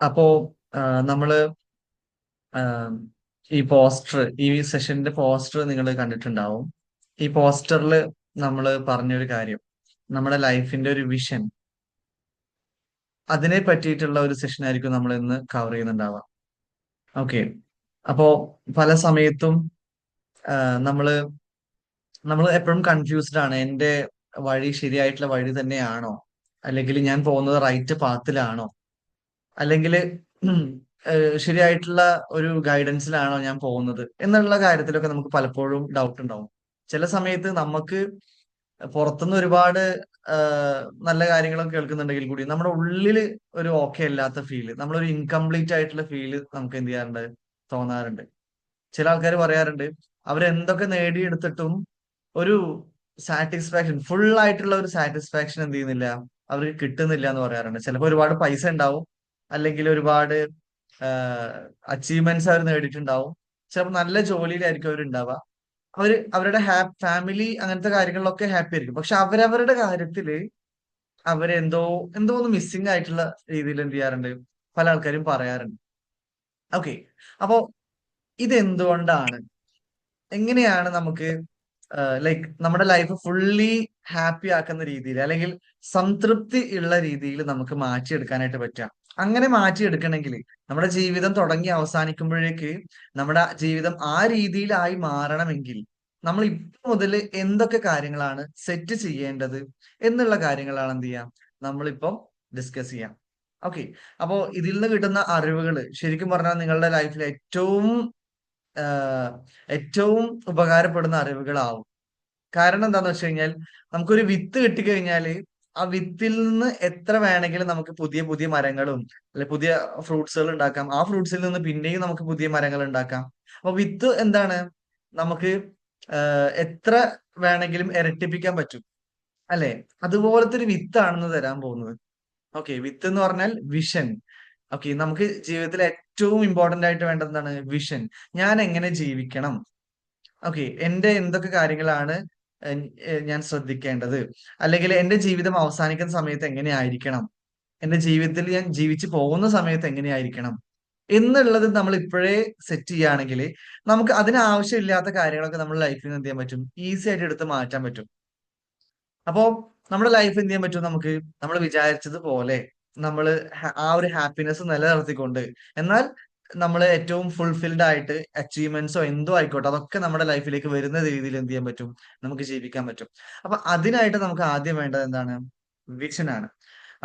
അപ്പോ നമ്മള് ആം, ഈ സെഷന്റെ പോസ്റ്റർ നിങ്ങൾ കണ്ടിട്ടുണ്ടാവും. ഈ പോസ്റ്ററിൽ നമ്മൾ പറഞ്ഞൊരു കാര്യം, നമ്മുടെ ലൈഫിന്റെ ഒരു വിഷൻ, അതിനെ പറ്റിയിട്ടുള്ള ഒരു സെഷൻ ആയിരിക്കും നമ്മൾ ഇന്ന് കവർ ചെയ്യുന്നുണ്ടാവുക. ഓക്കെ. അപ്പോ പല സമയത്തും ആ, നമ്മള് നമ്മൾ എപ്പോഴും കൺഫ്യൂസ്ഡ് ആണ്. എന്റെ വഴി ശരിയായിട്ടുള്ള വഴി തന്നെയാണോ, അല്ലെങ്കിൽ ഞാൻ പോകുന്നത് റൈറ്റ് പാത്തിലാണോ, അല്ലെങ്കിൽ ശരിയായിട്ടുള്ള ഒരു ഗൈഡൻസിലാണോ ഞാൻ പോകുന്നത് എന്നുള്ള കാര്യത്തിലൊക്കെ നമുക്ക് പലപ്പോഴും ഡൗട്ട് ഉണ്ടാവും. ചില സമയത്ത് നമുക്ക് പുറത്തുനിന്ന് ഒരുപാട് ആ, നല്ല കാര്യങ്ങളൊക്കെ കേൾക്കുന്നുണ്ടെങ്കിൽ കൂടി നമ്മുടെ ഉള്ളില് ഒരു ഓക്കെ അല്ലാത്ത ഫീല്, നമ്മളൊരു ഇൻകംപ്ലീറ്റ് ആയിട്ടുള്ള ഫീല് നമുക്ക് എന്ത് ചെയ്യാറുണ്ട്, തോന്നാറുണ്ട്. ചില ആൾക്കാർ പറയാറുണ്ട്, അവരെന്തൊക്കെ നേടിയെടുത്തിട്ടും ഒരു സാറ്റിസ്ഫാക്ഷൻ, ഫുൾ ആയിട്ടുള്ള ഒരു സാറ്റിസ്ഫാക്ഷൻ എന്ത് ചെയ്യുന്നില്ല, അവർക്ക് കിട്ടുന്നില്ല എന്ന് പറയാറുണ്ട്. ചിലപ്പോൾ ഒരുപാട് പൈസ ഉണ്ടാവും, അല്ലെങ്കിൽ ഒരുപാട് അച്ചീവ്മെന്റ്സ് അവർ നേടിയിട്ടുണ്ടാവും, ചിലപ്പോൾ നല്ല ജോലിയിലായിരിക്കും അവരുണ്ടാവുക, അവരുടെ ഫാമിലി അങ്ങനത്തെ കാര്യങ്ങളിലൊക്കെ ഹാപ്പി ആയിരിക്കും. പക്ഷെ അവരവരുടെ കാര്യത്തില് അവരെന്തോ എന്തോ ഒന്ന് മിസ്സിംഗ് ആയിട്ടുള്ള രീതിയിൽ എന്ത് ചെയ്യാറുണ്ട്, പല ആൾക്കാരും പറയാറുണ്ട്. ഓക്കെ. അപ്പോ ഇതെന്തുകൊണ്ടാണ്, എങ്ങനെയാണ് നമുക്ക് ലൈക്ക് നമ്മുടെ ലൈഫ് ഫുള്ളി ഹാപ്പി ആക്കുന്ന രീതിയിൽ, അല്ലെങ്കിൽ സംതൃപ്തി ഉള്ള രീതിയിൽ നമുക്ക് മാറ്റിയെടുക്കാനായിട്ട് പറ്റുക? അങ്ങനെ മാറ്റിയെടുക്കണമെങ്കിൽ, നമ്മുടെ ജീവിതം തുടങ്ങി അവസാനിക്കുമ്പോഴേക്ക് നമ്മുടെ ജീവിതം ആ രീതിയിലായി മാറണമെങ്കിൽ, നമ്മൾ ഇപ്പൊ മുതൽ എന്തൊക്കെ കാര്യങ്ങളാണ് സെറ്റ് ചെയ്യേണ്ടത് എന്നുള്ള കാര്യങ്ങളാണ് എന്ത് ചെയ്യാം, നമ്മളിപ്പം ഡിസ്കസ് ചെയ്യാം. ഓക്കെ. അപ്പോ ഇതിൽ നിന്ന് കിട്ടുന്ന അറിവുകൾ ശരിക്കും പറഞ്ഞാൽ നിങ്ങളുടെ ലൈഫിൽ ആഹ് ഏറ്റവും ഉപകാരപ്പെടുന്ന അറിവുകളാവും. കാരണം എന്താന്ന് വെച്ച് കഴിഞ്ഞാൽ, നമുക്കൊരു വിത്ത് കിട്ടിക്കഴിഞ്ഞാല് ആ വിത്തിൽ നിന്ന് എത്ര വേണമെങ്കിലും നമുക്ക് പുതിയ പുതിയ മരങ്ങളും അല്ലെ പുതിയ ഫ്രൂട്ട്സുകൾ ഉണ്ടാക്കാം. ആ ഫ്രൂട്ട്സിൽ നിന്ന് പിന്നെയും നമുക്ക് പുതിയ മരങ്ങൾ ഉണ്ടാക്കാം. അപ്പൊ വിത്ത് എന്താണ്, നമുക്ക് എത്ര വേണമെങ്കിലും ഇരട്ടിപ്പിക്കാൻ പറ്റും, അല്ലെ? അതുപോലത്തെ ഒരു വിത്താണെന്ന് തരാൻ പോകുന്നത്. ഓക്കെ. വിത്ത് എന്ന് പറഞ്ഞാൽ വിഷൻ. ഓക്കെ. നമുക്ക് ജീവിതത്തിൽ ഏറ്റവും ഇമ്പോർട്ടന്റ് ആയിട്ട് വേണ്ടത് എന്താണ്? വിഷൻ. ഞാൻ എങ്ങനെ ജീവിക്കണം? ഓക്കെ. എന്റെ എന്തൊക്കെ കാര്യങ്ങളാണ് ഞാൻ ശ്രദ്ധിക്കേണ്ടത്, അല്ലെങ്കിൽ എന്റെ ജീവിതം അവസാനിക്കുന്ന സമയത്ത് എങ്ങനെയായിരിക്കണം, എന്റെ ജീവിതത്തിൽ ഞാൻ ജീവിച്ചു പോകുന്ന സമയത്ത് എങ്ങനെയായിരിക്കണം എന്നുള്ളത് നമ്മൾ ഇപ്പോഴേ സെറ്റ് ചെയ്യുകയാണെങ്കിൽ, നമുക്ക് അതിനാവശ്യമില്ലാത്ത കാര്യങ്ങളൊക്കെ നമ്മുടെ ലൈഫിൽ നിന്ന് എന്ത് ചെയ്യാൻ പറ്റും, ഈസി ആയിട്ട് എടുത്ത് മാറ്റാൻ പറ്റും. അപ്പോ നമ്മുടെ ലൈഫ് എന്ത് ചെയ്യാൻ പറ്റും നമുക്ക്, നമ്മൾ വിചാരിച്ചതുപോലെ നമ്മൾ ആ ഒരു ഹാപ്പിനെസ് നിലനിർത്തിക്കൊണ്ട്, എന്നാൽ നമ്മൾ ഏറ്റവും ഫുൾഫിൽഡ് ആയിട്ട് അച്ചീവ്മെന്റ്സോ എന്തോ ആയിക്കോട്ടെ, അതൊക്കെ നമ്മുടെ ലൈഫിലേക്ക് വരുന്ന രീതിയിൽ എന്ത് ചെയ്യാൻ പറ്റും, നമുക്ക് ജീവിക്കാൻ പറ്റും. അപ്പൊ അതിനായിട്ട് നമുക്ക് ആദ്യം വേണ്ടത് എന്താണ്? വിഷൻ ആണ്.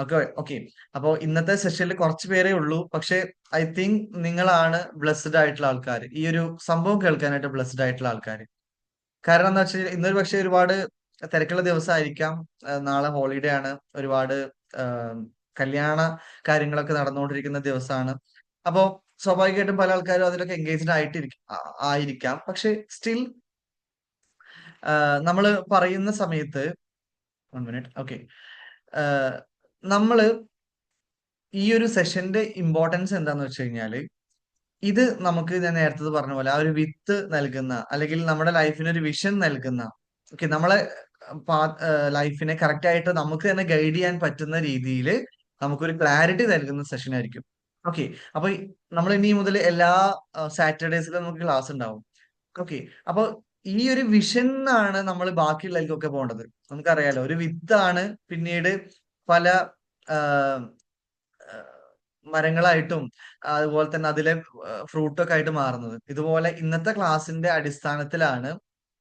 ഓക്കെ. ഓക്കെ. അപ്പോ ഇന്നത്തെ സെഷനിൽ കുറച്ച് പേരേ ഉള്ളൂ, പക്ഷെ ഐ തിങ്ക് നിങ്ങളാണ് ബ്ലെസ്ഡ് ആയിട്ടുള്ള ആൾക്കാർ, ഈ ഒരു സംഭവം കേൾക്കാനായിട്ട് ബ്ലെസ്ഡ് ആയിട്ടുള്ള ആൾക്കാർ. കാരണം എന്താ വെച്ചാൽ ഇന്നൊരു പക്ഷേ ഒരുപാട് തിരക്കുള്ള ദിവസമായിരിക്കാം. നാളെ ഹോളിഡേ ആണ്. ഒരുപാട് ആഹ് കല്യാണ കാര്യങ്ങളൊക്കെ നടന്നുകൊണ്ടിരിക്കുന്ന ദിവസമാണ്. അപ്പോ സ്വാഭാവികമായിട്ടും പല ആൾക്കാരും അതിലൊക്കെ എൻഗേജ്ഡ് ആയിരിക്കാം. പക്ഷെ സ്റ്റിൽ നമ്മള് പറയുന്ന സമയത്ത്, 1 മിനിറ്റ്. ഓക്കെ. നമ്മള് ഈ ഒരു സെഷന്റെ ഇമ്പോർട്ടൻസ് എന്താന്ന് വെച്ച് കഴിഞ്ഞാല്, ഇത് നമുക്ക് ഞാൻ നേരത്തെ പറഞ്ഞ പോലെ ആ ഒരു വിത്ത് നൽകുന്ന, അല്ലെങ്കിൽ നമ്മുടെ ലൈഫിന് ഒരു വിഷൻ നൽകുന്ന, ഓക്കെ, നമ്മളെ ലൈഫിനെ കറക്റ്റ് ആയിട്ട് നമുക്ക് തന്നെ ഗൈഡ് ചെയ്യാൻ പറ്റുന്ന രീതിയിൽ നമുക്കൊരു ക്ലാരിറ്റി നൽകുന്ന സെഷൻ ആയിരിക്കും. ഓക്കെ. അപ്പൊ നമ്മൾ ഇനി മുതൽ എല്ലാ സാറ്റർഡേസിലും നമുക്ക് ക്ലാസ് ഉണ്ടാവും. ഓക്കെ. അപ്പൊ ഈ ഒരു വിഷൻ ആണ് നമ്മൾ ബാക്കിയുള്ളതിലേക്കൊക്കെ പോകേണ്ടത്. നമുക്കറിയാലോ, ഒരു വിത്താണ് പിന്നീട് പല മരങ്ങളായിട്ടും അതുപോലെ തന്നെ അതിലെ ഫ്രൂട്ടൊക്കെ ആയിട്ട് മാറുന്നത്. ഇതുപോലെ ഇന്നത്തെ ക്ലാസ്സിന്റെ അടിസ്ഥാനത്തിലാണ്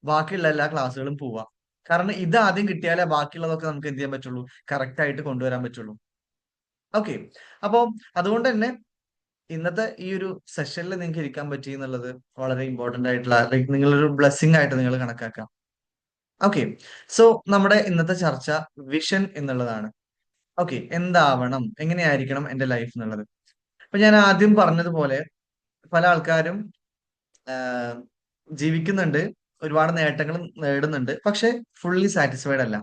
ബാക്കിയുള്ള എല്ലാ ക്ലാസ്സുകളും പോവുക. കാരണം ഇത് ആദ്യം കിട്ടിയാലേ ബാക്കിയുള്ളതൊക്കെ നമുക്ക് എന്ത് ചെയ്യാൻ പറ്റുള്ളൂ, കറക്റ്റ് ആയിട്ട് കൊണ്ടുവരാൻ പറ്റുള്ളൂ. ഓക്കെ. അപ്പൊ അതുകൊണ്ട് തന്നെ ഇന്നത്തെ ഈ ഒരു സെഷനിൽ നിങ്ങൾക്ക് ഇരിക്കാൻ പറ്റി എന്നുള്ളത് വളരെ ഇമ്പോർട്ടന്റ് ആയിട്ടുള്ള, ലൈക്ക് നിങ്ങളൊരു ബ്ലെസ്സിങ് ആയിട്ട് നിങ്ങൾ കണക്കാക്കാം. ഓക്കെ. സോ നമ്മുടെ ഇന്നത്തെ ചർച്ച വിഷൻ എന്നുള്ളതാണ്. ഓക്കെ. എന്താവണം, എങ്ങനെയായിരിക്കണം എന്റെ ലൈഫ് എന്നുള്ളത്. അപ്പൊ ഞാൻ ആദ്യം പറഞ്ഞതുപോലെ, പല ആൾക്കാരും ആഹ് ജീവിക്കുന്നുണ്ട്, ഒരുപാട് നേട്ടങ്ങൾ നേടുന്നുണ്ട്, പക്ഷെ ഫുള്ളി സാറ്റിസ്ഫൈഡ് അല്ല.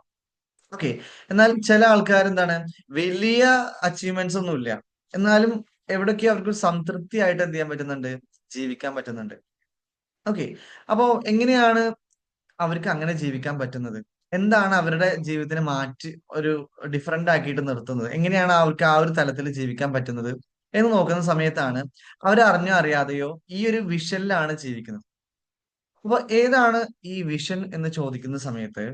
ഓക്കെ. എന്നാൽ ചില ആൾക്കാർ എന്താണ്, വലിയ അച്ചീവ്മെന്റ്സ് ഒന്നും ഇല്ല, എന്നാലും എവിടൊക്കെയോ അവർക്ക് സംതൃപ്തി ആയിട്ട് എന്ത് ചെയ്യാൻ പറ്റുന്നുണ്ട്, ജീവിക്കാൻ പറ്റുന്നുണ്ട്. ഓക്കെ. അപ്പോ എങ്ങനെയാണ് അവർക്ക് അങ്ങനെ ജീവിക്കാൻ പറ്റുന്നത്? എന്താണ് അവരുടെ ജീവിതത്തിനെ മാറ്റി ഒരു ഡിഫറെന്റ് ആക്കിയിട്ട് നിർത്തുന്നത്? എങ്ങനെയാണ് അവർക്ക് ആ ഒരു തലത്തിൽ ജീവിക്കാൻ പറ്റുന്നത്? എന്ന് നോക്കുന്ന സമയത്താണ് അവരറിഞ്ഞോ അറിയാതെയോ ഈ ഒരു വിഷനിലാണ് ജീവിക്കുന്നത്. അപ്പൊ ഏതാണ് ഈ വിഷൻ എന്ന് ചോദിക്കുന്ന സമയത്ത്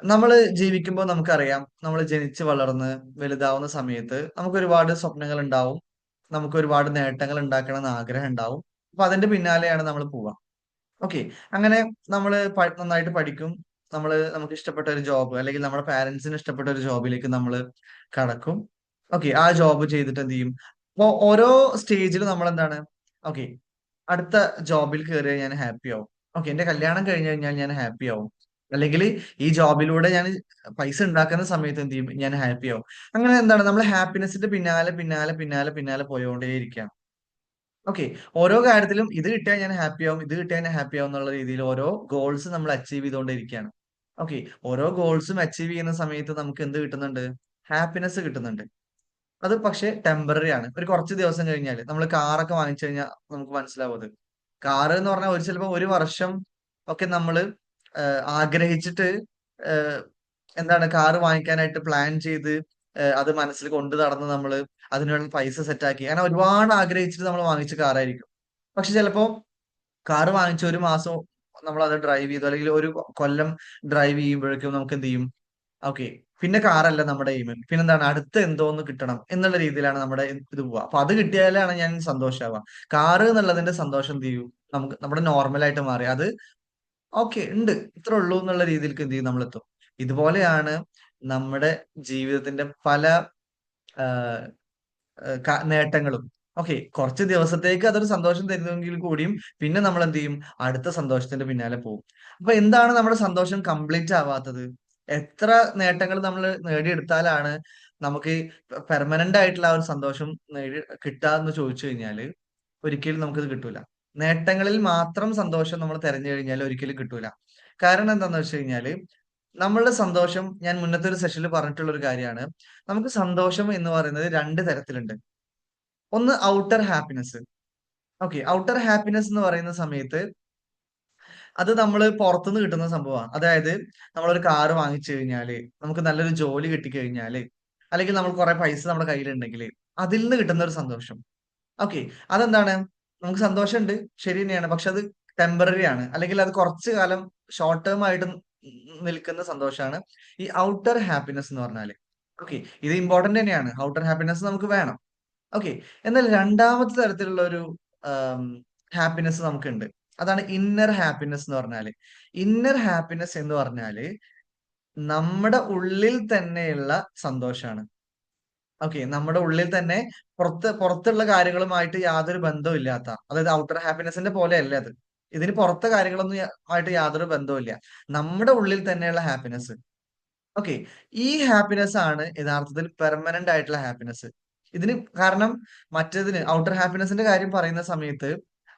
നമ്മൾ ജീവിക്കുമ്പോൾ നമുക്കറിയാം, നമ്മൾ ജനിച്ച് വളർന്ന് വലുതാവുന്ന സമയത്ത് നമുക്ക് ഒരുപാട് സ്വപ്നങ്ങൾ ഉണ്ടാവും, നമുക്ക് ഒരുപാട് നേട്ടങ്ങൾ ഉണ്ടാക്കണം എന്ന് ആഗ്രഹം ഉണ്ടാവും. അപ്പൊ അതിന്റെ പിന്നാലെയാണ് നമ്മൾ പോവുക. ഓക്കെ. അങ്ങനെ നമ്മള് നന്നായിട്ട് പഠിക്കും. നമുക്ക് ഇഷ്ടപ്പെട്ട ഒരു ജോബ്, അല്ലെങ്കിൽ നമ്മുടെ പാരന്റ്സിന് ഇഷ്ടപ്പെട്ട ഒരു ജോബിലേക്ക് നമ്മൾ കടക്കും. ഓക്കെ. ആ ജോബ് ചെയ്തിട്ട് എന്ത് ചെയ്യും? അപ്പൊ ഓരോ സ്റ്റേജിലും നമ്മൾ എന്താണ്, ഓക്കെ, അടുത്ത ജോബിൽ കയറിയാൽ ഞാൻ ഹാപ്പി ആവും. ഓക്കെ, എന്റെ കല്യാണം കഴിഞ്ഞു കഴിഞ്ഞാൽ ഞാൻ ഹാപ്പി ആവും. അല്ലെങ്കിൽ ഈ ജോബിലൂടെ ഞാൻ പൈസ ഉണ്ടാക്കുന്ന സമയത്ത് എന്ത് ചെയ്യും? ഞാൻ ഹാപ്പി ആവും. അങ്ങനെ എന്താണ്, നമ്മൾ ഹാപ്പിനെസിന്റെ പിന്നാലെ പിന്നാലെ പിന്നാലെ പിന്നാലെ പോയോണ്ടേയിരിക്കുകയാണ്. ഓക്കെ. ഓരോ കാര്യത്തിലും ഇത് കിട്ടിയാൽ ഞാൻ ഹാപ്പി ആവും, ഇത് കിട്ടിയാൽ ഞാൻ ഹാപ്പി ആവും എന്നുള്ള രീതിയിൽ ഓരോ ഗോൾസ് നമ്മൾ അച്ചീവ് ചെയ്തുകൊണ്ടിരിക്കുകയാണ്. ഓക്കെ. ഓരോ ഗോൾസും അച്ചീവ് ചെയ്യുന്ന സമയത്ത് നമുക്ക് എന്ത് കിട്ടുന്നുണ്ട്? ഹാപ്പിനെസ് കിട്ടുന്നുണ്ട്. അത് പക്ഷെ ടെമ്പററി ആണ്. ഒരു കുറച്ച് ദിവസം കഴിഞ്ഞാല് നമ്മൾ കാറൊക്കെ വാങ്ങിച്ചു കഴിഞ്ഞാൽ നമുക്ക് മനസ്സിലാവും അത്. കാറ് എന്ന് പറഞ്ഞാൽ ചിലപ്പോ ഒരു വർഷം ഒക്കെ നമ്മള് ആഗ്രഹിച്ചിട്ട് ഏഹ് എന്താണ് കാറ് വാങ്ങിക്കാനായിട്ട് പ്ലാൻ ചെയ്ത് അത് മനസ്സിൽ കൊണ്ട് നടന്ന് നമ്മള് അതിനുള്ള പൈസ സെറ്റാക്കി അങ്ങനെ ഒരുപാട് ആഗ്രഹിച്ചിട്ട് നമ്മൾ വാങ്ങിച്ച കാറായിരിക്കും. പക്ഷെ ചിലപ്പോ കാറ് വാങ്ങിച്ച ഒരു മാസം നമ്മൾ അത് ഡ്രൈവ് ചെയ്തു, അല്ലെങ്കിൽ ഒരു കൊല്ലം ഡ്രൈവ് ചെയ്യുമ്പോഴേക്കും നമുക്ക് എന്ത് ചെയ്യും? ഓക്കെ. പിന്നെ കാറല്ല നമ്മുടെ എയിം. പിന്നെന്താണ്, അടുത്ത എന്തോന്ന് കിട്ടണം എന്നുള്ള രീതിയിലാണ് നമ്മുടെ ഇത് പോവുക. അപ്പൊ അത് കിട്ടിയാലാണ് ഞാൻ സന്തോഷാവുക. കാറ് എന്നുള്ളതിന്റെ സന്തോഷം എന്ത് ചെയ്യും? നമുക്ക് നമ്മുടെ നോർമലായിട്ട് മാറി. അത് ഓക്കെ ഉണ്ട്, ഇത്രേ ഉള്ളൂ എന്നുള്ള രീതിയിലേക്ക് എന്ത് ചെയ്യും? നമ്മളെത്തും. ഇതുപോലെയാണ് നമ്മുടെ ജീവിതത്തിന്റെ പല ആഹ് നേട്ടങ്ങളും. ഓക്കെ. കുറച്ച് ദിവസത്തേക്ക് അതൊരു സന്തോഷം തരുന്നെങ്കിൽ കൂടിയും പിന്നെ നമ്മൾ എന്ത് ചെയ്യും? അടുത്ത സന്തോഷത്തിന്റെ പിന്നാലെ പോകും. അപ്പൊ എന്താണ് നമ്മുടെ സന്തോഷം കംപ്ലീറ്റ് ആവാത്തത്? എത്ര നേട്ടങ്ങൾ നമ്മൾ നേടിയെടുത്താലാണ് നമുക്ക് പെർമനന്റ് ആയിട്ടുള്ള ആ ഒരു സന്തോഷം കിട്ടുക എന്ന് ചോദിച്ചു കഴിഞ്ഞാല് ഒരിക്കലും നമുക്കത് കിട്ടൂല. നേട്ടങ്ങളിൽ മാത്രം സന്തോഷം നമ്മൾ തെരഞ്ഞു കഴിഞ്ഞാൽ ഒരിക്കലും കിട്ടൂല. കാരണം എന്താന്ന് വെച്ച് കഴിഞ്ഞാല് നമ്മളുടെ സന്തോഷം, ഞാൻ മുന്നത്തെ ഒരു സെഷനിൽ പറഞ്ഞിട്ടുള്ള ഒരു കാര്യമാണ്. നമുക്ക് സന്തോഷം എന്ന് പറയുന്നത് 2 തരത്തിലുണ്ട്. ഒന്ന് outer happiness. Okay. Outer happiness എന്ന് പറയുന്ന സമയത്ത് അത് നമ്മള് പുറത്തുനിന്ന് കിട്ടുന്ന സംഭവമാണ്. അതായത് നമ്മളൊരു കാറ് വാങ്ങിച്ചു കഴിഞ്ഞാല്, നമുക്ക് നല്ലൊരു ജോലി കിട്ടിക്കഴിഞ്ഞാല്, അല്ലെങ്കിൽ നമ്മൾ കുറെ പൈസ നമ്മുടെ കയ്യിലുണ്ടെങ്കില് അതിൽ നിന്ന് കിട്ടുന്ന ഒരു സന്തോഷം. ഓക്കെ. അതെന്താണ്? നമുക്ക് സന്തോഷമുണ്ട്, ശരി തന്നെയാണ്. പക്ഷെ അത് ടെമ്പററി ആണ്. അല്ലെങ്കിൽ അത് കുറച്ചു കാലം ഷോർട്ട് ടേം ആയിട്ട് നിൽക്കുന്ന സന്തോഷമാണ് ഈ ഔട്ടർ ഹാപ്പിനെസ് എന്ന് പറഞ്ഞാല്. ഓക്കെ. ഇത് ഇമ്പോർട്ടന്റ് തന്നെയാണ്. ഔട്ടർ ഹാപ്പിനെസ് നമുക്ക് വേണം. ഓക്കെ. എന്നാൽ രണ്ടാമത്തെ തരത്തിലുള്ള ഒരു ഹാപ്പിനെസ് നമുക്കുണ്ട്. അതാണ് ഇന്നർ ഹാപ്പിനെസ് എന്ന് പറഞ്ഞാല്. ഇന്നർ ഹാപ്പിനെസ് എന്ന് പറഞ്ഞാല് നമ്മുടെ ഉള്ളിൽ തന്നെയുള്ള സന്തോഷാണ്. ഓക്കെ. നമ്മുടെ ഉള്ളിൽ തന്നെ പുറത്തുള്ള കാര്യങ്ങളുമായിട്ട് യാതൊരു ബന്ധവും ഇല്ലാത്ത, അതായത് ഔട്ടർ ഹാപ്പിനെസിന്റെ പോലെയല്ല അത്. ഇതിന് പുറത്തെ കാര്യങ്ങളൊന്നും ആയിട്ട് യാതൊരു ബന്ധവും ഇല്ല. നമ്മുടെ ഉള്ളിൽ തന്നെയുള്ള ഹാപ്പിനെസ്. ഓക്കെ. ഈ ഹാപ്പിനെസ് ആണ് യഥാർത്ഥത്തിൽ പെർമനന്റ് ആയിട്ടുള്ള ഹാപ്പിനെസ്. ഇതിന് കാരണം മറ്റേതിന് ഔട്ടർ ഹാപ്പിനെസിന്റെ കാര്യം പറയുന്ന സമയത്ത്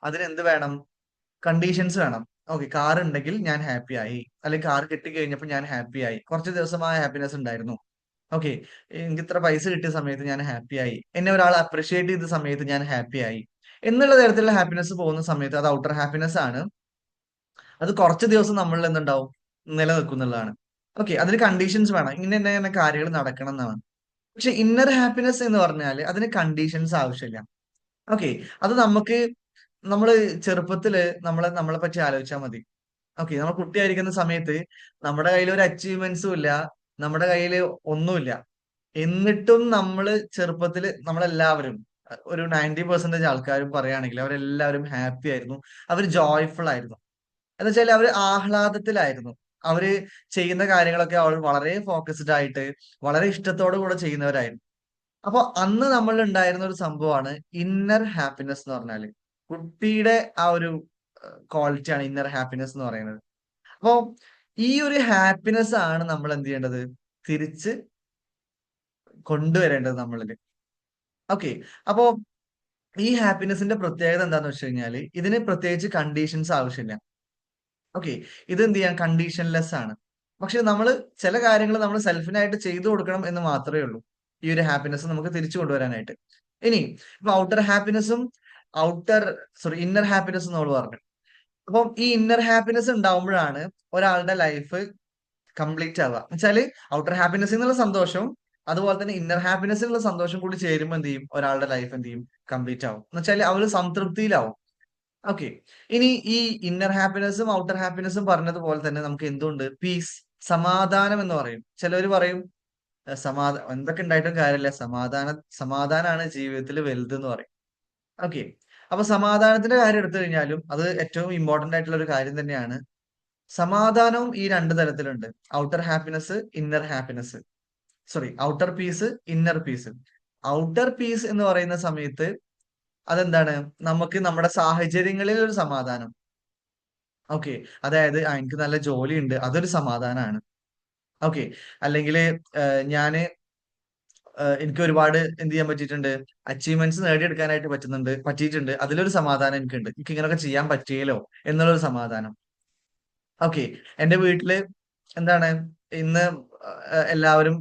അതിന് എന്ത് വേണം? കണ്ടീഷൻസ് വേണം. ഓക്കെ. കാർ ഉണ്ടെങ്കിൽ ഞാൻ ഹാപ്പി ആയി. അല്ലെങ്കിൽ കാർ കിട്ടിക്കഴിഞ്ഞപ്പോൾ ഞാൻ ഹാപ്പി ആയി. കുറച്ച് ദിവസം ആ ഹാപ്പിനെസ് ഉണ്ടായിരുന്നു. ഓക്കെ. എനിക്ക് ഇത്ര പൈസ കിട്ടിയ സമയത്ത് ഞാൻ ഹാപ്പി ആയി. എന്നെ ഒരാൾ അപ്രിഷിയേറ്റ് ചെയ്ത സമയത്ത് ഞാൻ ഹാപ്പി ആയി. എന്നുള്ള തരത്തിലുള്ള ഹാപ്പിനെസ് പോകുന്ന സമയത്ത് അത് ഔട്ടർ ഹാപ്പിനെസ് ആണ്. അത് കുറച്ച് ദിവസം നമ്മളിൽ എന്തുണ്ടാവും? നിലനിൽക്കുന്നുള്ളതാണ്. ഓക്കെ. അതിന് കണ്ടീഷൻസ് വേണം. ഇങ്ങനെ ഇങ്ങനെ കാര്യങ്ങൾ നടക്കണം എന്നാണ്. പക്ഷെ ഇന്നർ ഹാപ്പിനെസ് എന്ന് പറഞ്ഞാല് അതിന് കണ്ടീഷൻസ് ആവശ്യമില്ല. ഓക്കെ. അത് നമുക്ക് നമ്മള് ചെറുപ്പത്തില് നമ്മളെ പറ്റി ആലോചിച്ചാൽ മതി. ഓക്കെ. നമ്മൾ കുട്ടിയായിരിക്കുന്ന സമയത്ത് നമ്മുടെ കയ്യിൽ ഒരു അച്ചീവ്മെന്റ്സും ഇല്ല. നമ്മുടെ കയ്യിൽ ഒന്നുമില്ല. എന്നിട്ടും നമ്മള് ചെറുപ്പത്തില് നമ്മളെല്ലാവരും ഒരു 90% ആൾക്കാരും പറയുകയാണെങ്കിൽ അവരെല്ലാവരും ഹാപ്പി ആയിരുന്നു. അവർ ജോയ്ഫുൾ ആയിരുന്നു. എന്ന് വെച്ചാൽ അവര് ആഹ്ലാദത്തിലായിരുന്നു. അവര് ചെയ്യുന്ന കാര്യങ്ങളൊക്കെ അവർ വളരെ ഫോക്കസ്ഡ് ആയിട്ട് വളരെ ഇഷ്ടത്തോടു കൂടെ ചെയ്യുന്നവരായിരുന്നു. അപ്പൊ അന്ന് നമ്മളിൽ ഉണ്ടായിരുന്ന ഒരു സംഭവമാണ് ഇന്നർ ഹാപ്പിനെസ് എന്ന് പറഞ്ഞാല്. കുട്ടിയുടെ ആ ഒരു ക്വാളിറ്റിയാണ് ഇന്നർ ഹാപ്പിനെസ് എന്ന് പറയുന്നത്. അപ്പൊ ഈ ഒരു ഹാപ്പിനെസ് ആണ് നമ്മൾ എന്ത് ചെയ്യേണ്ടത്? തിരിച്ച് കൊണ്ടുവരേണ്ടത് നമ്മളില്. ഓക്കെ. അപ്പോ ഈ ഹാപ്പിനെസിന്റെ പ്രത്യേകത എന്താന്ന് വെച്ച് കഴിഞ്ഞാല് ഇതിന് പ്രത്യേകിച്ച് കണ്ടീഷൻസ് ആവശ്യമില്ല. ഓക്കെ. ഇത് എന്ത് ചെയ്യാൻ കണ്ടീഷൻലെസ് ആണ്. പക്ഷെ നമ്മള് ചില കാര്യങ്ങൾ നമ്മൾ സെൽഫിനായിട്ട് ചെയ്തു കൊടുക്കണം എന്ന് മാത്രമേ ഉള്ളൂ. ഈ ഒരു ഹാപ്പിനെസ് നമുക്ക് തിരിച്ചു കൊണ്ടുവരാനായിട്ട്. ഇനി ഇപ്പൊ ഔട്ടർ ഹാപ്പിനെസും ഔട്ടർ സോറി ഇന്നർ ഹാപ്പിനെസ് നമ്മൾ പറഞ്ഞു. അപ്പം ഈ ഇന്നർ ഹാപ്പിനെസ് ഉണ്ടാവുമ്പോഴാണ് ഒരാളുടെ ലൈഫ് കംപ്ലീറ്റ് ആവുക. എന്നുവെച്ചാല് ഔട്ടർ ഹാപ്പിനെസ് എന്നുള്ള സന്തോഷം അതുപോലെ തന്നെ ഇന്നർ ഹാപ്പിനെസ്സിലുള്ള സന്തോഷം കൂടി ചേരുമ്പോൾ എന്ത് ചെയ്യും, ഒരാളുടെ ലൈഫ് എന്ത് ചെയ്യും, കംപ്ലീറ്റ് ആവും. എന്ന് വെച്ചാൽ അവര് സംതൃപ്തിയിലാവും. ഓക്കെ. ഇനി ഈ ഇന്നർ ഹാപ്പിനെസ്സും ഔട്ടർ ഹാപ്പിനെസ്സും പറഞ്ഞതുപോലെ തന്നെ നമുക്ക് എന്തുണ്ട്, പീസ്, സമാധാനം എന്ന് പറയും. ചിലവര് പറയും എന്തൊക്കെ ഉണ്ടായിട്ടും കാര്യമില്ല, സമാധാനാണ് ജീവിതത്തിൽ വലുത് എന്ന് പറയും. ഓക്കെ. അപ്പൊ സമാധാനത്തിന്റെ കാര്യം എടുത്തു കഴിഞ്ഞാലും അത് ഏറ്റവും ഇമ്പോർട്ടന്റ് ആയിട്ടുള്ള ഒരു കാര്യം തന്നെയാണ്. സമാധാനവും ഈ രണ്ട് തരത്തിലുണ്ട്. Outer happiness, inner happiness. Sorry, outer peace, inner peace. Outer peace എന്ന് പറയുന്ന സമയത്ത് അതെന്താണ്, നമുക്ക് നമ്മുടെ സാഹചര്യങ്ങളിൽ ഒരു സമാധാനം. ഓക്കെ. അതായത് എനിക്ക് നല്ല ജോലിയുണ്ട്, അതൊരു സമാധാനമാണ്. ഓക്കെ. അല്ലെങ്കിൽ ഞാന് എനിക്ക് ഒരുപാട് എന്ത് ചെയ്യാൻ പറ്റിയിട്ടുണ്ട്, അച്ചീവ്മെന്റ്സ് നേടിയെടുക്കാനായിട്ട് പറ്റിയിട്ടുണ്ട്, അതിലൊരു സമാധാനം എനിക്കുണ്ട്. എനിക്ക് ഇങ്ങനെയൊക്കെ ചെയ്യാൻ പറ്റിയല്ലോ എന്നുള്ളൊരു സമാധാനം. ഓക്കെ. എന്റെ വീട്ടില് എന്താണ്, ഇന്ന് എല്ലാവരും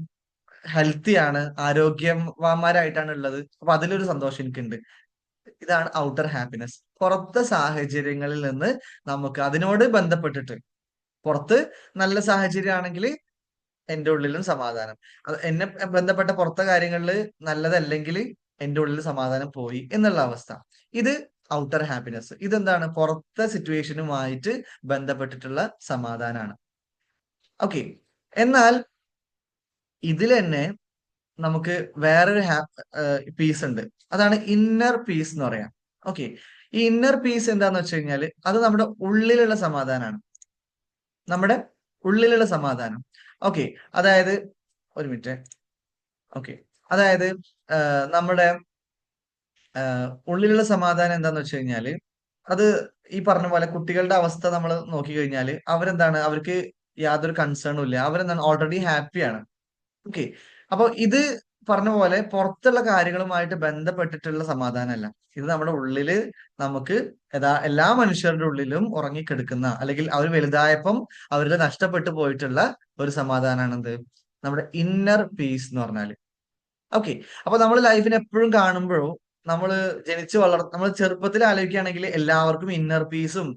ഹെൽത്തി ആണ്, ആരോഗ്യവാന്മാരായിട്ടാണ് ഉള്ളത്. അപ്പൊ അതിലൊരു സന്തോഷം എനിക്കുണ്ട്. ഇതാണ് ഔട്ടർ ഹാപ്പിനെസ്. പുറത്തെ സാഹചര്യങ്ങളിൽ നിന്ന് നമുക്ക് അതിനോട് ബന്ധപ്പെട്ടിട്ട്, പുറത്ത് നല്ല സാഹചര്യം ആണെങ്കിൽ എന്റെ ഉള്ളിലും സമാധാനം. അത് എന്നെ ബന്ധപ്പെട്ട പുറത്തെ കാര്യങ്ങളിൽ നല്ലതല്ലെങ്കിൽ എന്റെ ഉള്ളിൽ സമാധാനം പോയി എന്നുള്ള അവസ്ഥ. ഇത് ഔട്ടർ ഹാപ്പിനെസ്. ഇതെന്താണ്, പുറത്തെ സിറ്റുവേഷനുമായിട്ട് ബന്ധപ്പെട്ടിട്ടുള്ള സമാധാനമാണ്. ഓക്കെ. എന്നാൽ ഇതിൽ തന്നെ നമുക്ക് വേറൊരു പീസ് ഉണ്ട്. അതാണ് ഇന്നർ പീസ് എന്ന് പറയാം. ഓക്കെ. ഈ ഇന്നർ പീസ് എന്താന്ന് വെച്ച് കഴിഞ്ഞാൽ അത് നമ്മുടെ ഉള്ളിലുള്ള സമാധാനമാണ്. നമ്മുടെ ഉള്ളിലുള്ള സമാധാനം. ഓക്കെ. അതായത് ഒരു മിനിറ്റ്. ഓക്കെ. അതായത് നമ്മുടെ ഉള്ളിലുള്ള സമാധാനം എന്താന്ന് വെച്ച് കഴിഞ്ഞാല് അത് ഈ പറഞ്ഞ പോലെ കുട്ടികളുടെ അവസ്ഥ നമ്മൾ നോക്കി കഴിഞ്ഞാല് അവരെന്താണ്, അവർക്ക് യാതൊരു കൺസേണും ഇല്ല. അവരെന്താണ്, ഓൾറെഡി ഹാപ്പിയാണ്. ഓക്കെ. അപ്പൊ ഇത് പറഞ്ഞ പോലെ പുറത്തുള്ള കാര്യങ്ങളുമായിട്ട് ബന്ധപ്പെട്ടിട്ടുള്ള സമാധാനമല്ല. ഇത് നമ്മുടെ ഉള്ളില് നമുക്ക് എല്ലാ മനുഷ്യരുടെ ഉള്ളിലും ഉറങ്ങിക്കിടക്കുന്ന, അല്ലെങ്കിൽ അവർ വലുതായപ്പം അവരുടെ നഷ്ടപ്പെട്ടു പോയിട്ടുള്ള ഒരു സമാധാനമാണ് എന്ത്, നമ്മുടെ ഇന്നർ പീസ് എന്ന് പറഞ്ഞാല്. ഓക്കെ. അപ്പൊ നമ്മൾ ലൈഫിനെ എപ്പോഴും കാണുമ്പോഴോ, നമ്മൾ ചെറുപ്പത്തിൽ ആലോചിക്കുകയാണെങ്കിൽ എല്ലാവർക്കും ഇന്നർ പീസും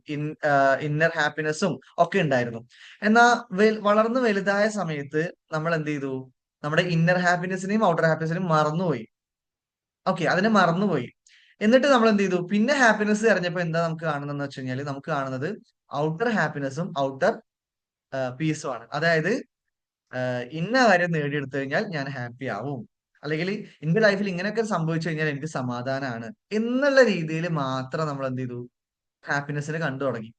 ഇന്നർ ഹാപ്പിനെസ്സും ഒക്കെ ഉണ്ടായിരുന്നു. എന്നാ വളർന്ന് വലുതായ സമയത്ത് നമ്മൾ എന്ത് ചെയ്തു, നമ്മുടെ ഇന്നർ ഹാപ്പിനെസിനെയും ഔട്ടർ ഹാപ്പിനെസിനെയും മറന്നുപോയി. ഓക്കെ. അതിനെ മറന്നുപോയി. എന്നിട്ട് നമ്മൾ എന്ത് ചെയ്തു, പിന്നെ ഹാപ്പിനെസ് അറിഞ്ഞപ്പോ എന്താ നമുക്ക് കാണുന്നതെന്ന് വെച്ച് കഴിഞ്ഞാൽ, നമുക്ക് കാണുന്നത് ഔട്ടർ ഹാപ്പിനെസ്സും ഔട്ടർ പീസും ആണ്. അതായത് ഇന്ന കാര്യം നേടിയെടുത്തു കഴിഞ്ഞാൽ ഞാൻ ഹാപ്പി ആവും, അല്ലെങ്കിൽ എന്റെ ലൈഫിൽ ഇങ്ങനെയൊക്കെ സംഭവിച്ചു കഴിഞ്ഞാൽ എനിക്ക് സമാധാനമാണ് എന്നുള്ള രീതിയിൽ മാത്രം നമ്മൾ എന്ത് ചെയ്തു, ഹാപ്പിനെസ്സിനെ കണ്ടു തുടങ്ങി.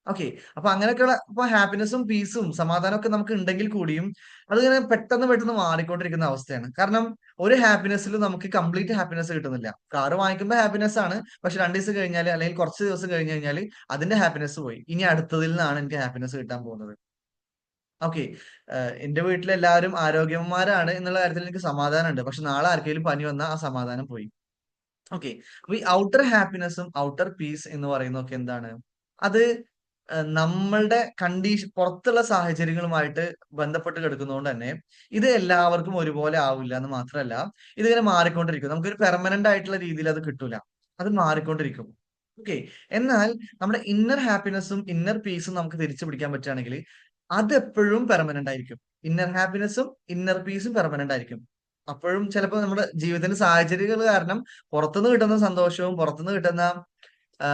ഓക്കെ. അപ്പൊ അങ്ങനെയൊക്കെയുള്ള ഇപ്പൊ ഹാപ്പിനെസ്സും പീസും സമാധാനം ഒക്കെ നമുക്ക് ഉണ്ടെങ്കിൽ കൂടിയും അതിങ്ങനെ പെട്ടെന്ന് പെട്ടെന്ന് മാറിക്കൊണ്ടിരിക്കുന്ന അവസ്ഥയാണ്. കാരണം ഒരു ഹാപ്പിനെസ്സിലും നമുക്ക് കംപ്ലീറ്റ് ഹാപ്പിനെസ് കിട്ടുന്നില്ല. കാറ് വാങ്ങിക്കുമ്പോൾ ഹാപ്പിനെസ് ആണ്, പക്ഷെ 2 ദിവസം കഴിഞ്ഞാൽ അല്ലെങ്കിൽ കുറച്ച് ദിവസം കഴിഞ്ഞ് കഴിഞ്ഞാൽ അതിന്റെ ഹാപ്പിനെസ് പോയി. ഇനി അടുത്തതിൽ നിന്നാണ് എനിക്ക് ഹാപ്പിനെസ് കിട്ടാൻ പോകുന്നത്. ഓക്കെ. എന്റെ വീട്ടിൽ എല്ലാവരും ആരോഗ്യവാന്മാരാണ് എന്നുള്ള കാര്യത്തിൽ എനിക്ക് സമാധാനമുണ്ട്. പക്ഷെ നാളെ ആർക്കെങ്കിലും പനി വന്നാൽ ആ സമാധാനം പോയി. ഓക്കെ. അപ്പൊ ഈ ഔട്ടർ ഹാപ്പിനെസ്സും ഔട്ടർ പീസ് എന്ന് പറയുന്നതൊക്കെ എന്താണ്? അത് നമ്മളുടെ പുറത്തുള്ള സാഹചര്യങ്ങളുമായിട്ട് ബന്ധപ്പെട്ട് കിടക്കുന്നതുകൊണ്ട് തന്നെ ഇത് എല്ലാവർക്കും ഒരുപോലെ ആവില്ല എന്ന് മാത്രമല്ല, ഇതിങ്ങനെ മാറിക്കൊണ്ടിരിക്കും. നമുക്കൊരു പെർമനന്റ് ആയിട്ടുള്ള രീതിയിൽ അത് കിട്ടൂല. അത് മാറിക്കൊണ്ടിരിക്കും. ഓക്കെ. എന്നാൽ നമ്മുടെ ഇന്നർ ഹാപ്പിനെസ്സും ഇന്നർ പീസും നമുക്ക് തിരിച്ചു പിടിക്കാൻ പറ്റുകയാണെങ്കിൽ അതെപ്പോഴും പെർമനന്റ് ആയിരിക്കും. ഇന്നർ ഹാപ്പിനെസ്സും ഇന്നർ പീസും പെർമനന്റ് ആയിരിക്കും. അപ്പോഴും ചിലപ്പോൾ നമ്മുടെ ജീവിതത്തിന്റെ സാഹചര്യങ്ങൾ കാരണം പുറത്തുനിന്ന് കിട്ടുന്ന സന്തോഷവും പുറത്തുനിന്ന് കിട്ടുന്ന ആ,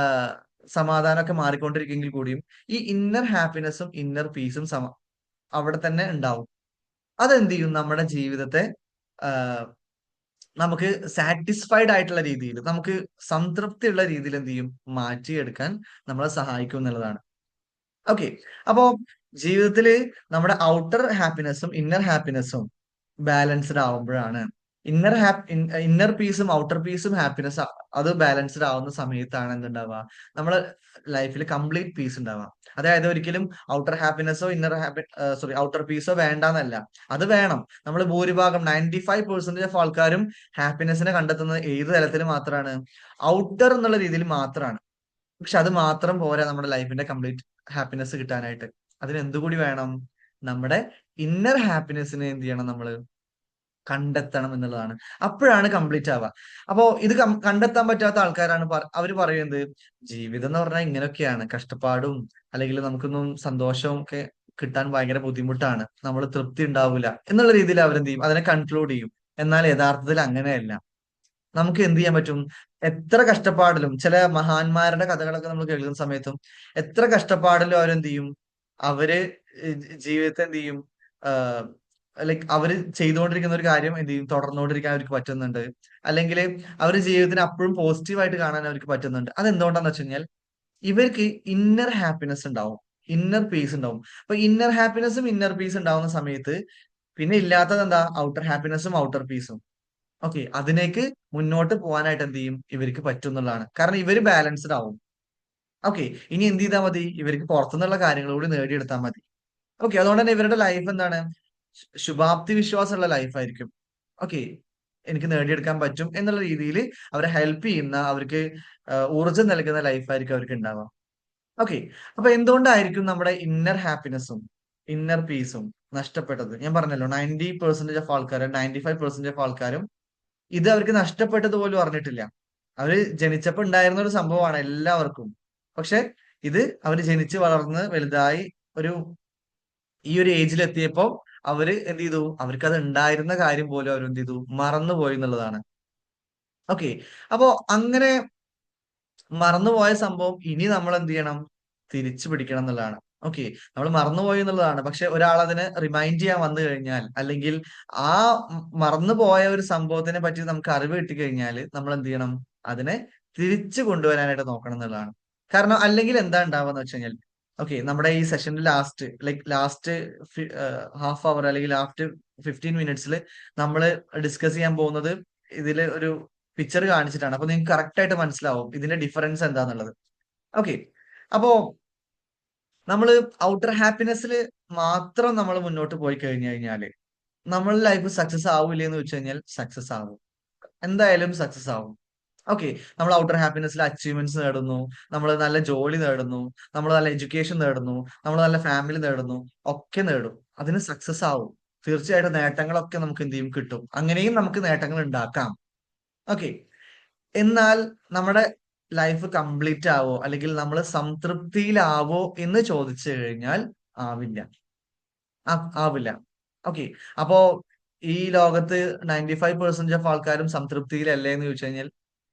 സമാധാനമൊക്കെ മാറിക്കൊണ്ടിരിക്കുമെങ്കിൽ കൂടിയും ഈ ഇന്നർ ഹാപ്പിനെസ്സും ഇന്നർ പീസും അവിടെ തന്നെ ഉണ്ടാവും. അതെന്ത് ചെയ്യും, നമ്മുടെ ജീവിതത്തെ ആ, നമുക്ക് സാറ്റിസ്ഫൈഡ് ആയിട്ടുള്ള രീതിയിൽ, നമുക്ക് സംതൃപ്തിയുള്ള രീതിയിൽ എന്ത് ചെയ്യും, മാറ്റിയെടുക്കാൻ നമ്മളെ സഹായിക്കും എന്നുള്ളതാണ്. ഓക്കെ. അപ്പോ ജീവിതത്തില് നമ്മുടെ ഔട്ടർ ഹാപ്പിനെസ്സും ഇന്നർ ഹാപ്പിനെസ്സും ബാലൻസ്ഡ് ആവുമ്പോഴാണ്, ഇന്നർ പീസും ഔട്ടർ പീസും ഹാപ്പിനെസ് അത് ബാലൻസ്ഡ് ആവുന്ന സമയത്താണ് എന്തുണ്ടാവുക, നമ്മളെ ലൈഫിൽ കംപ്ലീറ്റ് പീസ് ഉണ്ടാവുക. അതായത് ഒരിക്കലും ഔട്ടർ ഹാപ്പിനെസ്സോ ഔട്ടർ പീസോ വേണ്ടാന്നല്ല, അത് വേണം. നമ്മൾ ഭൂരിഭാഗം 95% ഓഫ് ആൾക്കാരും ഹാപ്പിനെസ്സിനെ കണ്ടെത്തുന്നത് ഏത് തലത്തിൽ മാത്രമാണ്, ഔട്ടർ എന്നുള്ള രീതിയിൽ മാത്രമാണ്. പക്ഷെ അത് മാത്രം പോരാ നമ്മുടെ ലൈഫിന്റെ കംപ്ലീറ്റ് ഹാപ്പിനെസ് കിട്ടാനായിട്ട്. അതിന് എന്തുകൂടി വേണം, നമ്മുടെ ഇന്നർ ഹാപ്പിനെസ്സിനെ എന്ത് ചെയ്യണം, നമ്മള് കണ്ടെത്തണം എന്നുള്ളതാണ്. അപ്പോഴാണ് കംപ്ലീറ്റ് ആവുക. അപ്പോ ഇത് കണ്ടെത്താൻ പറ്റാത്ത ആൾക്കാരാണ് അവര് പറയുന്നത് ജീവിതം എന്ന് പറഞ്ഞാൽ ഇങ്ങനെയൊക്കെയാണ്, കഷ്ടപ്പാടും അല്ലെങ്കിൽ നമുക്കൊന്നും സന്തോഷവും ഒക്കെ കിട്ടാൻ ഭയങ്കര ബുദ്ധിമുട്ടാണ്, നമ്മൾ തൃപ്തി ഉണ്ടാവില്ല എന്നുള്ള രീതിയിൽ അവരെന്ത് ചെയ്യും, അതിനെ കൺക്ലൂഡ് ചെയ്യും. എന്നാൽ യഥാർത്ഥത്തിൽ അങ്ങനെയല്ല. നമുക്ക് എന്ത് ചെയ്യാൻ പറ്റും? എത്ര കഷ്ടപ്പാടിലും, ചില മഹാന്മാരുടെ കഥകളൊക്കെ നമ്മൾ കേൾക്കുന്ന സമയത്തും എത്ര കഷ്ടപ്പാടിലും അവരെന്ത് ചെയ്യും, അവര് ജീവിതത്തെ എന്ത് ചെയ്യും, ലൈക്ക് അവര് ചെയ്തുകൊണ്ടിരിക്കുന്ന ഒരു കാര്യം എന്ത് ചെയ്യും, തുടർന്നുകൊണ്ടിരിക്കാൻ അവർക്ക് പറ്റുന്നുണ്ട്. അല്ലെങ്കിൽ അവര് ജീവിതത്തിന് അപ്പോഴും പോസിറ്റീവായിട്ട് കാണാൻ അവർക്ക് പറ്റുന്നുണ്ട്. അതെന്തുകൊണ്ടാന്ന് വെച്ച് കഴിഞ്ഞാൽ ഇവർക്ക് ഇന്നർ ഹാപ്പിനെസ് ഉണ്ടാവും, ഇന്നർ പീസ് ഉണ്ടാവും. അപ്പൊ ഇന്നർ ഹാപ്പിനെസ്സും ഇന്നർ പീസ് ഉണ്ടാവുന്ന സമയത്ത് പിന്നെ ഇല്ലാത്തത് എന്താ? ഔട്ടർ ഹാപ്പിനെസ്സും ഔട്ടർ പീസും. ഓക്കെ, അതിലേക്ക് മുന്നോട്ട് പോകാനായിട്ട് എന്ത് ചെയ്യും, ഇവർക്ക് പറ്റും എന്നുള്ളതാണ്. കാരണം ഇവര് ബാലൻസ്ഡ് ആവും. ഓക്കെ, ഇനി എന്ത് ചെയ്താൽ മതി? ഇവർക്ക് പുറത്തുനിന്നുള്ള കാര്യങ്ങൾ കൂടി നേടിയെടുത്താൽ മതി. ഓക്കെ, അതുകൊണ്ട് തന്നെ ഇവരുടെ ലൈഫ് എന്താണ്? ശുഭാപ്തി വിശ്വാസമുള്ള ലൈഫായിരിക്കും. ഓക്കെ, എനിക്ക് നേടിയെടുക്കാൻ പറ്റും എന്നുള്ള രീതിയിൽ അവരെ ഹെൽപ്പ് ചെയ്യുന്ന, അവർക്ക് ഊർജ്ജം നൽകുന്ന ലൈഫായിരിക്കും അവർക്ക് ഉണ്ടാവുക. ഓക്കെ, അപ്പൊ എന്തുകൊണ്ടായിരിക്കും നമ്മുടെ ഇന്നർ ഹാപ്പിനെസ്സും ഇന്നർ പീസും നഷ്ടപ്പെട്ടത്? ഞാൻ പറഞ്ഞല്ലോ, 90% ഓഫ് ആൾക്കാരും 95% ഓഫ് ആൾക്കാരും ഇത് അവർക്ക് നഷ്ടപ്പെട്ടത് പോലും അറിഞ്ഞിട്ടില്ല. അവര് ജനിച്ചപ്പോ ഉണ്ടായിരുന്ന ഒരു സംഭവമാണ് എല്ലാവർക്കും. പക്ഷെ ഇത് അവര് ജനിച്ച് വളർന്ന് വലുതായി ഒരു ഈ ഒരു ഏജിൽ എത്തിയപ്പോ അവര് എന്ത് ചെയ്തു, അവർക്ക് അത് ഉണ്ടായിരുന്ന കാര്യം പോലും അവർ എന്ത് ചെയ്തു, മറന്നുപോയി എന്നുള്ളതാണ്. ഓക്കെ, അപ്പോ അങ്ങനെ മറന്നുപോയ സംഭവം ഇനി നമ്മൾ എന്ത് ചെയ്യണം? തിരിച്ചു പിടിക്കണം എന്നുള്ളതാണ്. ഓക്കെ, നമ്മൾ മറന്നുപോയി എന്നുള്ളതാണ്. പക്ഷെ ഒരാൾ അതിനെ റിമൈൻഡ് ചെയ്യാൻ വന്നു കഴിഞ്ഞാൽ, അല്ലെങ്കിൽ ആ മറന്നുപോയ ഒരു സംഭവത്തിനെ പറ്റി നമുക്ക് അറിവ് കിട്ടിക്കഴിഞ്ഞാൽ നമ്മൾ എന്ത് ചെയ്യണം? അതിനെ തിരിച്ചു കൊണ്ടുവരാനായിട്ട് നോക്കണം എന്നുള്ളതാണ്. കാരണം അല്ലെങ്കിൽ എന്താ ഉണ്ടാവുക വെച്ച് കഴിഞ്ഞാൽ, ഓക്കെ, നമ്മുടെ ഈ സെഷന്റെ ലാസ്റ്റ് ഹാഫ് അവർ അല്ലെങ്കിൽ ലാസ്റ്റ് 15 മിനിറ്റ്സിൽ നമ്മൾ ഡിസ്കസ് ചെയ്യാൻ പോകുന്നത് ഇതില് ഒരു പിക്ചർ കാണിച്ചിട്ടാണ്. അപ്പൊ നിങ്ങൾക്ക് കറക്റ്റ് ആയിട്ട് മനസ്സിലാവും ഇതിന്റെ ഡിഫറൻസ് എന്താന്നുള്ളത്. ഓക്കെ, അപ്പോ നമ്മള് ഔട്ടർ ഹാപ്പിനെസ്സിൽ മാത്രം നമ്മൾ മുന്നോട്ട് പോയി കഴിഞ്ഞു കഴിഞ്ഞാല് നമ്മളുടെ ലൈഫ് സക്സസ് ആവൂലേ എന്ന് വെച്ച് കഴിഞ്ഞാൽ സക്സസ് ആവും, എന്തായാലും സക്സസ് ആവും. ഓക്കെ, നമ്മൾ ഔട്ടർ ഹാപ്പിനെസ്സിൽ അച്ചീവ്മെന്റ്സ് നേടുന്നു, നമ്മൾ നല്ല ജോലി നേടുന്നു, നമ്മൾ നല്ല എഡ്യൂക്കേഷൻ നേടുന്നു, നമ്മൾ നല്ല ഫാമിലി നേടുന്നു, ഒക്കെ നേടും. അതിന് സക്സസ് ആവും. തീർച്ചയായിട്ടും നേട്ടങ്ങളൊക്കെ നമുക്ക് എന്ത് ചെയ്യും, കിട്ടും. അങ്ങനെയും നമുക്ക് നേട്ടങ്ങൾ ഉണ്ടാക്കാം. ഓക്കെ, എന്നാൽ നമ്മുടെ ലൈഫ് കംപ്ലീറ്റ് ആവോ, അല്ലെങ്കിൽ നമ്മൾ സംതൃപ്തിയിലാവോ എന്ന് ചോദിച്ചു കഴിഞ്ഞാൽ ആവില്ല. ആവില്ല. ഓക്കെ, അപ്പോ ഈ ലോകത്ത് 95% ഓഫ് ആൾക്കാരും സംതൃപ്തിയിലല്ലേ എന്ന് ചോദിച്ചു കഴിഞ്ഞാൽ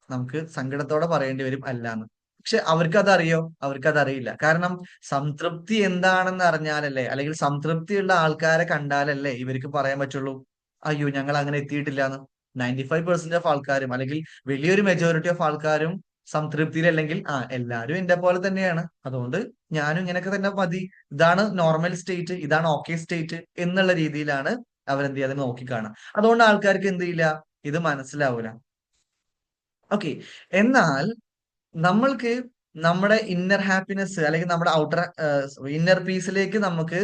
നമുക്ക് സങ്കടത്തോടെ പറയേണ്ടി വരും അല്ലാന്ന്. പക്ഷെ അവർക്കതറിയോ? അവർക്കതറിയില്ല. കാരണം സംതൃപ്തി എന്താണെന്ന് അറിഞ്ഞാലല്ലേ, അല്ലെങ്കിൽ സംതൃപ്തിയുള്ള ആൾക്കാരെ കണ്ടാലല്ലേ ഇവർക്ക് പറയാൻ പറ്റുള്ളൂ, അയ്യോ ഞങ്ങൾ അങ്ങനെ എത്തിയിട്ടില്ലാന്ന്. 95% ഓഫ് ആൾക്കാരും, അല്ലെങ്കിൽ വലിയൊരു മെജോറിറ്റി ഓഫ് ആൾക്കാരും സംതൃപ്തിയിലല്ലെങ്കിൽ എല്ലാരും എന്റെ പോലെ തന്നെയാണ്, അതുകൊണ്ട് ഞാനും ഇങ്ങനെയൊക്കെ തന്നെ മതി, ഇതാണ് നോർമൽ സ്റ്റേറ്റ്, ഇതാണ് ഓക്കെ സ്റ്റേറ്റ് എന്നുള്ള രീതിയിലാണ് അവരെന്ത് ചെയ്യാതെ നോക്കിക്കാണുക. അതുകൊണ്ട് ആൾക്കാർക്ക് എന്ത് ചെയ്യില്ല, ഇത് മനസ്സിലാവൂല. ഓക്കെ, എന്നാൽ നമ്മൾക്ക് നമ്മുടെ ഇന്നർ ഹാപ്പിനെസ് അല്ലെങ്കിൽ നമ്മുടെ ഔട്ടർ ഇന്നർ പീസിലേക്ക് നമുക്ക്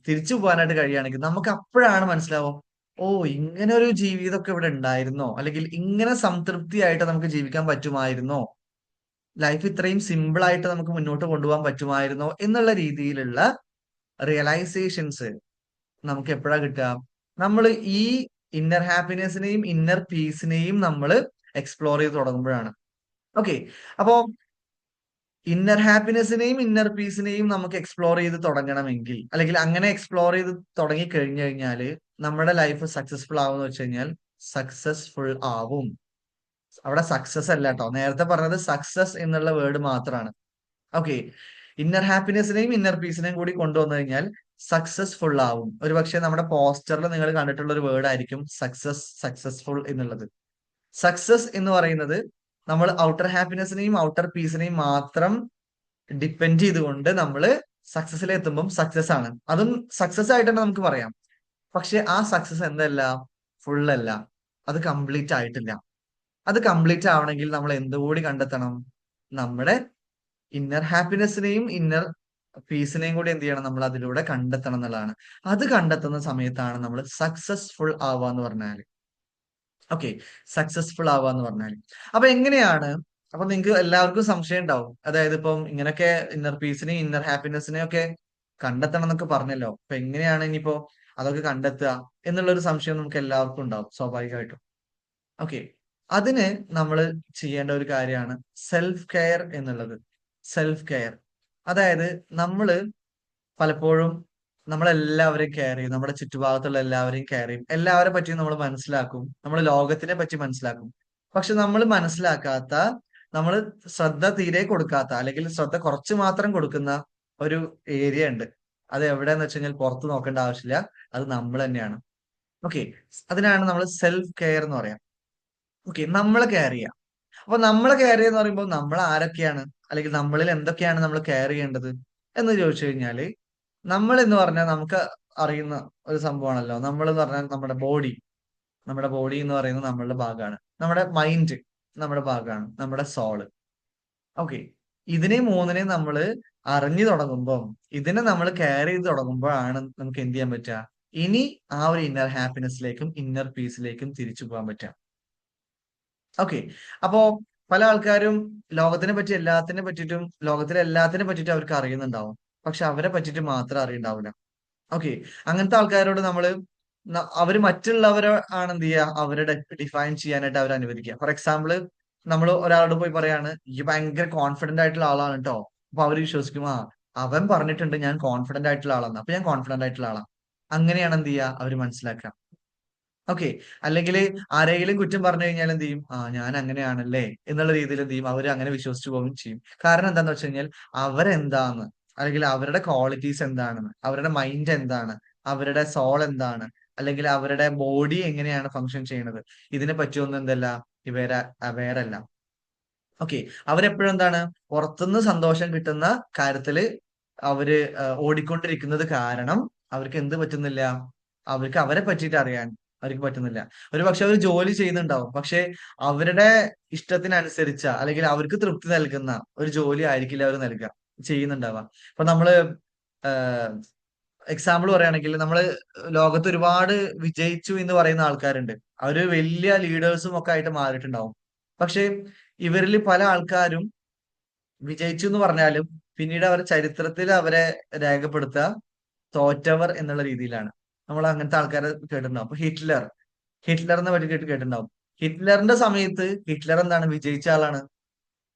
തിരിച്ചു പോകാനായിട്ട് കഴിയുകയാണെങ്കിൽ നമുക്ക് അപ്പോഴാണ് മനസ്സിലാവും, ഓ ഇങ്ങനെ ഒരു ജീവിതമൊക്കെ ഇവിടെ ഉണ്ടായിരുന്നോ, അല്ലെങ്കിൽ ഇങ്ങനെ സംതൃപ്തിയായിട്ട് നമുക്ക് ജീവിക്കാൻ പറ്റുമായിരുന്നോ, ലൈഫ് ഇത്രയും സിമ്പിൾ ആയിട്ട് നമുക്ക് മുന്നോട്ട് കൊണ്ടുപോകാൻ പറ്റുമായിരുന്നോ എന്നുള്ള രീതിയിലുള്ള റിയലൈസേഷൻസ് നമുക്ക് എപ്പോഴാ കിട്ടുക? നമ്മൾ ഈ ഇന്നർ ഹാപ്പിനെസിനെയും ഇന്നർ പീസിനെയും നമ്മൾ എക്സ്പ്ലോർ ചെയ്ത് തുടങ്ങുമ്പോഴാണ്. ഓക്കെ, അപ്പോ ഇന്നർ ഹാപ്പിനെസിനെയും ഇന്നർ പീസിനെയും നമുക്ക് എക്സ്പ്ലോർ ചെയ്ത് തുടങ്ങണമെങ്കിൽ, അല്ലെങ്കിൽ അങ്ങനെ എക്സ്പ്ലോർ ചെയ്ത് തുടങ്ങി കഴിഞ്ഞു കഴിഞ്ഞാല് നമ്മുടെ ലൈഫ് സക്സസ്ഫുൾ ആവുമെന്ന് വെച്ച് കഴിഞ്ഞാൽ സക്സസ്ഫുൾ ആവും. അവിടെ സക്സസ് അല്ല കേട്ടോ, നേരത്തെ പറഞ്ഞത് സക്സസ് എന്നുള്ള വേർഡ് മാത്രമാണ്. ഓക്കെ, ഇന്നർ ഹാപ്പിനെസിനെയും ഇന്നർ പീസിനെയും കൂടി കൊണ്ടുവന്നു കഴിഞ്ഞാൽ സക്സസ്ഫുൾ ആവും. ഒരു പക്ഷെ നമ്മുടെ പോസ്റ്ററിൽ നിങ്ങൾ കണ്ടിട്ടുള്ള ഒരു വേർഡ് ആയിരിക്കും സക്സസ്ഫുൾ എന്നുള്ളത്. സക്സസ് എന്ന് പറയുന്നത് നമ്മൾ ഔട്ടർ ഹാപ്പിനെസിനെയും ഔട്ടർ പീസിനെയും മാത്രം ഡിപ്പെൻഡ് ചെയ്തുകൊണ്ട് നമ്മൾ സക്സസിൽ എത്തുമ്പം സക്സസ് ആണ്, അതും സക്സസ് ആയിട്ട് തന്നെ നമുക്ക് പറയാം. പക്ഷെ ആ സക്സസ് എന്തല്ല, ഫുൾ അല്ല, അത് കംപ്ലീറ്റ് ആയിട്ടില്ല. അത് കംപ്ലീറ്റ് ആവണമെങ്കിൽ നമ്മൾ എന്തുകൂടി കണ്ടെത്തണം? നമ്മുടെ ഇന്നർ ഹാപ്പിനെസിനെയും ഇന്നർ പീസിനെയും കൂടി എന്ത് ചെയ്യണം, നമ്മൾ അതിലൂടെ കണ്ടെത്തണം എന്നുള്ളതാണ്. അത് കണ്ടെത്തുന്ന സമയത്താണ് നമ്മൾ സക്സസ്ഫുൾ ആവുക എന്ന് പറഞ്ഞാല്. ഓക്കെ, സക്സസ്ഫുൾ ആവുക എന്ന് പറഞ്ഞാൽ അപ്പൊ എങ്ങനെയാണ്? അപ്പൊ നിങ്ങൾക്ക് എല്ലാവർക്കും സംശയം ഉണ്ടാവും, അതായത് ഇപ്പം ഇങ്ങനൊക്കെ ഇന്നർ പീസിനെയും ഇന്നർ ഹാപ്പിനെസിനെയും ഒക്കെ കണ്ടെത്തണം എന്നൊക്കെ പറഞ്ഞല്ലോ, അപ്പൊ എങ്ങനെയാണ് ഇനിയിപ്പോ അതൊക്കെ കണ്ടെത്തുക എന്നുള്ള ഒരു സംശയം നമുക്ക് എല്ലാവർക്കും ഉണ്ടാവും സ്വാഭാവികമായിട്ടും. ഓക്കെ, അതിന് നമ്മൾ ചെയ്യേണ്ട ഒരു കാര്യമാണ് സെൽഫ് കെയർ എന്നുള്ളത്. സെൽഫ് കെയർ, അതായത് നമ്മള് പലപ്പോഴും നമ്മളെല്ലാവരെയും കെയർ ചെയ്യും. നമ്മുടെ ചുറ്റുഭാഗത്തുള്ള എല്ലാവരെയും കെയർ ചെയ്യും. എല്ലാവരെ പറ്റിയും നമ്മൾ മനസ്സിലാക്കും. നമ്മൾ ലോകത്തിനെ പറ്റി മനസ്സിലാക്കും. പക്ഷെ നമ്മൾ മനസ്സിലാക്കാത്ത, നമ്മൾ ശ്രദ്ധ തീരെ കൊടുക്കാത്ത, അല്ലെങ്കിൽ ശ്രദ്ധ കുറച്ച് മാത്രം കൊടുക്കുന്ന ഒരു ഏരിയ ഉണ്ട്. അത് എവിടെയെന്ന് വെച്ച് കഴിഞ്ഞാൽ പുറത്ത് നോക്കേണ്ട ആവശ്യമില്ല. അത് നമ്മൾ തന്നെയാണ്. ഓക്കെ. അതിനാണ് നമ്മൾ സെൽഫ് കെയർ എന്ന് പറയാം. ഓക്കെ. നമ്മളെ കെയർ ചെയ്യാം. അപ്പൊ നമ്മളെ കെയർ ചെയ്യുക എന്ന് പറയുമ്പോൾ നമ്മൾ ആരൊക്കെയാണ്, അല്ലെങ്കിൽ നമ്മളിൽ എന്തൊക്കെയാണ് നമ്മൾ കെയർ ചെയ്യേണ്ടത് എന്ന് ചോദിച്ചു കഴിഞ്ഞാല്, നമ്മൾ എന്ന് പറഞ്ഞാൽ നമുക്ക് അറിയുന്ന ഒരു സംഭവമാണല്ലോ. നമ്മൾ എന്ന് പറഞ്ഞാൽ നമ്മുടെ ബോഡി എന്ന് പറയുന്നത് നമ്മളുടെ ഭാഗമാണ്. നമ്മുടെ മൈൻഡ് നമ്മുടെ ഭാഗമാണ്. നമ്മുടെ സോള്. ഓക്കെ. ഇതിനെ മൂന്നിനെ നമ്മൾ അറിഞ്ഞു തുടങ്ങുമ്പോൾ, ഇതിനെ നമ്മൾ കെയർ ചെയ്ത് തുടങ്ങുമ്പോഴാണ് നമുക്ക് എന്ത് ചെയ്യാൻ പറ്റുക, ഇനി ആ ഒരു ഇന്നർ ഹാപ്പിനെസ്സിലേക്കും ഇന്നർ പീസിലേക്കും തിരിച്ചു പോകാൻ പറ്റുക. ഓക്കെ. അപ്പോ പല ആൾക്കാരും ലോകത്തിനെ പറ്റി എല്ലാത്തിനെ പറ്റിയിട്ടും, ലോകത്തിലെ എല്ലാത്തിനെ പറ്റിയിട്ടും അവർക്ക് അറിയുന്നുണ്ടാവും. പക്ഷെ അവരെ പറ്റിയിട്ട് മാത്രം അറിയുണ്ടാവില്ല. ഓക്കെ. അങ്ങനത്തെ ആൾക്കാരോട് നമ്മള് അവര് മറ്റുള്ളവരെ ആണ് എന്ത് ചെയ്യുക, അവരുടെ ഡിഫൈൻ ചെയ്യാനായിട്ട് അവർ അനുവദിക്കുക. ഫോർ എക്സാമ്പിൾ, നമ്മൾ ഒരാളോട് പോയി പറയാണ്, ഈ ഭയങ്കര കോൺഫിഡന്റ് ആയിട്ടുള്ള ആളാണ് കേട്ടോ. അപ്പൊ അവര് വിശ്വസിക്കും, ആ അവൻ പറഞ്ഞിട്ടുണ്ട് ഞാൻ കോൺഫിഡന്റ് ആയിട്ടുള്ള ആളാണ്, അപ്പൊ ഞാൻ കോൺഫിഡന്റ് ആയിട്ടുള്ള ആളാണ്. അങ്ങനെയാണ് എന്ത് ചെയ്യുക, അവര് മനസ്സിലാക്കുക. ഓക്കെ. അല്ലെങ്കിൽ ആരെങ്കിലും കുറ്റം പറഞ്ഞു കഴിഞ്ഞാൽ എന്ത് ചെയ്യും, ആ ഞാൻ അങ്ങനെയാണല്ലേ എന്നുള്ള രീതിയിൽ എന്ത് ചെയ്യും, അവർ അങ്ങനെ വിശ്വസിച്ചു പോവുകയും ചെയ്യും. കാരണം എന്താന്ന് വെച്ച് കഴിഞ്ഞാൽ അവരെന്താന്ന്, അല്ലെങ്കിൽ അവരുടെ ക്വാളിറ്റീസ് എന്താണെന്ന്, അവരുടെ മൈൻഡ് എന്താണ്, അവരുടെ സോൾ എന്താണ്, അല്ലെങ്കിൽ അവരുടെ ബോഡി എങ്ങനെയാണ് ഫങ്ഷൻ ചെയ്യുന്നത്, ഇതിനെ പറ്റിയൊന്നും എന്തല്ല, ഇവരെ അവെയർ അല്ല. ഓക്കെ. അവരെപ്പോഴും എന്താണ്, പുറത്തുനിന്ന് സന്തോഷം കിട്ടുന്ന കാര്യത്തില് അവര് ഓടിക്കൊണ്ടിരിക്കുന്നത് കാരണം അവർക്ക് എന്ത് പറ്റുന്നില്ല, അവർക്ക് അവരെ പറ്റിയിട്ട് അറിയാൻ അവർക്ക് പറ്റുന്നില്ല. ഒരു പക്ഷെ അവർ ജോലി ചെയ്യുന്നുണ്ടാവും, പക്ഷെ അവരുടെ ഇഷ്ടത്തിനനുസരിച്ച, അല്ലെങ്കിൽ അവർക്ക് തൃപ്തി നൽകുന്ന ഒരു ജോലി ആയിരിക്കില്ല അവർ നൽകുക, ചെയ്യുന്നുണ്ടാവുക. ഇപ്പൊ നമ്മള് എക്സാമ്പിൾ പറയുകയാണെങ്കിൽ, നമ്മള് ലോകത്ത് ഒരുപാട് വിജയിച്ചു എന്ന് പറയുന്ന ആൾക്കാരുണ്ട്. അവര് വലിയ ലീഡേഴ്സും ഒക്കെ ആയിട്ട് മാറിയിട്ടുണ്ടാവും. പക്ഷെ ഇവരിൽ പല ആൾക്കാരും വിജയിച്ചു എന്ന് പറഞ്ഞാലും പിന്നീട് അവർ ചരിത്രത്തിൽ അവരെ രേഖപ്പെടുത്തുക തോറ്റവർ എന്നുള്ള രീതിയിലാണ്. നമ്മൾ അങ്ങനത്തെ ആൾക്കാരെ കേട്ടിട്ടുണ്ടാവും. അപ്പൊ ഹിറ്റ്ലറിനെ പറ്റി കേട്ടിട്ടുണ്ടാവും. ഹിറ്റ്ലറിന്റെ സമയത്ത് ഹിറ്റ്ലർ എന്താണ്, വിജയിച്ച ആളാണ്.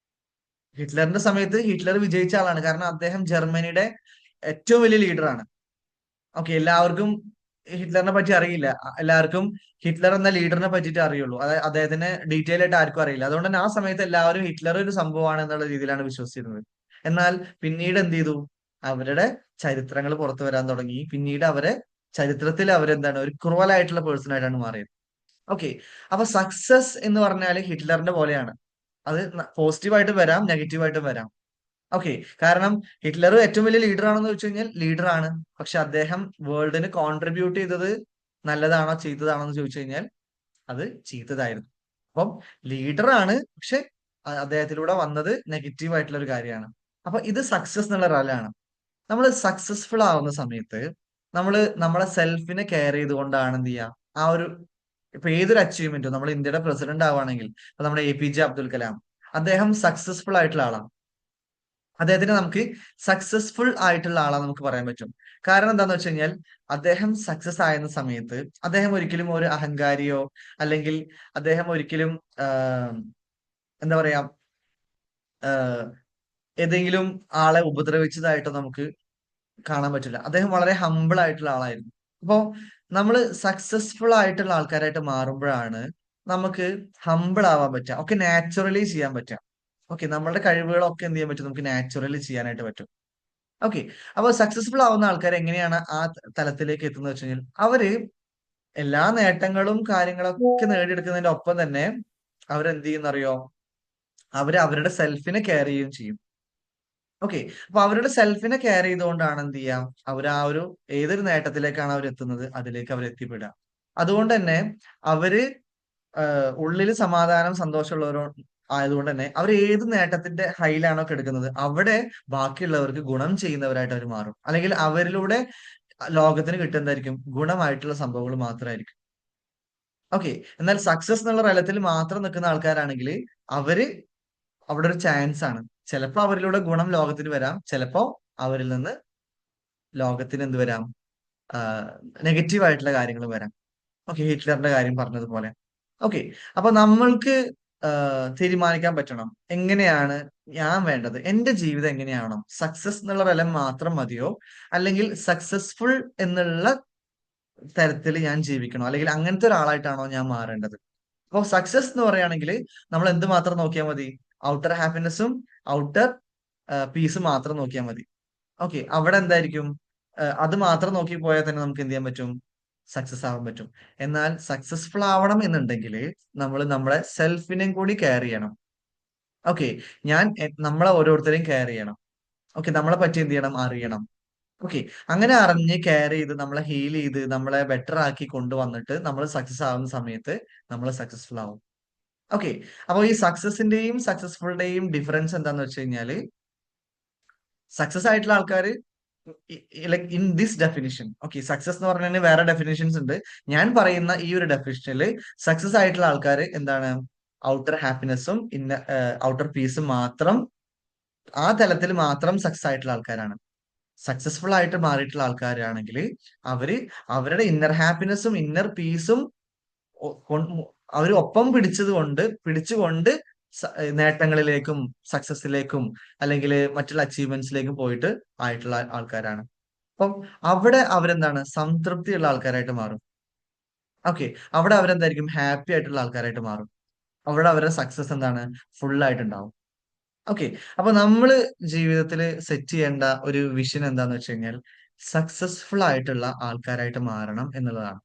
ഹിറ്റ്ലറിന്റെ സമയത്ത് ഹിറ്റ്ലർ വിജയിച്ച ആളാണ്. കാരണം അദ്ദേഹം ജർമ്മനിയുടെ ഏറ്റവും വലിയ ലീഡറാണ്. ഓക്കെ. എല്ലാവർക്കും ഹിറ്റ്ലറിനെ പറ്റി അറിയില്ല. എല്ലാവർക്കും ഹിറ്റ്ലർ എന്ന ലീഡറിനെ പറ്റിയിട്ട് അറിയുള്ളൂ. അദ്ദേഹത്തിന് ഡീറ്റെയിൽ ആയിട്ട് ആർക്കും അറിയില്ല. അതുകൊണ്ട് തന്നെ ആ സമയത്ത് എല്ലാവരും ഹിറ്റ്ലർ ഒരു സംഭവമാണ് എന്നുള്ള രീതിയിലാണ് വിശ്വസിച്ചിരുന്നത്. എന്നാൽ പിന്നീട് എന്ത് ചെയ്തു, അവരുടെ ചരിത്രങ്ങൾ പുറത്തു വരാൻ തുടങ്ങി. പിന്നീട് അവരെ ചരിത്രത്തിൽ അവരെന്താണ്, ഒരു ക്രൂവൽ ആയിട്ടുള്ള പേഴ്സൺ ആയിട്ടാണ് മാറിയത്. ഓക്കെ. അപ്പൊ സക്സസ് എന്ന് പറഞ്ഞാൽ ഹിറ്റ്ലറിന്റെ പോലെയാണ്. അത് പോസിറ്റീവായിട്ട് വരാം, നെഗറ്റീവായിട്ടും വരാം. ഓക്കെ. കാരണം ഹിറ്റ്ലർ ഏറ്റവും വലിയ ലീഡർ ആണെന്ന് വെച്ച് കഴിഞ്ഞാൽ ലീഡർ ആണ്. പക്ഷെ അദ്ദേഹം വേൾഡിന് കോൺട്രിബ്യൂട്ട് ചെയ്തത് നല്ലതാണോ ചീത്തതാണോ എന്ന് ചോദിച്ചു കഴിഞ്ഞാൽ അത് ചീത്തതായിരുന്നു. അപ്പം ലീഡർ ആണ്, പക്ഷെ അദ്ദേഹത്തിലൂടെ വന്നത് നെഗറ്റീവ് ആയിട്ടുള്ള ഒരു കാര്യമാണ്. അപ്പൊ ഇത് സക്സസ് എന്നുള്ള റലാണ്. നമ്മൾ സക്സസ്ഫുൾ ആവുന്ന സമയത്ത് നമ്മൾ നമ്മളെ സെൽഫിനെ കെയർ ചെയ്തുകൊണ്ടാണ് എന്ത് ചെയ്യുക, ആ ഒരു, ഇപ്പൊ ഏതൊരു അച്ചീവ്മെന്റും, നമ്മൾ ഇന്ത്യയുടെ പ്രസിഡന്റ് ആവുകയാണെങ്കിൽ, ഇപ്പൊ നമ്മുടെ APJ അബ്ദുൽ കലാം, അദ്ദേഹം സക്സസ്ഫുൾ ആയിട്ടുള്ള ആളാണ്. അദ്ദേഹത്തിന് നമുക്ക് സക്സസ്ഫുൾ ആയിട്ടുള്ള ആളാ നമുക്ക് പറയാൻ പറ്റും. കാരണം എന്താന്ന് വെച്ച് കഴിഞ്ഞാൽ, അദ്ദേഹം സക്സസ് ആയിരുന്ന സമയത്ത് അദ്ദേഹം ഒരിക്കലും ഒരു അഹങ്കാരിയോ, അല്ലെങ്കിൽ അദ്ദേഹം ഒരിക്കലും എന്താ പറയാ, ആഹ് ഏതെങ്കിലും ആളെ ഉപദ്രവിച്ചതായിട്ടോ നമുക്ക് കാണാൻ പറ്റില്ല. അദ്ദേഹം വളരെ ഹമ്പിൾ ആയിട്ടുള്ള ആളായിരുന്നു. അപ്പോ നമ്മൾ സക്സസ്ഫുൾ ആയിട്ടുള്ള ആൾക്കാരായിട്ട് മാറുമ്പോഴാണ് നമുക്ക് ഹമ്പിൾ ആവാൻ പറ്റുക, ഒക്കെ നാച്ചുറലി ചെയ്യാൻ പറ്റുക. ഓക്കെ. നമ്മളുടെ കഴിവുകളൊക്കെ എന്ത് ചെയ്യാൻ പറ്റും, നമുക്ക് നാച്ചുറലി ചെയ്യാനായിട്ട് പറ്റും. ഓക്കെ. അപ്പൊ സക്സസ്ഫുൾ ആവുന്ന ആൾക്കാർ എങ്ങനെയാണ് ആ തലത്തിലേക്ക് എത്തുന്നത് വെച്ച് കഴിഞ്ഞാൽ, അവര് എല്ലാ നേട്ടങ്ങളും കാര്യങ്ങളൊക്കെ നേടിയെടുക്കുന്നതിന്റെ ഒപ്പം തന്നെ അവരെന്ത് ചെയ്യുന്നറിയോ, അവര് അവരുടെ സെൽഫിനെ കെയർ ചെയ്യുകയും ചെയ്യും. ഓക്കെ. അപ്പൊ അവരുടെ സെൽഫിനെ കെയർ ചെയ്തുകൊണ്ടാണ് എന്ത് ചെയ്യാം, അവർ ആ ഒരു ഏതൊരു നേട്ടത്തിലേക്കാണ് അവർ എത്തുന്നത്, അതിലേക്ക് അവർ എത്തിപ്പെടുക. അതുകൊണ്ട് തന്നെ അവര് ഉള്ളിൽ സമാധാനം സന്തോഷമുള്ളവരോ ആയതുകൊണ്ട് തന്നെ അവർ ഏത് നേട്ടത്തിന്റെ ഹൈലാണോ കിടക്കുന്നത്, അവിടെ ബാക്കിയുള്ളവർക്ക് ഗുണം ചെയ്യുന്നവരായിട്ട് അവർ മാറും. അല്ലെങ്കിൽ അവരിലൂടെ ലോകത്തിന് കിട്ടുന്നതായിരിക്കും ഗുണമായിട്ടുള്ള സംഭവങ്ങൾ മാത്രമായിരിക്കും. ഓക്കെ. എന്നാൽ സക്സസ് എന്നുള്ള തലത്തിൽ മാത്രം നിൽക്കുന്ന ആൾക്കാരാണെങ്കിൽ അവര് അവിടെ ഒരു ചാൻസ് ആണ്. ചിലപ്പോ അവരിലൂടെ ഗുണം ലോകത്തിന് വരാം, ചിലപ്പോ അവരിൽ നിന്ന് ലോകത്തിന് എന്ത് വരാം, നെഗറ്റീവ് ആയിട്ടുള്ള കാര്യങ്ങൾ വരാം. ഓക്കെ. ഹിറ്റ്ലറിന്റെ കാര്യം പറഞ്ഞതുപോലെ. ഓക്കെ. അപ്പൊ നമ്മൾക്ക് തീരുമാനിക്കാൻ പറ്റണം. എങ്ങനെയാണ് ഞാൻ വേണ്ടത്? എന്റെ ജീവിതം എങ്ങനെയാവണം? സക്സസ് എന്നുള്ള ബലം മാത്രം മതിയോ? അല്ലെങ്കിൽ സക്സസ്ഫുൾ എന്നുള്ള തരത്തിൽ ഞാൻ ജീവിക്കണോ? അല്ലെങ്കിൽ അങ്ങനത്തെ ഒരാളായിട്ടാണോ ഞാൻ മാറേണ്ടത്? അപ്പൊ സക്സസ് എന്ന് പറയുകയാണെങ്കിൽ നമ്മൾ എന്ത് മാത്രം നോക്കിയാൽ മതി? ഔട്ടർ ഹാപ്പിനെസ്സും ഔട്ടർ പീസും മാത്രം നോക്കിയാൽ മതി. ഓക്കെ, അവിടെ എന്തായിരിക്കും? അത് മാത്രം നോക്കി പോയാൽ തന്നെ നമുക്ക് എന്ത് ചെയ്യാൻ പറ്റും? സക്സസ് ആവാൻ പറ്റും. എന്നാൽ സക്സസ്ഫുൾ ആവണം എന്നുണ്ടെങ്കിൽ നമ്മൾ നമ്മളെ സെൽഫിനെയും കൂടി കെയർ ചെയ്യണം. ഓക്കെ, നമ്മളെ ഓരോരുത്തരെയും കെയർ ചെയ്യണം. ഓക്കെ, നമ്മളെ പറ്റി എന്ത് ചെയ്യണം? അറിയണം. ഓക്കെ, അങ്ങനെ അറിഞ്ഞ് കെയർ ചെയ്ത് നമ്മളെ ഹീൽ ചെയ്ത് നമ്മളെ ബെറ്റർ ആക്കി കൊണ്ടുവന്നിട്ട് നമ്മൾ സക്സസ് ആവുന്ന സമയത്ത് നമ്മൾ സക്സസ്ഫുൾ ആവും. ഓക്കെ, അപ്പൊ ഈ സക്സസിന്റെയും സക്സസ്ഫുളിന്റെയും ഡിഫറൻസ് എന്താന്ന് വെച്ച് കഴിഞ്ഞാല്, സക്സസ് ആയിട്ടുള്ള ആൾക്കാർ like in this definition, okay, success എന്ന് പറഞ്ഞാൽ വേറെ ഡെഫിനിഷൻസ് ഉണ്ട്. ഞാൻ പറയുന്ന ഈ ഒരു ഡെഫിനിഷനിൽ സക്സസ് ആയിട്ടുള്ള ആൾക്കാർ എന്താണ്? ഔട്ടർ ഹാപ്പിനെസ്സും ഔട്ടർ പീസും മാത്രം, ആ തലത്തിൽ മാത്രം സക്സസ് ആയിട്ടുള്ള ആൾക്കാരാണ്. സക്സസ്ഫുൾ ആയിട്ട് മാറിയിട്ടുള്ള ആൾക്കാരാണെങ്കിൽ അവര് അവരുടെ ഇന്നർ ഹാപ്പിനെസ്സും ഇന്നർ പീസും അവർ ഒപ്പം പിടിച്ചുകൊണ്ട് നേട്ടങ്ങളിലേക്കും സക്സസിലേക്കും അല്ലെങ്കിൽ മറ്റുള്ള അച്ചീവ്മെന്റ്സിലേക്കും പോയിട്ട് ആയിട്ടുള്ള ആൾക്കാരാണ്. അപ്പം അവിടെ അവരെന്താണ്? സംതൃപ്തിയുള്ള ആൾക്കാരായിട്ട് മാറും. ഓക്കെ, അവിടെ അവരെന്തായിരിക്കും? ഹാപ്പി ആയിട്ടുള്ള ആൾക്കാരായിട്ട് മാറും. അവിടെ അവരുടെ സക്സസ് എന്താണ്? ഫുൾ ആയിട്ടുണ്ടാവും. ഓക്കെ, അപ്പൊ നമ്മള് ജീവിതത്തിൽ സെറ്റ് ചെയ്യേണ്ട ഒരു വിഷൻ എന്താന്ന് വെച്ച് കഴിഞ്ഞാൽ സക്സസ്ഫുൾ ആയിട്ടുള്ള ആൾക്കാരായിട്ട് മാറണം എന്നുള്ളതാണ്.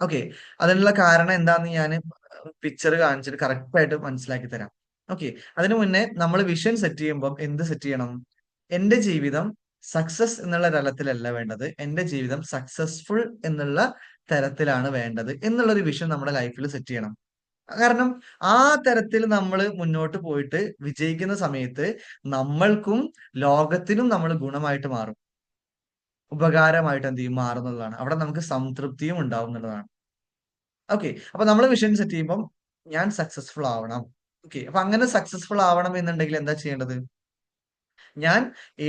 ഓക്കെ, അതിനുള്ള കാരണം എന്താന്ന് ഞാൻ പിക്ചർ കാണിച്ചിട്ട് കറക്റ്റ് ആയിട്ട് മനസ്സിലാക്കി തരാം. ഓക്കെ, അതിനു മുന്നേ നമ്മൾ വിഷൻ സെറ്റ് ചെയ്യുമ്പോൾ എന്ത് സെറ്റ് ചെയ്യണം? എന്റെ ജീവിതം സക്സസ് എന്നുള്ള തലത്തിലല്ല വേണ്ടത്, എന്റെ ജീവിതം സക്സസ്ഫുൾ എന്നുള്ള തരത്തിലാണ് വേണ്ടത് എന്നുള്ളൊരു വിഷൻ നമ്മുടെ ലൈഫിൽ സെറ്റ് ചെയ്യണം. കാരണം ആ തരത്തിൽ നമ്മൾ മുന്നോട്ട് പോയിട്ട് വിജയിക്കുന്ന സമയത്ത് നമ്മൾക്കും ലോകത്തിനും നമ്മൾ ഗുണമായിട്ട് മാറും, ഉപകാരമായിട്ട് എന്ത് ചെയ്യും? മാറുന്നതാണ്. അവിടെ നമുക്ക് സംതൃപ്തിയും ഉണ്ടാവും എന്നുള്ളതാണ്. ഓക്കെ, അപ്പൊ നമ്മൾ വിഷൻ സെറ്റ് ചെയ്യുമ്പോൾ ഞാൻ സക്സസ്ഫുൾ ആവണം. ഓക്കെ, അപ്പൊ അങ്ങനെ സക്സസ്ഫുൾ ആവണം എന്നുണ്ടെങ്കിൽ എന്താ ചെയ്യേണ്ടത്? ഞാൻ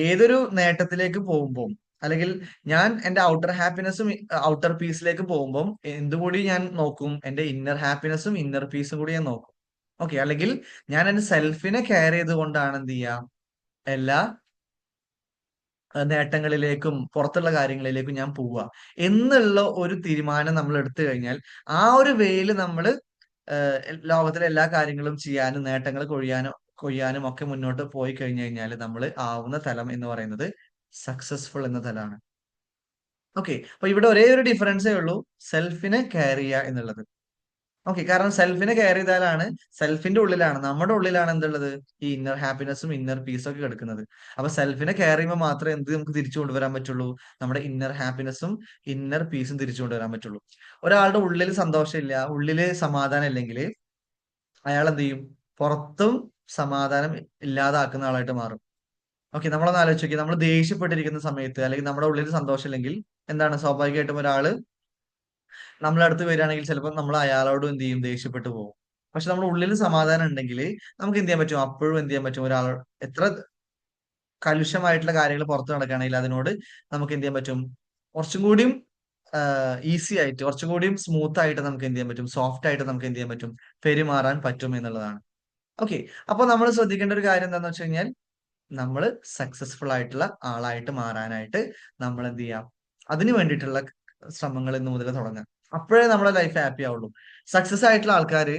ഏതൊരു നേട്ടത്തിലേക്ക് പോകുമ്പോൾ, അല്ലെങ്കിൽ ഞാൻ എന്റെ ഔട്ടർ ഹാപ്പിനെസ്സും ഔട്ടർ പീസിലേക്ക് പോകുമ്പോൾ എന്തുകൂടി ഞാൻ നോക്കും? എന്റെ ഇന്നർ ഹാപ്പിനെസ്സും ഇന്നർ പീസും കൂടി ഞാൻ നോക്കും. ഓക്കെ, അല്ലെങ്കിൽ ഞാൻ എന്റെ സെൽഫിനെ കെയർ ചെയ്തുകൊണ്ടാണ് എന്ത് ചെയ്യുക? എല്ലാ നേട്ടങ്ങളിലേക്കും പുറത്തുള്ള കാര്യങ്ങളിലേക്കും ഞാൻ പോവുക എന്നുള്ള ഒരു തീരുമാനം നമ്മൾ എടുത്തു കഴിഞ്ഞാൽ, ആ ഒരു വേയിൽ നമ്മൾ ലോകത്തിലെ എല്ലാ കാര്യങ്ങളും ചെയ്യാനും നേട്ടങ്ങൾ കൊയ്യാനും ഒക്കെ മുന്നോട്ട് പോയി കഴിഞ്ഞു കഴിഞ്ഞാൽ നമ്മൾ ആവുന്ന തലം എന്ന് പറയുന്നത് സക്സസ്ഫുൾ എന്ന തലമാണ്. ഓക്കെ, അപ്പൊ ഇവിടെ ഒരേ ഒരു ഡിഫറൻസേ ഉള്ളൂ, സെൽഫിനെ കെയർ ചെയ്യുക എന്നുള്ളത്. ഓക്കെ, കാരണം സെൽഫിനെ കെയർ ചെയ്താലാണ്, സെൽഫിന്റെ ഉള്ളിലാണ്, നമ്മുടെ ഉള്ളിലാണ് എന്തുള്ളത്? ഈ ഇന്നർ ഹാപ്പിനെസ്സും ഇന്നർ പീസും ഒക്കെ കിടക്കുന്നത്. അപ്പൊ സെൽഫിനെ കെയർ ചെയ്യുമ്പോൾ മാത്രമേ എന്ത് നമുക്ക് തിരിച്ചു കൊണ്ടുവരാൻ പറ്റുള്ളൂ? നമ്മുടെ ഇന്നർ ഹാപ്പിനെസ്സും ഇന്നർ പീസും തിരിച്ചു കൊണ്ടുവരാൻ പറ്റുള്ളൂ. ഒരാളുടെ ഉള്ളിൽ സന്തോഷമില്ല, ഉള്ളില് സമാധാനം ഇല്ലെങ്കിൽ അയാൾ എന്ത് ചെയ്യും? പുറത്തും സമാധാനം ഇല്ലാതാക്കുന്ന ആളായിട്ട് മാറും. ഓക്കെ, നമ്മളൊന്ന് ആലോചിച്ച് നോക്കി, നമ്മൾ ദേഷ്യപ്പെട്ടിരിക്കുന്ന സമയത്ത് അല്ലെങ്കിൽ നമ്മുടെ ഉള്ളിൽ സന്തോഷമില്ലെങ്കിൽ എന്താണ്? സ്വാഭാവികമായിട്ടും ഒരാള് നമ്മളെ അടുത്ത് വരികയാണെങ്കിൽ ചിലപ്പോൾ നമ്മൾ അയാളോട് എന്ത് ചെയ്യും? ദേഷ്യപ്പെട്ടു പോകും. പക്ഷെ നമ്മുടെ ഉള്ളിൽ സമാധാനം ഉണ്ടെങ്കിൽ നമുക്ക് എന്ത് ചെയ്യാൻ പറ്റും? അപ്പോഴും എന്ത് ചെയ്യാൻ പറ്റും? ഒരാൾ എത്ര കലുഷമായിട്ടുള്ള കാര്യങ്ങൾ പുറത്ത് നടക്കുകയാണെങ്കിൽ അതിനോട് നമുക്ക് എന്ത് ചെയ്യാൻ പറ്റും? കുറച്ചും കൂടിയും ഈസി ആയിട്ട്, കുറച്ചും കൂടിയും സ്മൂത്ത് ആയിട്ട് നമുക്ക് എന്ത് ചെയ്യാൻ പറ്റും? സോഫ്റ്റ് ആയിട്ട് നമുക്ക് എന്ത് ചെയ്യാൻ പറ്റും? പെരുമാറാൻ പറ്റും എന്നുള്ളതാണ്. ഓക്കെ, അപ്പൊ നമ്മൾ ശ്രദ്ധിക്കേണ്ട ഒരു കാര്യം എന്താണെന്ന് വെച്ച് കഴിഞ്ഞാൽ നമ്മൾ സക്സസ്ഫുൾ ആയിട്ടുള്ള ആളായിട്ട് മാറാനായിട്ട് നമ്മൾ എന്ത് ചെയ്യാം? അതിന് വേണ്ടിയിട്ടുള്ള ശ്രമങ്ങൾ ഇന്ന് മുതൽ തുടങ്ങാം. അപ്പോഴേ നമ്മുടെ ലൈഫ് ഹാപ്പി ആവുള്ളൂ. സക്സസ് ആയിട്ടുള്ള ആൾക്കാര്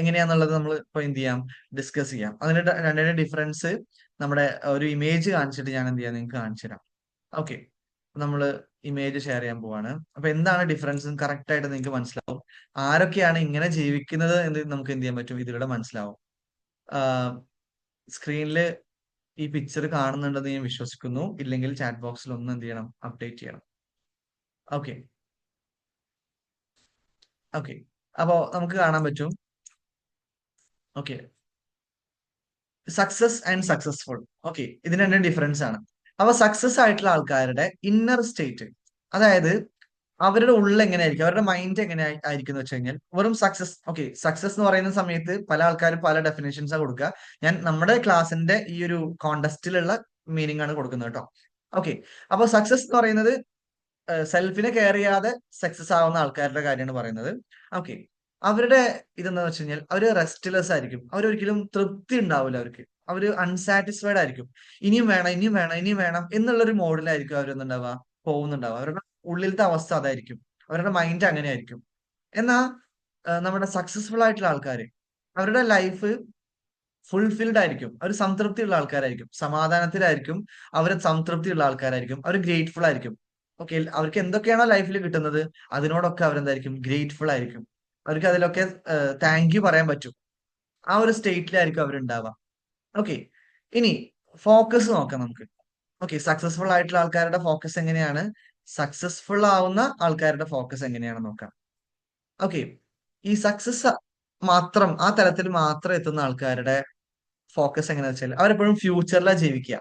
എങ്ങനെയാന്നുള്ളത് നമ്മൾ ഇപ്പൊ എന്ത് ചെയ്യാം? ഡിസ്കസ് ചെയ്യാം. അതിന്റെ രണ്ടിന്റെ ഡിഫറൻസ് നമ്മുടെ ഒരു ഇമേജ് കാണിച്ചിട്ട് ഞാൻ എന്ത് ചെയ്യാം? നിങ്ങൾക്ക് കാണിച്ചു തരാം. ഓക്കെ, നമ്മള് ഇമേജ് ഷെയർ ചെയ്യാൻ പോവാണ്. അപ്പൊ എന്താണ് ഡിഫറൻസ് കറക്റ്റ് ആയിട്ട് നിങ്ങൾക്ക് മനസ്സിലാവും. ആരൊക്കെയാണ് ഇങ്ങനെ ജീവിക്കുന്നത് എന്ന് നമുക്ക് എന്ത് ചെയ്യാൻ പറ്റും? ഇതിലൂടെ മനസ്സിലാവും. സ്ക്രീനിൽ ഈ പിക്ചർ കാണുന്നുണ്ടെന്ന് ഞാൻ വിശ്വസിക്കുന്നു. ഇല്ലെങ്കിൽ ചാറ്റ് ബോക്സിൽ ഒന്ന് എന്ത് ചെയ്യണം? അപ്ഡേറ്റ് ചെയ്യണം. ഓക്കെ, ഓക്കെ, അപ്പോ നമുക്ക് കാണാൻ പറ്റും. Okay, success and successful. Okay, ഇതിന് രണ്ട് ഡിഫറൻസ് ആണ്. അപ്പൊ സക്സസ് ആയിട്ടുള്ള ആൾക്കാരുടെ ഇന്നർ സ്റ്റേറ്റ്, അതായത് അവരുടെ ഉള്ളിൽ എങ്ങനെയായിരിക്കും, അവരുടെ മൈൻഡ് എങ്ങനെ ആയിരിക്കും എന്ന് വെച്ച് കഴിഞ്ഞാൽ, വെറും സക്സസ്. ഓക്കെ, സക്സസ് എന്ന് പറയുന്ന സമയത്ത് പല ആൾക്കാരും പല ഡെഫിനേഷൻസാണ് കൊടുക്കുക. ഞാൻ നമ്മുടെ ക്ലാസിന്റെ ഈ ഒരു കോണ്ടസ്റ്റിലുള്ള മീനിങ് ആണ് കൊടുക്കുന്നത് കേട്ടോ. ഓക്കെ, അപ്പൊ സക്സസ് എന്ന് പറയുന്നത് സെൽഫിനെ കെയർ ചെയ്യാതെ സക്സസ് ആവുന്ന ആൾക്കാരുടെ കാര്യമാണ് പറയുന്നത്. ഓക്കെ, അവരുടെ ഇതെന്താ വെച്ച് കഴിഞ്ഞാൽ അവര് റെസ്റ്റ്ലെസ് ആയിരിക്കും. അവരൊരിക്കലും തൃപ്തി ഉണ്ടാവില്ല അവർക്ക്. അവര് അൺസാറ്റിസ്ഫൈഡ് ആയിരിക്കും. ഇനിയും വേണം, ഇനിയും വേണം, ഇനിയും വേണം എന്നുള്ളൊരു മോഡിലായിരിക്കും അവരെന്തുണ്ടാവുക പോകുന്നുണ്ടാവുക. അവരുടെ ഉള്ളിലത്തെ അവസ്ഥ അതായിരിക്കും. അവരുടെ മൈൻഡ് അങ്ങനെയായിരിക്കും. എന്നാ നമ്മുടെ സക്സസ്ഫുൾ ആയിട്ടുള്ള ആൾക്കാര് അവരുടെ ലൈഫ് ഫുൾഫിൽഡ് ആയിരിക്കും. അവർ സംതൃപ്തിയുള്ള ആൾക്കാരായിരിക്കും. സമാധാനത്തിലായിരിക്കും. അവര് സംതൃപ്തിയുള്ള ആൾക്കാരായിരിക്കും. അവർ ഗ്രേറ്റ്ഫുൾ ആയിരിക്കും. ഓക്കെ. അവർക്ക് എന്തൊക്കെയാണോ ലൈഫിൽ കിട്ടുന്നത് അതിനോടൊക്കെ അവരെന്തായിരിക്കും ഗ്രേറ്റ്ഫുൾ ആയിരിക്കും. അവർക്ക് അതിലൊക്കെ താങ്ക് യു പറയാൻ പറ്റും. ആ ഒരു സ്റ്റേറ്റിലായിരിക്കും അവരുണ്ടാവുക. ഓക്കെ. ഇനി ഫോക്കസ് നോക്കാം നമുക്ക്. ഓക്കെ. സക്സസ്ഫുൾ ആയിട്ടുള്ള ആൾക്കാരുടെ ഫോക്കസ് എങ്ങനെയാണ്? സക്സസ്ഫുൾ ആവുന്ന ആൾക്കാരുടെ ഫോക്കസ് എങ്ങനെയാണെന്ന് നോക്കാം. ഓക്കെ. ഈ സക്സസ് മാത്രം ആ തലത്തിൽ മാത്രം എത്തുന്ന ആൾക്കാരുടെ ഫോക്കസ് എങ്ങനെയാന്ന് വെച്ചാൽ അവരെപ്പോഴും ഫ്യൂച്ചറിലാ ജീവിക്കുക.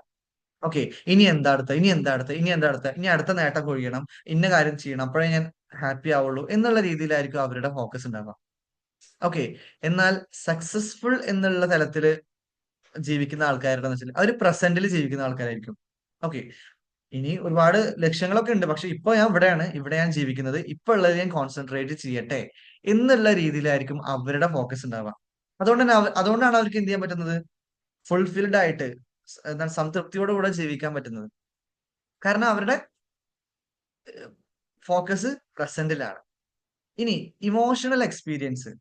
ഓക്കെ. ഇനി എന്താ അടുത്ത? ഇനി എന്താ അടുത്ത? ഇനി എന്താ അടുത്ത? ഇനി അടുത്ത നേട്ടം കൊയ്യണം. ഇന്ന കാര്യം ചെയ്യണം. അപ്പോഴേ ഞാൻ ഹാപ്പി ആവുള്ളൂ എന്നുള്ള രീതിയിലായിരിക്കും അവരുടെ ഫോക്കസ് ഉണ്ടാവുക. ഓക്കെ. എന്നാൽ സക്സസ്ഫുൾ എന്നുള്ള തലത്തില് ജീവിക്കുന്ന ആൾക്കാരുടെ വെച്ചാൽ അവര് പ്രസന്റിൽ ജീവിക്കുന്ന ആൾക്കാരായിരിക്കും. ഓക്കെ. ഇനി ഒരുപാട് ലക്ഷ്യങ്ങളൊക്കെ ഉണ്ട്. പക്ഷെ ഇപ്പൊ ഞാൻ ഇവിടെയാണ്. ഇവിടെ ഞാൻ ജീവിക്കുന്നത്. ഇപ്പൊ ഉള്ളത് ഞാൻ കോൺസെൻട്രേറ്റ് ചെയ്യട്ടെ എന്നുള്ള രീതിയിലായിരിക്കും അവരുടെ ഫോക്കസ് ഉണ്ടാവുക. അതുകൊണ്ടാണ് അവർക്ക് എന്ത് ചെയ്യാൻ പറ്റുന്നത്? ഫുൾഫിൽഡ് ആയിട്ട് എന്താണ് സംതൃപ്തിയോടുകൂടെ ജീവിക്കാൻ പറ്റുന്നത്. കാരണം അവരുടെ ഫോക്കസ് പ്രസന്റിലാണ്. ഇനി ഇമോഷണൽ എക്സ്പീരിയൻസ്.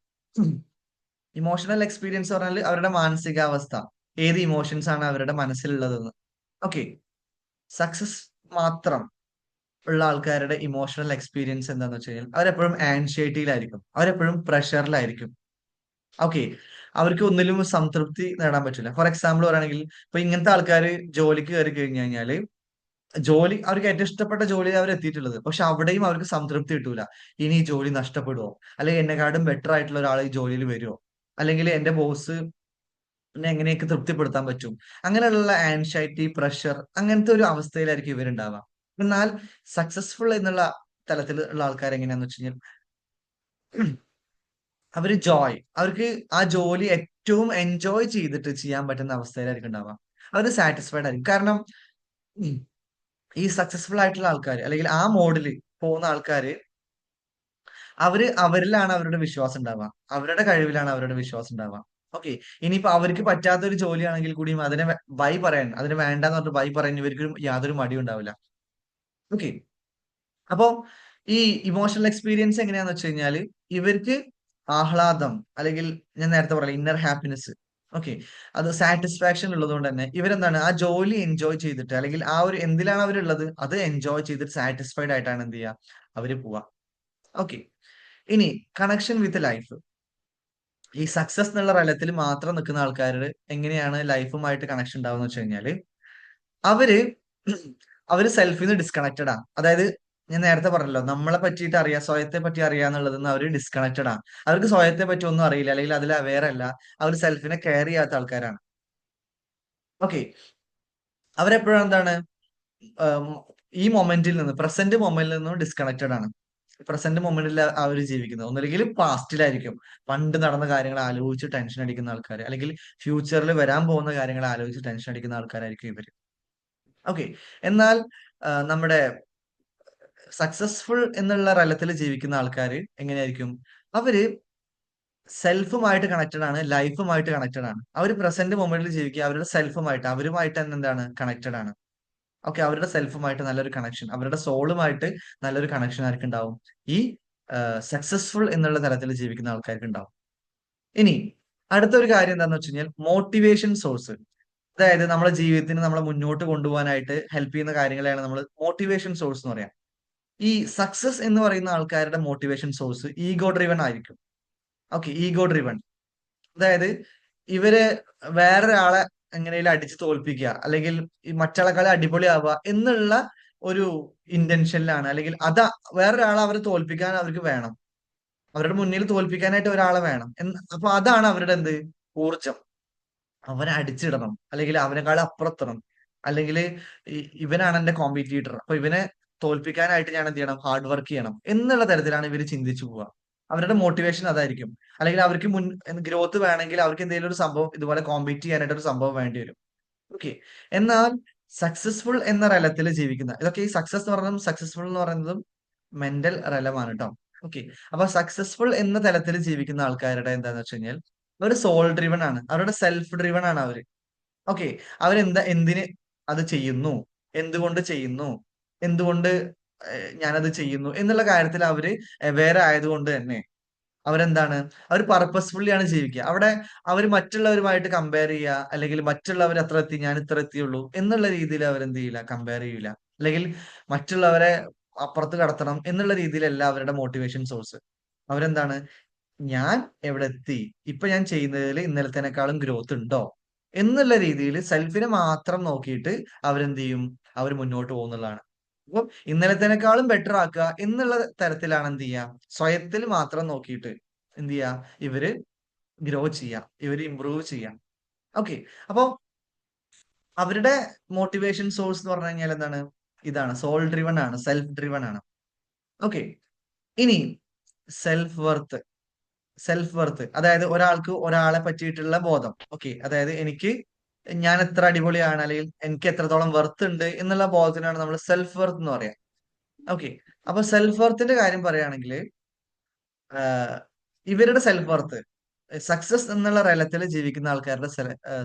ഇമോഷണൽ എക്സ്പീരിയൻസ് പറഞ്ഞാൽ അവരുടെ മാനസികാവസ്ഥ. ഏത് ഇമോഷൻസ് ആണ് അവരുടെ മനസ്സിലുള്ളതെന്ന്. ഓക്കെ. സക്സസ് മാത്രം ഉള്ള ആൾക്കാരുടെ ഇമോഷണൽ എക്സ്പീരിയൻസ് എന്താന്ന് വെച്ച് കഴിഞ്ഞാൽ അവരെപ്പോഴും ആൻഷൈറ്റിയിലായിരിക്കും. അവരെപ്പോഴും പ്രഷറിലായിരിക്കും. ഓക്കെ. അവർക്ക് ഒന്നിലും സംതൃപ്തി നേടാൻ പറ്റില്ല. ഫോർ എക്സാമ്പിൾ പറയുകയാണെങ്കിൽ ഇപ്പൊ ഇങ്ങനത്തെ ആൾക്കാര് ജോലിക്ക് കയറി കഴിഞ്ഞു കഴിഞ്ഞാല് ജോലി അവർക്ക് ഏറ്റവും ഇഷ്ടപ്പെട്ട ജോലിയിൽ അവർ എത്തിയിട്ടുള്ളത്. പക്ഷെ അവിടെയും അവർക്ക് സംതൃപ്തി കിട്ടൂല. ഇനി ഈ ജോലി നഷ്ടപ്പെടുവോ? അല്ലെങ്കിൽ എന്നെക്കാളും ബെറ്റർ ആയിട്ടുള്ള ഒരാൾ ഈ ജോലിയിൽ വരുമോ? അല്ലെങ്കിൽ എന്റെ ബോസ് എങ്ങനെയൊക്കെ തൃപ്തിപ്പെടുത്താൻ പറ്റും? അങ്ങനെയുള്ള ആൻസൈറ്റി, പ്രഷർ അങ്ങനത്തെ ഒരു അവസ്ഥയിലായിരിക്കും ഇവരുണ്ടാവുക. എന്നാൽ സക്സസ്ഫുൾ എന്നുള്ള തലത്തിൽ ഉള്ള ആൾക്കാർ എങ്ങനെയാന്ന് വെച്ച് കഴിഞ്ഞാൽ അവര് ജോയ് അവർക്ക് ആ ജോലി ഏറ്റവും എൻജോയ് ചെയ്തിട്ട് ചെയ്യാൻ പറ്റുന്ന അവസ്ഥയിലായിരിക്കും ഉണ്ടാവുക. അവര് സാറ്റിസ്ഫൈഡ് ആയിരിക്കും. കാരണം ഉം, ഈ സക്സസ്ഫുൾ ആയിട്ടുള്ള ആൾക്കാർ അല്ലെങ്കിൽ ആ മോഡില് പോകുന്ന ആൾക്കാര് അവര് അവരിലാണ് അവരുടെ വിശ്വാസം ഉണ്ടാവുക. അവരുടെ കഴിവിലാണ് അവരുടെ വിശ്വാസം ഉണ്ടാവുക. ഓക്കെ. ഇനിയിപ്പോ അവർക്ക് പറ്റാത്ത ഒരു ജോലിയാണെങ്കിൽ കൂടിയും അതിനെ ബൈ പറയാൻ അതിന് വേണ്ടാന്ന് പറഞ്ഞിട്ട് ബൈ പറയാൻ ഇവർക്ക് യാതൊരു മടിയും ഉണ്ടാവില്ല. ഓക്കെ. അപ്പോ ഈ ഇമോഷണൽ എക്സ്പീരിയൻസ് എങ്ങനെയാന്ന് വെച്ച് കഴിഞ്ഞാല് ഇവർക്ക് ആഹ്ലാദം അല്ലെങ്കിൽ ഞാൻ നേരത്തെ പറയാം ഇന്നർ ഹാപ്പിനെസ്. ഓക്കെ. അത് സാറ്റിസ്ഫാക്ഷൻ ഉള്ളത് കൊണ്ട് തന്നെ ഇവരെന്താണ് ആ ജോലി എൻജോയ് ചെയ്തിട്ട് അല്ലെങ്കിൽ ആ ഒരു എന്തിലാണ് അവരുള്ളത് അത് എൻജോയ് ചെയ്തിട്ട് സാറ്റിസ്ഫൈഡ് ആയിട്ടാണ് എന്ത് ചെയ്യുക അവര് പോവാ. ഓക്കെ. ഇനി കണക്ഷൻ വിത്ത് ലൈഫ്. ഈ സക്സസ് എന്നുള്ള തലത്തിൽ മാത്രം നിൽക്കുന്ന ആൾക്കാര് എങ്ങനെയാണ് ലൈഫുമായിട്ട് കണക്ഷൻ ഉണ്ടാവുക വെച്ച് കഴിഞ്ഞാല് അവര് അവര് സെൽഫിൽ നിന്ന് ഡിസ്കണക്റ്റഡ് ആണ്. അതായത് ഞാൻ നേരത്തെ പറഞ്ഞല്ലോ നമ്മളെ പറ്റിയിട്ട് അറിയാം സ്വയത്തെ പറ്റി അറിയാന്നുള്ളത് അവര് ഡിസ്കണക്റ്റഡ് ആണ്. അവർക്ക് സ്വയത്തെ പറ്റി ഒന്നും അറിയില്ല അല്ലെങ്കിൽ അതിൽ അവെയർ അല്ല. അവർ സെൽഫിനെ കെയർ ചെയ്യാത്ത ആൾക്കാരാണ്. ഓക്കെ. അവരെപ്പോഴും എന്താണ് ആം, ഈ മൊമെന്റിൽ നിന്ന് പ്രസന്റ് മൊമെന്റിൽ നിന്നും ഡിസ്കണക്റ്റഡ് ആണ്. പ്രസന്റ് മൊമെന്റിൽ അവർ ജീവിക്കുന്നത് ഒന്നല്ലെങ്കിൽ പാസ്റ്റിലായിരിക്കും. പണ്ട് നടന്ന കാര്യങ്ങൾ ആലോചിച്ച് ടെൻഷൻ അടിക്കുന്ന ആൾക്കാർ അല്ലെങ്കിൽ ഫ്യൂച്ചറിൽ വരാൻ പോകുന്ന കാര്യങ്ങൾ ആലോചിച്ച് ടെൻഷൻ അടിക്കുന്ന ആൾക്കാരായിരിക്കും ഇവര്. ഓക്കെ. എന്നാൽ നമ്മുടെ സക്സസ്ഫുൾ എന്നുള്ള തലത്തിൽ ജീവിക്കുന്ന ആൾക്കാർ എങ്ങനെയായിരിക്കും? അവര് സെൽഫുമായിട്ട് കണക്റ്റഡ് ആണ്. ലൈഫുമായിട്ട് കണക്റ്റഡ് ആണ്. അവർ പ്രസന്റ് മൊമെന്റിൽ ജീവിക്കുക അവരുടെ സെൽഫുമായിട്ട് അവരുമായിട്ട് തന്നെ എന്താണ് കണക്റ്റഡ് ആണ്. ഓക്കെ. അവരുടെ സെൽഫുമായിട്ട് നല്ലൊരു കണക്ഷൻ അവരുടെ സോളുമായിട്ട് നല്ലൊരു കണക്ഷൻ ആർക്ക് ഉണ്ടാവും? ഈ സക്സസ്ഫുൾ എന്നുള്ള തലത്തിൽ ജീവിക്കുന്ന ആൾക്കാർക്ക് ഉണ്ടാവും. ഇനി അടുത്തൊരു കാര്യം എന്താന്ന് വെച്ച് കഴിഞ്ഞാൽ മോട്ടിവേഷൻ സോഴ്സ്. അതായത് നമ്മുടെ ജീവിതത്തിന് നമ്മളെ മുന്നോട്ട് കൊണ്ടുപോകാനായിട്ട് ഹെൽപ്പ് ചെയ്യുന്ന കാര്യങ്ങളെയാണ് നമ്മൾ മോട്ടിവേഷൻ സോഴ്സ് എന്ന് പറയാം. ഈ സക്സസ് എന്ന് പറയുന്ന ആൾക്കാരുടെ മോട്ടിവേഷൻ സോഴ്സ് ഈഗോ ഡ്രിവൺ ആയിരിക്കും. ഓക്കെ. Ego driven. അതായത് ഇവര് വേറൊരാളെ എങ്ങനെയും അടിച്ച് തോൽപ്പിക്കുക അല്ലെങ്കിൽ ഈ മറ്റാളെക്കാളും അടിപൊളിയാവുക എന്നുള്ള ഒരു ഇന്റൻഷനിലാണ് അല്ലെങ്കിൽ വേറൊരാളെ അവരെ തോൽപ്പിക്കാൻ അവർക്ക് വേണം. അവരുടെ മുന്നിൽ തോൽപ്പിക്കാനായിട്ട് ഒരാളെ വേണം. അപ്പൊ അതാണ് അവരുടെ എന്ത് ഊർജം. അവനെ അടിച്ചിടണം അല്ലെങ്കിൽ അവനെക്കാൾ അപ്പുറത്തണം അല്ലെങ്കിൽ ഇവനാണ് എന്റെ കോമ്പറ്റീറ്റർ അപ്പൊ ഇവനെ തോൽപ്പിക്കാനായിട്ട് ഞാൻ എന്ത് ചെയ്യണം ഹാർഡ് വർക്ക് ചെയ്യണം എന്നുള്ള തരത്തിലാണ് ഇവർ ചിന്തിച്ചു പോവുക. അവരുടെ മോട്ടിവേഷൻ അതായിരിക്കും. അല്ലെങ്കിൽ അവർക്ക് ഗ്രോത്ത് വേണമെങ്കിൽ അവർക്ക് എന്തെങ്കിലും ഒരു സംഭവം ഇതുപോലെ കോമ്പീറ്റ് ചെയ്യാനായിട്ട് ഒരു സംഭവം വേണ്ടി വരും. ഓക്കെ. എന്നാൽ സക്സസ്ഫുൾ എന്ന തലത്തിൽ ജീവിക്കുന്ന ഇതൊക്കെ ഈ സക്സസ് എന്ന് പറയുന്നതും സക്സസ്ഫുൾ എന്ന് പറയുന്നതും മെന്റൽ റലമാണ് കേട്ടോ. ഓക്കെ. അപ്പൊ സക്സസ്ഫുൾ എന്ന തലത്തിൽ ജീവിക്കുന്ന ആൾക്കാരുടെ എന്താന്ന് വെച്ച് കഴിഞ്ഞാൽ അവർ സോൾ ഡ്രിവൺ ആണ്, അവരുടെ സെൽഫ് ഡ്രിവൺ ആണ് അവര്. ഓക്കെ. എന്തിന് അത് ചെയ്യുന്നു, എന്തുകൊണ്ട് ചെയ്യുന്നു, എന്തുകൊണ്ട് ഞാനത് ചെയ്യുന്നു എന്നുള്ള കാര്യത്തിൽ അവര് അവെയർ ആയതുകൊണ്ട് തന്നെ അവരെന്താണ്, അവർ പർപ്പസ്ഫുള്ളി ആണ് ജീവിക്കുക. അവിടെ അവർ മറ്റുള്ളവരുമായിട്ട് കമ്പയർ ചെയ്യുക, അല്ലെങ്കിൽ മറ്റുള്ളവർ അത്ര എത്തി ഞാൻ ഇത്ര എത്തിയുള്ളൂ എന്നുള്ള രീതിയിൽ അവരെന്ത് ചെയ്യില്ല, കമ്പയർ ചെയ്യില്ല. അല്ലെങ്കിൽ മറ്റുള്ളവരെ അപ്പുറത്ത് കടത്തണം എന്നുള്ള രീതിയിലല്ല അവരുടെ മോട്ടിവേഷൻ സോഴ്സ്. അവരെന്താണ്, ഞാൻ എവിടെ എത്തി, ഇപ്പൊ ഞാൻ ചെയ്യുന്നതിൽ ഇന്നലത്തേനേക്കാളും ഗ്രോത്ത് ഉണ്ടോ എന്നുള്ള രീതിയിൽ സെൽഫിനെ മാത്രം നോക്കിയിട്ട് അവരെന്ത് ചെയ്യും, അവർ മുന്നോട്ട് പോകുന്നതാണ്. അപ്പം ഇന്നലത്തേനേക്കാളും ബെറ്റർ ആക്കുക എന്നുള്ള തരത്തിലാണ് എന്ത് ചെയ്യുക, സ്വയത്തിൽ മാത്രം നോക്കിയിട്ട് എന്ത് ചെയ്യുക, ഇവര് ഗ്രോ ചെയ്യാം, ഇവര് ഇമ്പ്രൂവ് ചെയ്യാം. ഓക്കെ. അപ്പൊ അവരുടെ മോട്ടിവേഷൻ സോഴ്സ് എന്ന് പറഞ്ഞു കഴിഞ്ഞാൽ എന്താണ്, ഇതാണ്, സോൾ ഡ്രിവൺ ആണ്, സെൽഫ് ഡ്രിവൺ ആണ്. ഓക്കെ. ഇനി സെൽഫ് വർത്ത്. സെൽഫ് വർത്ത് അതായത് ഒരാൾക്ക് ഒരാളെ പറ്റിയിട്ടുള്ള ബോധം. ഓക്കെ. അതായത് ഞാൻ എത്ര അടിപൊളിയാണ്, അല്ലെങ്കിൽ എനിക്ക് എത്രത്തോളം വെർത്ത് ഉണ്ട് എന്നുള്ള ബോധത്തിനാണ് നമ്മൾ സെൽഫ് വർത്ത് എന്ന് പറയാം. ഓക്കെ. അപ്പൊ സെൽഫ് വർത്തിന്റെ കാര്യം പറയുകയാണെങ്കിൽ ഇവരുടെ സെൽഫ് വർത്ത്, സക്സസ് എന്നുള്ള തലത്തിൽ ജീവിക്കുന്ന ആൾക്കാരുടെ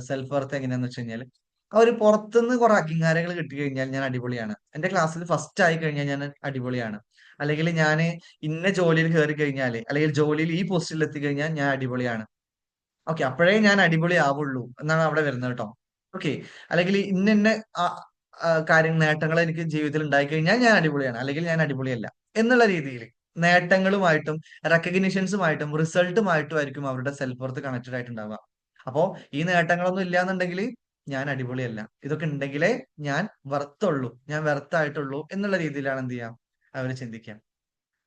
സെൽഫ് വർത്ത് എങ്ങനെയാന്ന് വെച്ച് കഴിഞ്ഞാൽ അവർ പുറത്തുനിന്ന് കുറെ അംഗീകാരങ്ങൾ കിട്ടിക്കഴിഞ്ഞാൽ ഞാൻ അടിപൊളിയാണ്, എന്റെ ക്ലാസ്സിൽ ഫസ്റ്റ് ആയി കഴിഞ്ഞാൽ ഞാൻ അടിപൊളിയാണ്, അല്ലെങ്കിൽ ഞാൻ ഇന്ന ജോലിയിൽ കയറി കഴിഞ്ഞാൽ, അല്ലെങ്കിൽ ജോലിയിൽ ഈ പോസ്റ്റിൽ എത്തിക്കഴിഞ്ഞാൽ ഞാൻ അടിപൊളിയാണ്. ഓക്കെ. അപ്പോഴേ ഞാൻ അടിപൊളി ആവുള്ളൂ എന്നാണ് അവിടെ വരുന്നത് കേട്ടോ. ഓക്കെ. അല്ലെങ്കിൽ ഇന്ന ഇന്ന ആ, നേട്ടങ്ങൾ എനിക്ക് ജീവിതത്തിൽ ഉണ്ടായി കഴിഞ്ഞാൽ ഞാൻ അടിപൊളിയാണ്, അല്ലെങ്കിൽ ഞാൻ അടിപൊളിയല്ല എന്നുള്ള രീതിയിൽ നേട്ടങ്ങളുമായിട്ടും റെക്കഗ്നിഷൻസുമായിട്ടും റിസൾട്ടുമായിട്ടും ആയിരിക്കും അവരുടെ സെൽഫ് വർത്ത് കണക്റ്റഡ് ആയിട്ടുണ്ടാവുക. അപ്പോ ഈ നേട്ടങ്ങളൊന്നും ഇല്ലാന്നുണ്ടെങ്കിൽ ഞാൻ അടിപൊളിയല്ല, ഇതൊക്കെ ഉണ്ടെങ്കിലേ ഞാൻ വർത്തുള്ളൂ, ഞാൻ വെർത്തായിട്ടുള്ളൂ എന്നുള്ള രീതിയിലാണ് എന്ത് ചെയ്യാം, അവർ ചിന്തിക്കാം.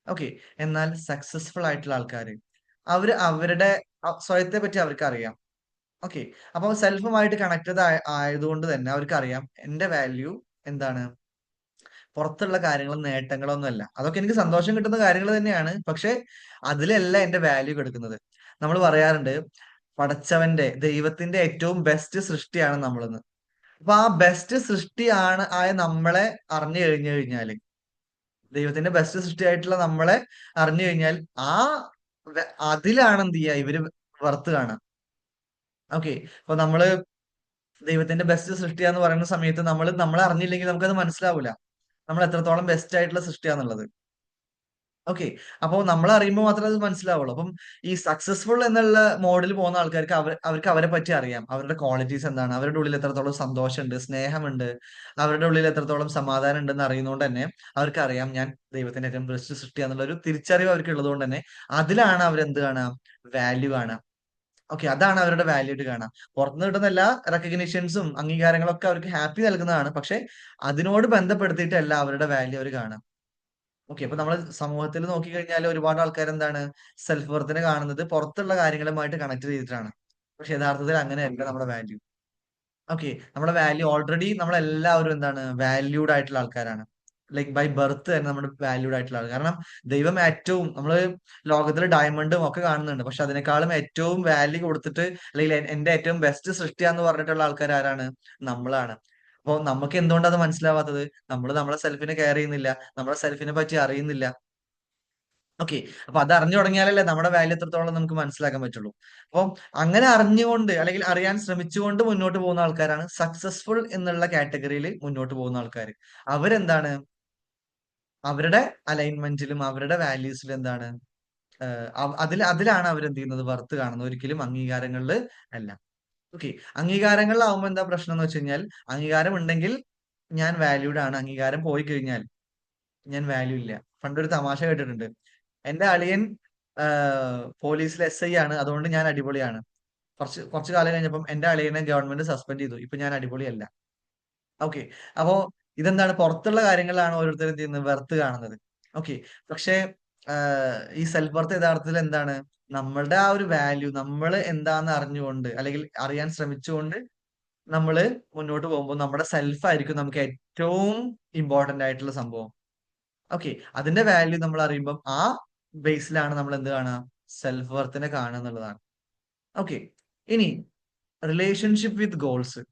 ഓക്കെ. എന്നാൽ സക്സസ്ഫുൾ ആയിട്ടുള്ള ആൾക്കാര് അവര് അവരുടെ സ്വയത്തെ പറ്റി അവർക്ക് അറിയാം. ഓക്കെ. അപ്പൊ സെൽഫുമായിട്ട് കണക്റ്റഡ് ആയതുകൊണ്ട് തന്നെ അവർക്ക് അറിയാം എന്റെ വാല്യൂ എന്താണ്, പുറത്തുള്ള കാര്യങ്ങളും നേട്ടങ്ങളൊന്നും അല്ല. അതൊക്കെ എനിക്ക് സന്തോഷം കിട്ടുന്ന കാര്യങ്ങൾ തന്നെയാണ്. പക്ഷെ അതിലല്ല എന്റെ വാല്യൂ കിടക്കുന്നത്. നമ്മൾ പറയാറുണ്ട് പടച്ചവന്റെ, ദൈവത്തിന്റെ ഏറ്റവും ബെസ്റ്റ് സൃഷ്ടിയാണ് നമ്മളെന്ന്. അപ്പൊ ആ ബെസ്റ്റ് സൃഷ്ടിയാണ് ആയ നമ്മളെ അറിഞ്ഞു കഴിഞ്ഞു കഴിഞ്ഞാല്, ദൈവത്തിന്റെ ബെസ്റ്റ് സൃഷ്ടിയായിട്ടുള്ള നമ്മളെ അറിഞ്ഞു കഴിഞ്ഞാൽ ആ അതിലാണ് എന്ത് ചെയ്യുക, ഇവര് വർത്ത് കാണാം. ഓക്കെ. അപ്പൊ നമ്മള് ദൈവത്തിന്റെ ബെസ്റ്റ് സൃഷ്ടിയാന്ന് പറയുന്ന സമയത്ത് നമ്മളെ അറിഞ്ഞില്ലെങ്കിൽ നമുക്കത് മനസ്സിലാവൂല, നമ്മൾ എത്രത്തോളം ബെസ്റ്റ് ആയിട്ടുള്ള സൃഷ്ടിയാന്നുള്ളത്. ഓക്കെ. അപ്പൊ നമ്മൾ അറിയുമ്പോൾ മാത്രമേ അത് മനസ്സിലാവുള്ളൂ. അപ്പം ഈ സക്സസ്ഫുൾ എന്നുള്ള മോഡിൽ പോകുന്ന ആൾക്കാർക്ക് അവർക്ക് അവരെ പറ്റി അറിയാം. അവരുടെ ക്വാളിറ്റീസ് എന്താണ്, അവരുടെ ഉള്ളിൽ എത്രത്തോളം സന്തോഷമുണ്ട്, സ്നേഹമുണ്ട്, അവരുടെ ഉള്ളിൽ എത്രത്തോളം സമാധാനം ഉണ്ടെന്ന് അറിയുന്നതുകൊണ്ട് തന്നെ അവർക്കറിയാം ഞാൻ ദൈവത്തിന്റെ ഏറ്റവും ബെസ്റ്റ് സൃഷ്ടിയാന്നുള്ള ഒരു തിരിച്ചറിവ് അവർക്ക് ഉള്ളത് കൊണ്ട് തന്നെ അതിലാണ് അവരെന്ത് കാണാം, വാല്യൂ കാണാം. ഓക്കെ. അതാണ് അവരുടെ വാല്യൂഡ് കാണാം. പുറത്തുനിന്ന് കിട്ടുന്ന എല്ലാ റെക്കഗ്നിഷൻസും അംഗീകാരങ്ങളും ഒക്കെ അവർക്ക് ഹാപ്പി നൽകുന്നതാണ്. പക്ഷെ അതിനോട് ബന്ധപ്പെടുത്തിയിട്ടല്ല അവരുടെ വാല്യൂ അവർ കാണാം. ഓക്കെ. അപ്പൊ നമ്മൾ സമൂഹത്തിൽ നോക്കിക്കഴിഞ്ഞാൽ ഒരുപാട് ആൾക്കാർ എന്താണ്, സെൽഫ് വർത്തിനെ കാണുന്നത് പുറത്തുള്ള കാര്യങ്ങളുമായിട്ട് കണക്ട് ചെയ്തിട്ടാണ്. പക്ഷെ യഥാർത്ഥത്തിൽ അങ്ങനെയല്ല നമ്മുടെ വാല്യൂ. ഓക്കെ. നമ്മുടെ വാല്യൂ ഓൾറെഡി നമ്മളെല്ലാവരും എന്താണ്, വാല്യൂഡ് ആയിട്ടുള്ള ആൾക്കാരാണ്. ലൈക് ബൈ ബർത്ത് തന്നെ നമ്മുടെ വാല്യൂഡ് ആയിട്ടുള്ള ആൾ. കാരണം ദൈവം ഏറ്റവും നമ്മള് ലോകത്തിലെ ഡയമണ്ടും ഒക്കെ കാണുന്നുണ്ട്. പക്ഷെ അതിനേക്കാളും ഏറ്റവും വാല്യൂ കൊടുത്തിട്ട്, അല്ലെങ്കിൽ എന്റെ ഏറ്റവും ബെസ്റ്റ് സൃഷ്ടിയാന്ന് പറഞ്ഞിട്ടുള്ള ആൾക്കാർ ആരാണ്, നമ്മളാണ്. അപ്പൊ നമുക്ക് എന്തുകൊണ്ടത് മനസ്സിലാവാത്തത്, നമ്മൾ നമ്മളെ സെൽഫിനെ കെയർ ചെയ്യുന്നില്ല, നമ്മുടെ സെൽഫിനെ പറ്റി അറിയുന്നില്ല. ഓക്കെ. അപ്പൊ അത് അറിഞ്ഞു തുടങ്ങിയാലല്ലേ നമ്മുടെ വാല്യൂ എത്രത്തോളം നമുക്ക് മനസ്സിലാക്കാൻ പറ്റുള്ളൂ. അപ്പം അങ്ങനെ അറിഞ്ഞുകൊണ്ട്, അല്ലെങ്കിൽ അറിയാൻ ശ്രമിച്ചുകൊണ്ട് മുന്നോട്ട് പോകുന്ന ആൾക്കാരാണ് സക്സസ്ഫുൾ എന്നുള്ള കാറ്റഗറിയിൽ മുന്നോട്ട് പോകുന്ന ആൾക്കാർ. അവരെന്താണ്, അവരുടെ അലൈൻമെന്റിലും അവരുടെ വാല്യൂസിലും എന്താണ്, അതിലാണ് അവരെന്ത് ചെയ്യുന്നത്, വർത്ത് കാണുന്നത്, ഒരിക്കലും അംഗീകാരങ്ങളിൽ അല്ല. ഓക്കെ. അംഗീകാരങ്ങളിലാവുമ്പോ എന്താ പ്രശ്നം എന്ന് വെച്ച് കഴിഞ്ഞാൽ, അംഗീകാരം ഉണ്ടെങ്കിൽ ഞാൻ വാല്യൂഡ് ആണ്, അംഗീകാരം പോയി കഴിഞ്ഞാൽ ഞാൻ വാല്യൂ ഇല്ല. പണ്ടൊരു തമാശ കേട്ടിട്ടുണ്ട്. എന്റെ അളിയൻ പോലീസിലെ SI ആണ്, അതുകൊണ്ട് ഞാൻ അടിപൊളിയാണ്. കുറച്ച് കുറച്ച് കാലം കഴിഞ്ഞപ്പം എന്റെ അളിയനെ ഗവൺമെന്റ് സസ്പെൻഡ് ചെയ്തു, ഇപ്പൊ ഞാൻ അടിപൊളിയല്ല. ഓക്കെ. അപ്പോ ഇതെന്താണ്, പുറത്തുള്ള കാര്യങ്ങളിലാണ് ഓരോരുത്തർ എന്ത് ചെയ്യുന്നത്, വെർത്ത് കാണുന്നത്. ഓക്കെ. പക്ഷേ ഈ സെൽഫ് വർത്ത് യഥാർത്ഥത്തിൽ എന്താണ്, നമ്മളുടെ ആ ഒരു വാല്യൂ നമ്മൾ എന്താന്ന് അറിഞ്ഞുകൊണ്ട്, അല്ലെങ്കിൽ അറിയാൻ ശ്രമിച്ചുകൊണ്ട് നമ്മള് മുന്നോട്ട് പോകുമ്പോൾ നമ്മുടെ സെൽഫ് ആയിരിക്കും നമുക്ക് ഏറ്റവും ഇമ്പോർട്ടന്റ് ആയിട്ടുള്ള സംഭവം. ഓക്കെ. അതിന്റെ വാല്യൂ നമ്മൾ അറിയുമ്പം ആ ബേസിലാണ് നമ്മൾ എന്ത് കാണുക, സെൽഫ് വർത്തിനെ കാണുക എന്നുള്ളതാണ്. ഓക്കെ. ഇനി റിലേഷൻഷിപ്പ് വിത്ത് ഗോൾസ്.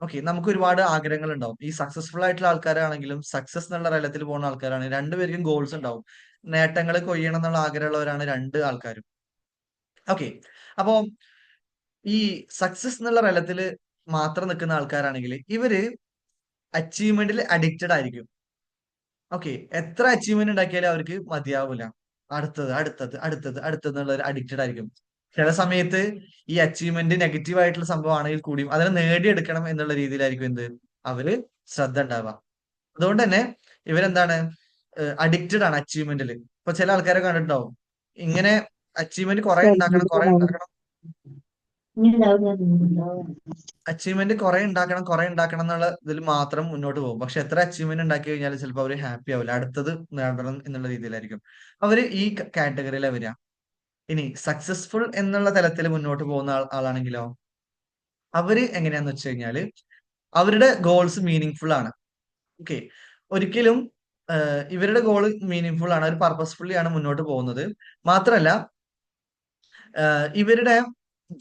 ഓക്കെ, നമുക്ക് ഒരുപാട് ആഗ്രഹങ്ങൾ ഉണ്ടാവും. ഈ സക്സസ്ഫുൾ ആയിട്ടുള്ള ആൾക്കാരാണെങ്കിലും സക്സസ് എന്നുള്ള തലത്തിൽ പോകുന്ന ആൾക്കാരാണ്, രണ്ടുപേർക്കും ഗോൾസ് ഉണ്ടാവും. നേട്ടങ്ങൾ കൊയ്യണം എന്നുള്ള ആഗ്രഹമുള്ളവരാണ് രണ്ട് ആൾക്കാരും. ഓക്കെ, അപ്പോ ഈ സക്സസ് എന്നുള്ള തലത്തിൽ മാത്രം നിൽക്കുന്ന ആൾക്കാരാണെങ്കിൽ ഇവര് അച്ചീവ്മെന്റിൽ അഡിക്റ്റഡ് ആയിരിക്കും. ഓക്കെ, എത്ര അച്ചീവ്മെന്റ് ഉണ്ടാക്കിയാലും അവർക്ക് മതിയാവില്ല. അടുത്തത് അടുത്തത് അടുത്തത് അടുത്തത് എന്നുള്ള ഒരു അഡിക്റ്റഡ് ആയിരിക്കും. ചില സമയത്ത് ഈ അച്ചീവ്മെന്റ് നെഗറ്റീവ് ആയിട്ടുള്ള സംഭവമാണെങ്കിൽ കൂടിയും അതിനെ നേടിയെടുക്കണം എന്നുള്ള രീതിയിലായിരിക്കും എന്ത് അവര് ശ്രദ്ധ ഉണ്ടാവുക. അതുകൊണ്ട് തന്നെ ഇവരെന്താണ് അഡിക്റ്റഡ് ആണ് അച്ചീവ്മെന്റിൽ. ഇപ്പൊ ചില ആൾക്കാരെ കണ്ടിട്ടുണ്ടാവും, ഇങ്ങനെ അച്ചീവ്മെന്റ് കുറെ ഉണ്ടാക്കണം കുറെ ഉണ്ടാക്കണം, അച്ചീവ്മെന്റ് കുറെ ഉണ്ടാക്കണം എന്നുള്ള ഇതിൽ മാത്രം മുന്നോട്ട് പോകും. പക്ഷെ എത്ര അച്ചീവ്മെന്റ് ഉണ്ടാക്കി കഴിഞ്ഞാലും ചിലപ്പോൾ അവർ ഹാപ്പി ആവില്ല, അടുത്തത് നേടണം എന്നുള്ള രീതിയിലായിരിക്കും അവര് ഈ കാറ്റഗറിയിലെ വരിക. ഇനി സക്സസ്ഫുൾ എന്നുള്ള തലത്തിൽ മുന്നോട്ട് പോകുന്ന ആളാണെങ്കിലോ അവര് എങ്ങനെയാന്ന് വെച്ച് കഴിഞ്ഞാല് അവരുടെ ഗോൾസ് മീനിങ് ഫുൾ ആണ്. ഓക്കെ, ഒരിക്കലും ഇവരുടെ ഗോള് മീനിങ് ഫുൾ ആണ്, അവർ പർപ്പസ്ഫുള്ളി ആണ് മുന്നോട്ട് പോകുന്നത്. മാത്രല്ല ഇവരുടെ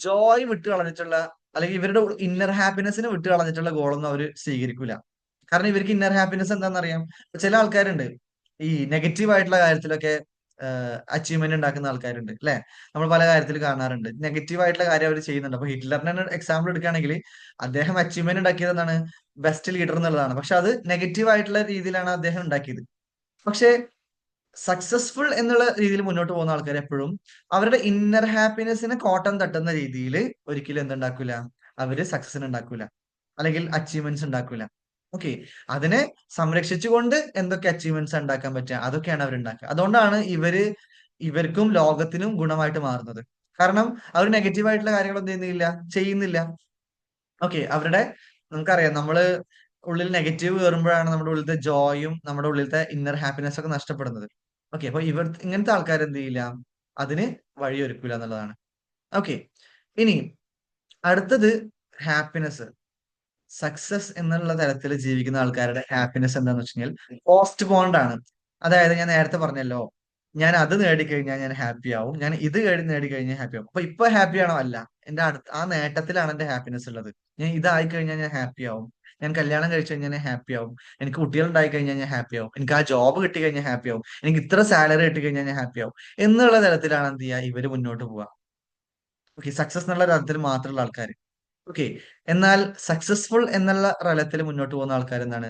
ജോയ് വിട്ട് കളഞ്ഞിട്ടുള്ള, അല്ലെങ്കിൽ ഇവരുടെ ഇന്നർ ഹാപ്പിനെസ്സിനെ വിട്ട് കളഞ്ഞിട്ടുള്ള ഗോളൊന്നും അവർ സ്വീകരിക്കൂല. കാരണം ഇവർക്ക് ഇന്നർ ഹാപ്പിനെസ് എന്താണെന്ന് അറിയാം. ചില ആൾക്കാരുണ്ട് ഈ നെഗറ്റീവ് ആയിട്ടുള്ള കാര്യത്തിലൊക്കെ അച്ചീവ്മെന്റ് ഉണ്ടാക്കുന്ന ആൾക്കാരുണ്ട് അല്ലെ. നമ്മൾ പല കാര്യത്തിൽ കാണാറുണ്ട്, നെഗറ്റീവ് ആയിട്ടുള്ള കാര്യം അവർ ചെയ്യുന്നുണ്ട്. അപ്പൊ ഹിറ്റ്ലറിനെ എക്സാമ്പിൾ എടുക്കുകയാണെങ്കിൽ അദ്ദേഹം അച്ചീവ്മെന്റ് ഉണ്ടാക്കിയത് എന്താണ്, ബെസ്റ്റ് ലീഡർ എന്നുള്ളതാണ്. പക്ഷെ അത് നെഗറ്റീവ് ആയിട്ടുള്ള രീതിയിലാണ് അദ്ദേഹം ഉണ്ടാക്കിയത്. പക്ഷെ സക്സസ്ഫുൾ എന്നുള്ള രീതിയിൽ മുന്നോട്ട് പോകുന്ന ആൾക്കാർ എപ്പോഴും അവരുടെ ഇന്നർ ഹാപ്പിനെസ്സിനെ കോട്ടം തട്ടുന്ന രീതിയിൽ ഒരിക്കലും എന്തുണ്ടാക്കൂല, അവര് സക്സസിന് ഉണ്ടാക്കൂല, അല്ലെങ്കിൽ അച്ചീവ്മെന്റ്സ് ഉണ്ടാക്കൂല. ഓക്കെ, അതിനെ സംരക്ഷിച്ചുകൊണ്ട് എന്തൊക്കെ അച്ചീവ്മെന്റ്സ് ഉണ്ടാക്കാൻ പറ്റുക അതൊക്കെയാണ് അവർ ഉണ്ടാക്കുക. അതുകൊണ്ടാണ് ഇവർക്കും ലോകത്തിനും ഗുണമായിട്ട് മാറുന്നത്. കാരണം അവർ നെഗറ്റീവ് ആയിട്ടുള്ള കാര്യങ്ങളൊന്നും ചെയ്യുന്നില്ല. ഓക്കെ, നമുക്കറിയാം, നമ്മള് ഉള്ളിൽ നെഗറ്റീവ് കയറുമ്പോഴാണ് നമ്മുടെ ഉള്ളിലത്തെ ജോയും നമ്മുടെ ഉള്ളിലത്തെ ഇന്നർ ഹാപ്പിനെസ് ഒക്കെ നഷ്ടപ്പെടുന്നത്. ഓക്കെ, അപ്പൊ ഇങ്ങനത്തെ ആൾക്കാർ എന്ത് ചെയ്യില്ല, അതിന് വഴിയൊരുക്കില്ല എന്നുള്ളതാണ്. ഓക്കെ, ഇനി അടുത്തത് ഹാപ്പിനെസ്. സക്സസ് എന്നുള്ള തലത്തിൽ ജീവിക്കുന്ന ആൾക്കാരുടെ ഹാപ്പിനെസ് എന്താന്ന് വെച്ച് കഴിഞ്ഞാൽ പോസ്റ്റ് പോണ്ട് ആണ്. അതായത് ഞാൻ നേരത്തെ പറഞ്ഞല്ലോ, ഞാൻ അത് നേടിക്കഴിഞ്ഞാൽ ഞാൻ ഹാപ്പി ആവും, ഞാൻ ഇത് നേടിക്കഴിഞ്ഞാൽ ഹാപ്പി ആവും. അപ്പൊ ഇപ്പൊ ഹാപ്പി ആണോ? അല്ല, എന്റെ അടുത്ത ആ നേട്ടത്തിലാണ് എന്റെ ഹാപ്പിനെസ് ഉള്ളത്. ഞാൻ ഇതായി കഴിഞ്ഞാൽ ഞാൻ ഹാപ്പി ആവും, ഞാൻ കല്യാണം കഴിച്ചു കഴിഞ്ഞാൽ ഞാൻ ഹാപ്പി ആവും, എനിക്ക് കുട്ടികൾ ഉണ്ടായി കഴിഞ്ഞാൽ ഞാൻ ഹാപ്പി ആവും, എനിക്ക് ആ ജോബ് കിട്ടി കഴിഞ്ഞാൽ ഹാപ്പി ആവും, എനിക്ക് ഇത്ര സാലറി കിട്ടി കഴിഞ്ഞാൽ ഞാൻ ഹാപ്പി ആവും എന്നുള്ള തരത്തിലാണ് എന്ത് ചെയ്യുക, ഇവര് മുന്നോട്ട് പോവുക. ഓക്കെ, സക്സസ് എന്നുള്ള തരത്തിൽ മാത്രമുള്ള ആൾക്കാർ. ഓക്കെ, എന്നാൽ സക്സസ്ഫുൾ എന്നുള്ള തലത്തിൽ മുന്നോട്ട് പോകുന്ന ആൾക്കാർ എന്താണ്,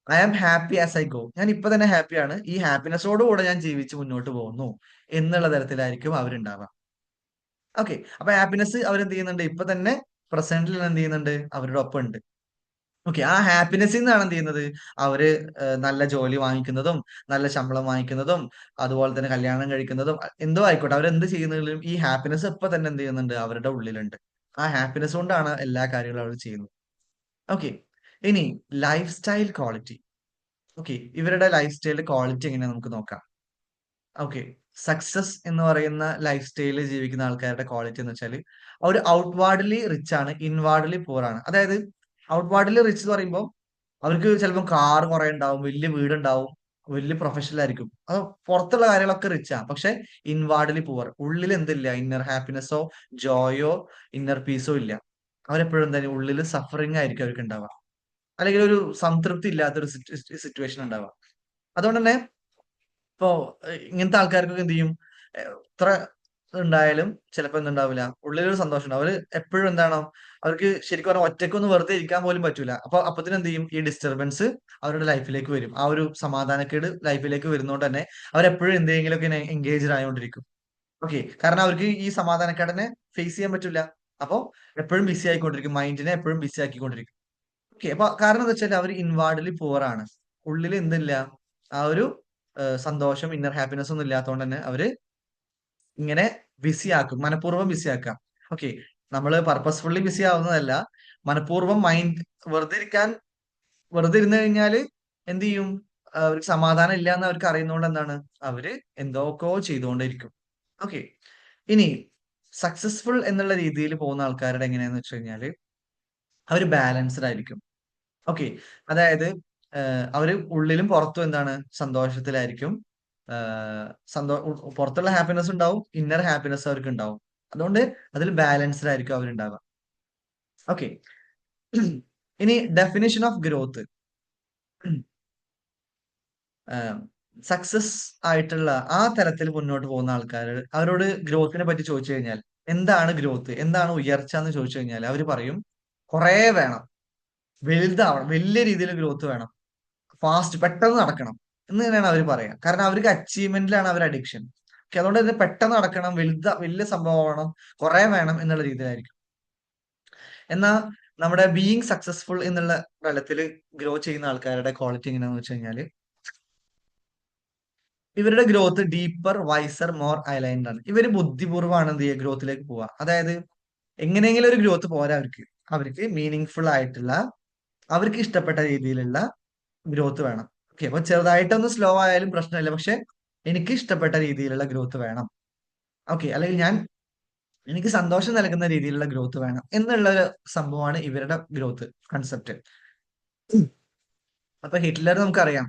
I am happy as I go, ഞാൻ ഇപ്പൊ തന്നെ ഹാപ്പിയാണ്, ഈ ഹാപ്പിനെസ്സോട് കൂടെ ഞാൻ ജീവിച്ച് മുന്നോട്ട് പോകുന്നു എന്നുള്ള തരത്തിലായിരിക്കും അവരുണ്ടാവുക. ഓക്കെ, അപ്പൊ ഹാപ്പിനെസ് അവരെന്ത് ചെയ്യുന്നുണ്ട്, ഇപ്പൊ തന്നെ പ്രസന്റിൽ എന്ത് ചെയ്യുന്നുണ്ട്, അവരുടെ ഒപ്പം ഉണ്ട്. ഓക്കെ, ആ ഹാപ്പിനെസ്സിൽ നിന്നാണ് എന്ത് ചെയ്യുന്നത്, അവര് നല്ല ജോലി വാങ്ങിക്കുന്നതും നല്ല ശമ്പളം വാങ്ങിക്കുന്നതും അതുപോലെ തന്നെ കല്യാണം കഴിക്കുന്നതും എന്തോ ആയിക്കോട്ടെ, അവരെന്ത് ചെയ്യുന്നതിലും ഈ ഹാപ്പിനെസ് ഇപ്പൊ തന്നെ എന്ത് ചെയ്യുന്നുണ്ട്, അവരുടെ ഉള്ളിലുണ്ട്. ആ ഹാപ്പിനെസ് കൊണ്ടാണ് എല്ലാ കാര്യങ്ങളും അവർ ചെയ്യുന്നത്. ഓക്കെ, ഇനി ലൈഫ് സ്റ്റൈൽ ക്വാളിറ്റി. ഓക്കെ, ഇവരുടെ ലൈഫ് സ്റ്റൈലിന്റെ ക്വാളിറ്റി എങ്ങനെയാ നമുക്ക് നോക്കാം. ഓക്കെ, സക്സസ് എന്ന് പറയുന്ന ലൈഫ് സ്റ്റൈലിൽ ജീവിക്കുന്ന ആൾക്കാരുടെ ക്വാളിറ്റി എന്ന് വെച്ചാൽ അവർ ഔട്ട്വാർഡ്ലി റിച്ച് ആണ്, ഇൻവാർഡ്ലി പൂർ ആണ്. അതായത് ഔട്ട്വാർഡ്ലി റിച്ച് എന്ന് പറയുമ്പോൾ അവർക്ക് ചിലപ്പോൾ കാർ കുറെ ഉണ്ടാവും, വലിയ വീടുണ്ടാവും, വലിയ പ്രൊഫഷണൽ ആയിരിക്കും, അത് പുറത്തുള്ള കാര്യങ്ങളൊക്കെ റിച്ചാ. പക്ഷെ ഇൻവാർഡ്ലി പൂവർ, ഉള്ളിൽ എന്തില്ല, ഇന്നർ ഹാപ്പിനെസ്സോ ജോയോ ഇന്നർ പീസോ ഇല്ല. അവരെപ്പോഴും എന്താ, ഉള്ളിൽ സഫറിങ് ആയിരിക്കും അവർക്ക് ഉണ്ടാവുക, അല്ലെങ്കിൽ ഒരു സംതൃപ്തി ഇല്ലാത്തൊരു സിറ്റുവേഷൻ ഉണ്ടാവുക. അതുകൊണ്ട് തന്നെ ഇപ്പോ ഇങ്ങനത്തെ ആൾക്കാർക്കൊക്കെ എന്ത് ചെയ്യും, ഇത്ര ഉണ്ടായാലും ചിലപ്പോൾ എന്തുണ്ടാവില്ല, ഉള്ളിലൊരു സന്തോഷം ഉണ്ടാവും. അവര് എപ്പോഴും എന്താണോ, അവർക്ക് ശരിക്കും പറഞ്ഞാൽ ഒറ്റയ്ക്കൊന്ന് വെറുതെ ഇരിക്കാൻ പോലും പറ്റൂല. അപ്പത്തിന് എന്ത് ചെയ്യും, ഈ ഡിസ്റ്റർബൻസ് അവരുടെ ലൈഫിലേക്ക് വരും. ആ ഒരു സമാധാനക്കേട് ലൈഫിലേക്ക് വരുന്നോണ്ട് തന്നെ അവരെപ്പോഴും എന്തെങ്കിലുമൊക്കെ എൻഗേജ്ഡ് ആയതുകൊണ്ടിരിക്കും. ഓക്കെ, കാരണം അവർക്ക് ഈ സമാധാനക്കേടിനെ ഫേസ് ചെയ്യാൻ പറ്റില്ല. അപ്പൊ എപ്പോഴും ബിസി ആയിക്കൊണ്ടിരിക്കും, മൈൻഡിനെ എപ്പോഴും ബിസി ആക്കിക്കൊണ്ടിരിക്കും. ഓക്കെ, അപ്പൊ കാരണം എന്താ വെച്ചാൽ അവർ ഇൻവാർഡ്ലി പുവർ ആണ്, ഉള്ളിൽ എന്തില്ല, ആ ഒരു സന്തോഷം ഇന്നർ ഹാപ്പിനെസ് ഒന്നും ഇല്ലാത്തതുകൊണ്ട് തന്നെ അവര് ഇങ്ങനെ ബിസി ആക്കും, മനഃപൂർവ്വം ബിസി ആക്കാം. ഓക്കെ, നമ്മള് പർപ്പസ്ഫുള്ളി ബിസി ആവുന്നതല്ല, മനഃപൂർവ്വം മൈൻഡ് വെറുതെ ഇരുന്ന് കഴിഞ്ഞാല് എന്ത് ചെയ്യും, അവർക്ക് സമാധാനം ഇല്ല എന്ന് അവർക്ക് അറിയുന്നതുകൊണ്ട് എന്താണ്, അവര് എന്തൊക്കെയോ ചെയ്തുകൊണ്ടേയിരിക്കും. ഓക്കെ, ഇനി സക്സസ്ഫുൾ എന്നുള്ള രീതിയിൽ പോകുന്ന ആൾക്കാരുടെ എങ്ങനെയാന്ന് വെച്ച് കഴിഞ്ഞാല് അവര് ബാലൻസ്ഡ് ആയിരിക്കും. ഓക്കെ, അതായത് അവര് ഉള്ളിലും പുറത്തും എന്താണ്, സന്തോഷത്തിലായിരിക്കും. പുറത്തുള്ള ഹാപ്പിനെസ് ഉണ്ടാവും, ഇന്നർ ഹാപ്പിനെസ് അവർക്ക് ഉണ്ടാവും. അതുകൊണ്ട് അതിൽ ബാലൻസ്ഡ് ആയിരിക്കും അവരുണ്ടാവുക. ഓക്കെ, ഇനി ഡെഫിനിഷൻ ഓഫ് ഗ്രോത്ത്. സക്സസ് ആയിട്ടുള്ള ആ തരത്തിൽ മുന്നോട്ട് പോകുന്ന ആൾക്കാർ, അവരോട് ഗ്രോത്തിനെ പറ്റി ചോദിച്ചു കഴിഞ്ഞാൽ എന്താണ് ഗ്രോത്ത്, എന്താണ് ഉയർച്ച എന്ന് ചോദിച്ചു കഴിഞ്ഞാൽ അവർ പറയും കുറേ വേണം, വലുതാവണം, വലിയ രീതിയിൽ ഗ്രോത്ത് വേണം, ഫാസ്റ്റ് പെട്ടെന്ന് നടക്കണം എന്ന് തന്നെയാണ് അവർ പറയാ. കാരണം അവർക്ക് അച്ചീവ്മെന്റിലാണ് അവർ അഡിക്ഷൻ. ഓക്കെ, അതുകൊണ്ട് തന്നെ പെട്ടെന്ന് നടക്കണം, വലിയ സംഭവം കുറെ വേണം എന്നുള്ള രീതിയിലായിരിക്കും. എന്നാൽ നമ്മുടെ ബീയിങ് സക്സസ്ഫുൾ എന്നുള്ള തലത്തിൽ ഗ്രോ ചെയ്യുന്ന ആൾക്കാരുടെ ക്വാളിറ്റി എങ്ങനെയാന്ന് വെച്ച് കഴിഞ്ഞാൽ ഇവരുടെ growth deeper, wiser, more aligned ആണ്. ഇവര് ബുദ്ധിപൂർവ്വമാണ് എന്ത് ചെയ്യുക, ഗ്രോത്തിലേക്ക് പോവുക. അതായത് എങ്ങനെയെങ്കിലും ഒരു ഗ്രോത്ത് പോരാ അവർക്ക്. അവർക്ക് മീനിങ് ഫുൾ ആയിട്ടുള്ള, അവർക്ക് ഇഷ്ടപ്പെട്ട രീതിയിലുള്ള ഗ്രോത്ത് വേണം. ഓക്കെ, അപ്പൊ ചെറുതായിട്ടൊന്ന് സ്ലോ ആയാലും പ്രശ്നമില്ല, പക്ഷെ എനിക്ക് ഇഷ്ടപ്പെട്ട രീതിയിലുള്ള ഗ്രോത്ത് വേണം. ഓക്കെ, അല്ലെങ്കിൽ എനിക്ക് സന്തോഷം നൽകുന്ന രീതിയിലുള്ള ഗ്രോത്ത് വേണം എന്നുള്ള ഒരു സംഭവമാണ് ഇവരുടെ ഗ്രോത്ത് കൺസെപ്റ്റ്. അപ്പൊ ഹിറ്റ്ലർ നമുക്കറിയാം.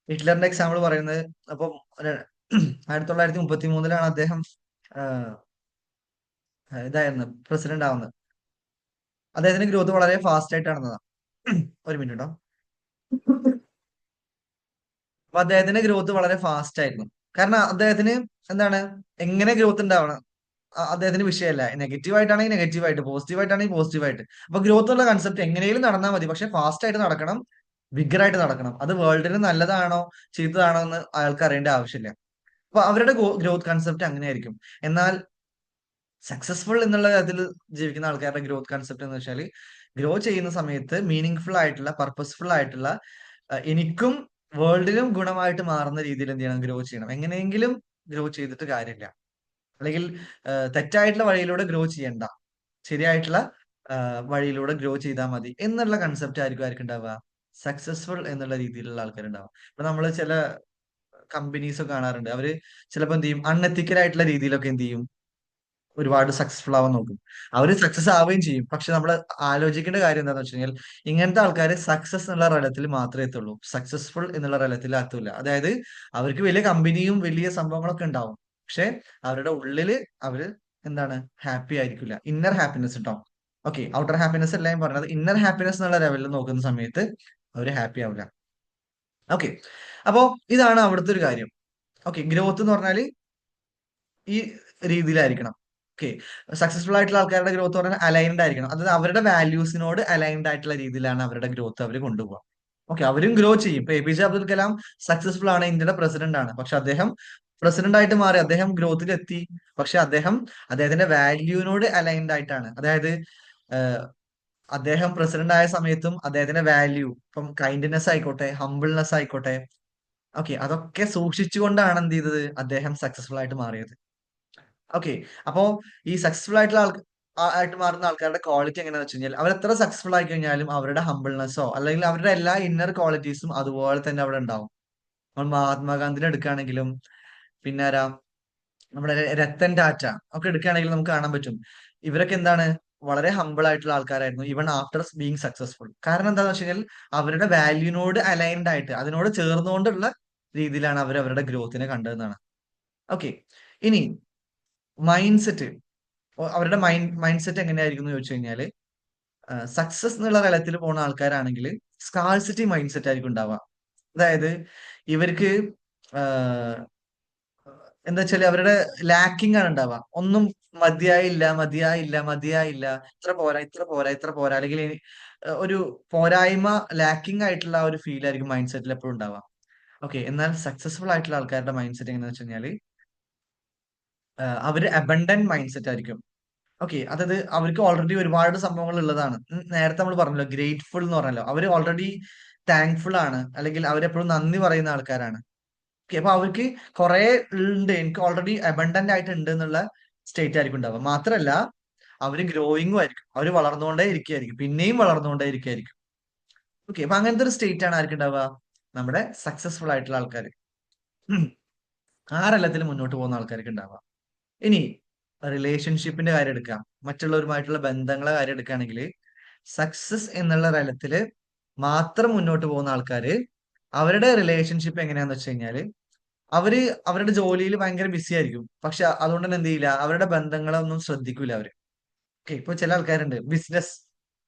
ഹിറ്റ്ലറിന്റെ എക്സാമ്പിൾ പറയുന്നത്, അപ്പം 1933 അദ്ദേഹം ഇതായിരുന്നു പ്രസിഡന്റ് ആവുന്നത്. അദ്ദേഹത്തിന്റെ ഗ്രോത്ത് വളരെ ഫാസ്റ്റ് ആയിട്ട് നടന്നതാണ്. ഒരു മിനിറ്റ് കേട്ടോ. അപ്പൊ അദ്ദേഹത്തിന്റെ ഗ്രോത്ത് വളരെ ഫാസ്റ്റ് ആയിരുന്നു. കാരണം അദ്ദേഹത്തിന് എന്താണ്, എങ്ങനെ ഗ്രോത്ത് ഉണ്ടാവണം അദ്ദേഹത്തിന് വിഷയമല്ല. നെഗറ്റീവ് ആയിട്ടാണെങ്കിൽ നെഗറ്റീവ് ആയിട്ട്, പോസിറ്റീവ് ആയിട്ടാണെങ്കിൽ പോസിറ്റീവ് ആയിട്ട്. അപ്പൊ ഗ്രോത്ത് ഉള്ള കൺസെപ്റ്റ് എങ്ങനെയും നടന്നാൽ മതി, പക്ഷെ ഫാസ്റ്റ് ആയിട്ട് നടക്കണം, ബിഗർ ആയിട്ട് നടക്കണം. അത് വേൾഡിന് നല്ലതാണോ ചീത്തതാണോ എന്ന് അയാൾക്ക് അറിയേണ്ട ആവശ്യമില്ല. അപ്പൊ അവരുടെ ഗ്രോത്ത് കൺസെപ്റ്റ് അങ്ങനെയായിരിക്കും. എന്നാൽ സക്സസ്ഫുൾ എന്നുള്ള അതിൽ ജീവിക്കുന്ന ആൾക്കാരുടെ ഗ്രോത്ത് കൺസെപ്റ്റ് എന്ന് വെച്ചാൽ, ഗ്രോ ചെയ്യുന്ന സമയത്ത് മീനിങ് ഫുൾ ആയിട്ടുള്ള, പർപ്പസ്ഫുൾ ആയിട്ടുള്ള, എനിക്കും വേൾഡിനും ഗുണമായിട്ട് മാറുന്ന രീതിയിൽ എന്ത് ചെയ്യണം, ഗ്രോ ചെയ്യണം. എങ്ങനെയെങ്കിലും ഗ്രോ ചെയ്തിട്ട് കാര്യമില്ല. അല്ലെങ്കിൽ തെറ്റായിട്ടുള്ള വഴിയിലൂടെ ഗ്രോ ചെയ്യണ്ട, ശരിയായിട്ടുള്ള വഴിയിലൂടെ ഗ്രോ ചെയ്താൽ മതി എന്നുള്ള കൺസെപ്റ്റ് ആയിരിക്കും ഉണ്ടാവുക, സക്സസ്ഫുൾ എന്നുള്ള രീതിയിലുള്ള ആൾക്കാരുണ്ടാവുക. ഇപ്പൊ നമ്മൾ ചില കമ്പനീസ് ഒക്കെ കാണാറുണ്ട്. അവര് ചിലപ്പോൾ എന്ത് ചെയ്യും, അൺഎത്തിക്കൽ ആയിട്ടുള്ള രീതിയിലൊക്കെ എന്ത് ചെയ്യും, ഒരുപാട് സക്സസ്ഫുൾ ആവാൻ നോക്കും. അവര് സക്സസ് ആവുകയും ചെയ്യും. പക്ഷെ നമ്മൾ ആലോചിക്കേണ്ട കാര്യം എന്താണെന്ന് വെച്ച് കഴിഞ്ഞാൽ, ഇങ്ങനത്തെ ആൾക്കാർ സക്സസ് എന്നുള്ള തലത്തിൽ മാത്രമേ എത്തുള്ളൂ, സക്സസ്ഫുൾ എന്നുള്ള തലത്തിൽ എത്തൂല. അതായത് അവർക്ക് വലിയ കമ്പനിയും വലിയ സംഭവങ്ങളൊക്കെ ഉണ്ടാവും, പക്ഷെ അവരുടെ ഉള്ളില് അവര് എന്താണ്, ഹാപ്പി ആയിരിക്കില്ല. ഇന്നർ ഹാപ്പിനെസ് ഉണ്ടാവും. ഓക്കെ, ഔട്ടർ ഹാപ്പിനെസ് അല്ല ഞാൻ പറഞ്ഞത്, ഇന്നർ ഹാപ്പിനെസ് എന്നുള്ള ലെവലിൽ നോക്കുന്ന സമയത്ത് അവര് ഹാപ്പി ആവില്ല. ഓക്കെ, അപ്പോ ഇതാണ് അവിടുത്തെ ഒരു കാര്യം. ഓക്കെ, ഗ്രോത്ത് എന്ന് പറഞ്ഞാല് ഈ രീതിയിലായിരിക്കണം. ഓക്കെ, സക്സസ്ഫുൾ ആയിട്ടുള്ള ആൾക്കാരുടെ ഗ്രോത്ത് പറഞ്ഞാൽ അലൈൻഡ് ആയിരിക്കണം. അതായത് അവരുടെ വാല്യൂസിനോട് അലൈൻഡ് ആയിട്ടുള്ള രീതിയിലാണ് അവരുടെ ഗ്രോത്ത് അവർ കൊണ്ടുപോകുക. ഓക്കെ, അവരും ഗ്രോ ചെയ്യും. ഇപ്പൊ APJ അബ്ദുൽ കലാം സക്സസ്ഫുൾ ആണ്, ഇന്ത്യയുടെ പ്രസിഡന്റ് ആണ്. പക്ഷെ അദ്ദേഹം പ്രസിഡന്റ് ആയിട്ട് മാറി, അദ്ദേഹം ഗ്രോത്തിൽ എത്തി. പക്ഷെ അദ്ദേഹത്തിന്റെ വാല്യൂവിനോട് അലൈൻഡ് ആയിട്ടാണ്. അതായത് ഏഹ്, അദ്ദേഹം പ്രസിഡന്റ് ആയ സമയത്തും അദ്ദേഹത്തിന്റെ വാല്യൂ, ഇപ്പം കൈൻഡ്നെസ് ആയിക്കോട്ടെ, ഹംബിൾനെസ് ആയിക്കോട്ടെ, ഓക്കെ, അതൊക്കെ സൂക്ഷിച്ചുകൊണ്ടാണ് എന്ത് ചെയ്തത്, അദ്ദേഹം സക്സസ്ഫുൾ ആയിട്ട് മാറിയത്. ഓക്കെ, അപ്പോ ഈ സക്സസ്ഫുൾ ആയിട്ടുള്ള ആയിട്ട് മാറുന്ന ആൾക്കാരുടെ ക്വാളിറ്റി എങ്ങനെയാന്ന് വെച്ച് കഴിഞ്ഞാൽ, അവർ എത്ര സക്സസ്ഫുൾ ആയി കഴിഞ്ഞാലും അവരുടെ ഹംബിൾനെസ്സോ അല്ലെങ്കിൽ അവരുടെ എല്ലാ ഇന്നർ ക്വാളിറ്റീസും അതുപോലെ തന്നെ അവിടെ ഉണ്ടാവും. നമ്മൾ മഹാത്മാഗാന്ധിനെ എടുക്കുകയാണെങ്കിലും, പിന്നെ ആരാ, നമ്മുടെ രത്തൻ ടാറ്റ ഒക്കെ എടുക്കുകയാണെങ്കിൽ നമുക്ക് കാണാൻ പറ്റും. ഇവരൊക്കെ എന്താണ്, വളരെ ഹമ്പിൾ ആയിട്ടുള്ള ആൾക്കാരായിരുന്നു ഈവൻ ആഫ്റ്റർ ബീങ് സക്സസ്ഫുൾ. കാരണം എന്താണെന്ന് വെച്ച് കഴിഞ്ഞാൽ അവരുടെ വാല്യൂനോട് അലൈൻഡ് ആയിട്ട്, അതിനോട് ചേർന്നുകൊണ്ടുള്ള രീതിയിലാണ് അവർ അവരുടെ ഗ്രോത്തിനെ കണ്ടതെന്നാണ്. ഓക്കെ, ഇനി മൈൻഡ് സെറ്റ്, അവരുടെ മൈൻഡ് സെറ്റ് എങ്ങനെയായിരിക്കും എന്ന് ചോദിച്ചു കഴിഞ്ഞാല്, സക്സസ് എന്നുള്ള തലത്തിൽ പോകുന്ന ആൾക്കാരാണെങ്കിൽ സ്കാർസിറ്റി മൈൻഡ് സെറ്റ് ആയിരിക്കും ഉണ്ടാവുക. അതായത് ഇവർക്ക് എന്താ വെച്ചാല് അവരുടെ ലാക്കിംഗ് ആണ് ഉണ്ടാവുക. ഒന്നും മതിയായില്ല, മതിയായില്ല, മതിയായില്ല, ഇത്ര പോരാ, ഇത്ര പോരാ, ഇത്ര പോരാ, അല്ലെങ്കിൽ ഒരു പോരായ്മ, ലാക്കിംഗ് ആയിട്ടുള്ള ആ ഒരു ഫീൽ ആയിരിക്കും മൈൻഡ് സെറ്റിൽ എപ്പോഴും ഉണ്ടാവുക. ഓക്കെ, എന്നാൽ സക്സസ്ഫുൾ ആയിട്ടുള്ള ആൾക്കാരുടെ മൈൻഡ് സെറ്റ് എങ്ങനെയാണെന്ന് വെച്ച് കഴിഞ്ഞാല്, അവര് അബണ്ടന്റ് മൈൻഡ് സെറ്റ് ആയിരിക്കും. ഓക്കെ, അതായത് അവർക്ക് ഓൾറെഡി ഒരുപാട് സംഭവങ്ങൾ ഉള്ളതാണ്. നേരത്തെ നമ്മൾ പറഞ്ഞല്ലോ, ഗ്രേറ്റ്ഫുൾ എന്ന് പറഞ്ഞല്ലോ, അവര് ഓൾറെഡി താങ്ക്ഫുൾ ആണ്, അല്ലെങ്കിൽ അവരെപ്പോഴും നന്ദി പറയുന്ന ആൾക്കാരാണ്. ഓക്കെ, അപ്പൊ അവർക്ക് കുറെ ഉണ്ട്, എനിക്ക് ഓൾറെഡി അബണ്ടന്റ് ആയിട്ട് ഉണ്ട് എന്നുള്ള സ്റ്റേറ്റ് ആയിരിക്കും ഉണ്ടാവുക. മാത്രല്ല അവര് ഗ്രോയിങ്ങും ആയിരിക്കും, അവര് വളർന്നുകൊണ്ടേ ഇരിക്കുകയായിരിക്കും, പിന്നെയും വളർന്നുകൊണ്ടേ ഇരിക്കുകയായിരിക്കും. ഓക്കെ, അപ്പൊ അങ്ങനത്തെ ഒരു സ്റ്റേറ്റ് ആണ് ആർക്ക് ഉണ്ടാവുക, നമ്മുടെ സക്സസ്ഫുൾ ആയിട്ടുള്ള ആൾക്കാർ. ആ തലത്തിൽ മുന്നോട്ട് പോകുന്ന ആൾക്കാർക്ക് ഉണ്ടാവുക. ഇനി റിലേഷൻഷിപ്പിന്റെ കാര്യം എടുക്കാം, മറ്റുള്ളവരുമായിട്ടുള്ള ബന്ധങ്ങളെ കാര്യം എടുക്കുകയാണെങ്കിൽ, സക്സസ് എന്നുള്ള തലത്തില് മാത്രം മുന്നോട്ട് പോകുന്ന ആൾക്കാര്, അവരുടെ റിലേഷൻഷിപ്പ് എങ്ങനെയാന്ന് വെച്ച് കഴിഞ്ഞാല്, അവര് അവരുടെ ജോലിയിൽ ഭയങ്കര ബിസി ആയിരിക്കും. പക്ഷെ അതുകൊണ്ട് തന്നെ എന്ത് ചെയ്യില്ല, അവരുടെ ബന്ധങ്ങളെ ഒന്നും ശ്രദ്ധിക്കൂല അവര്. ഓക്കെ, ഇപ്പൊ ചില ആൾക്കാരുണ്ട് ബിസിനസ്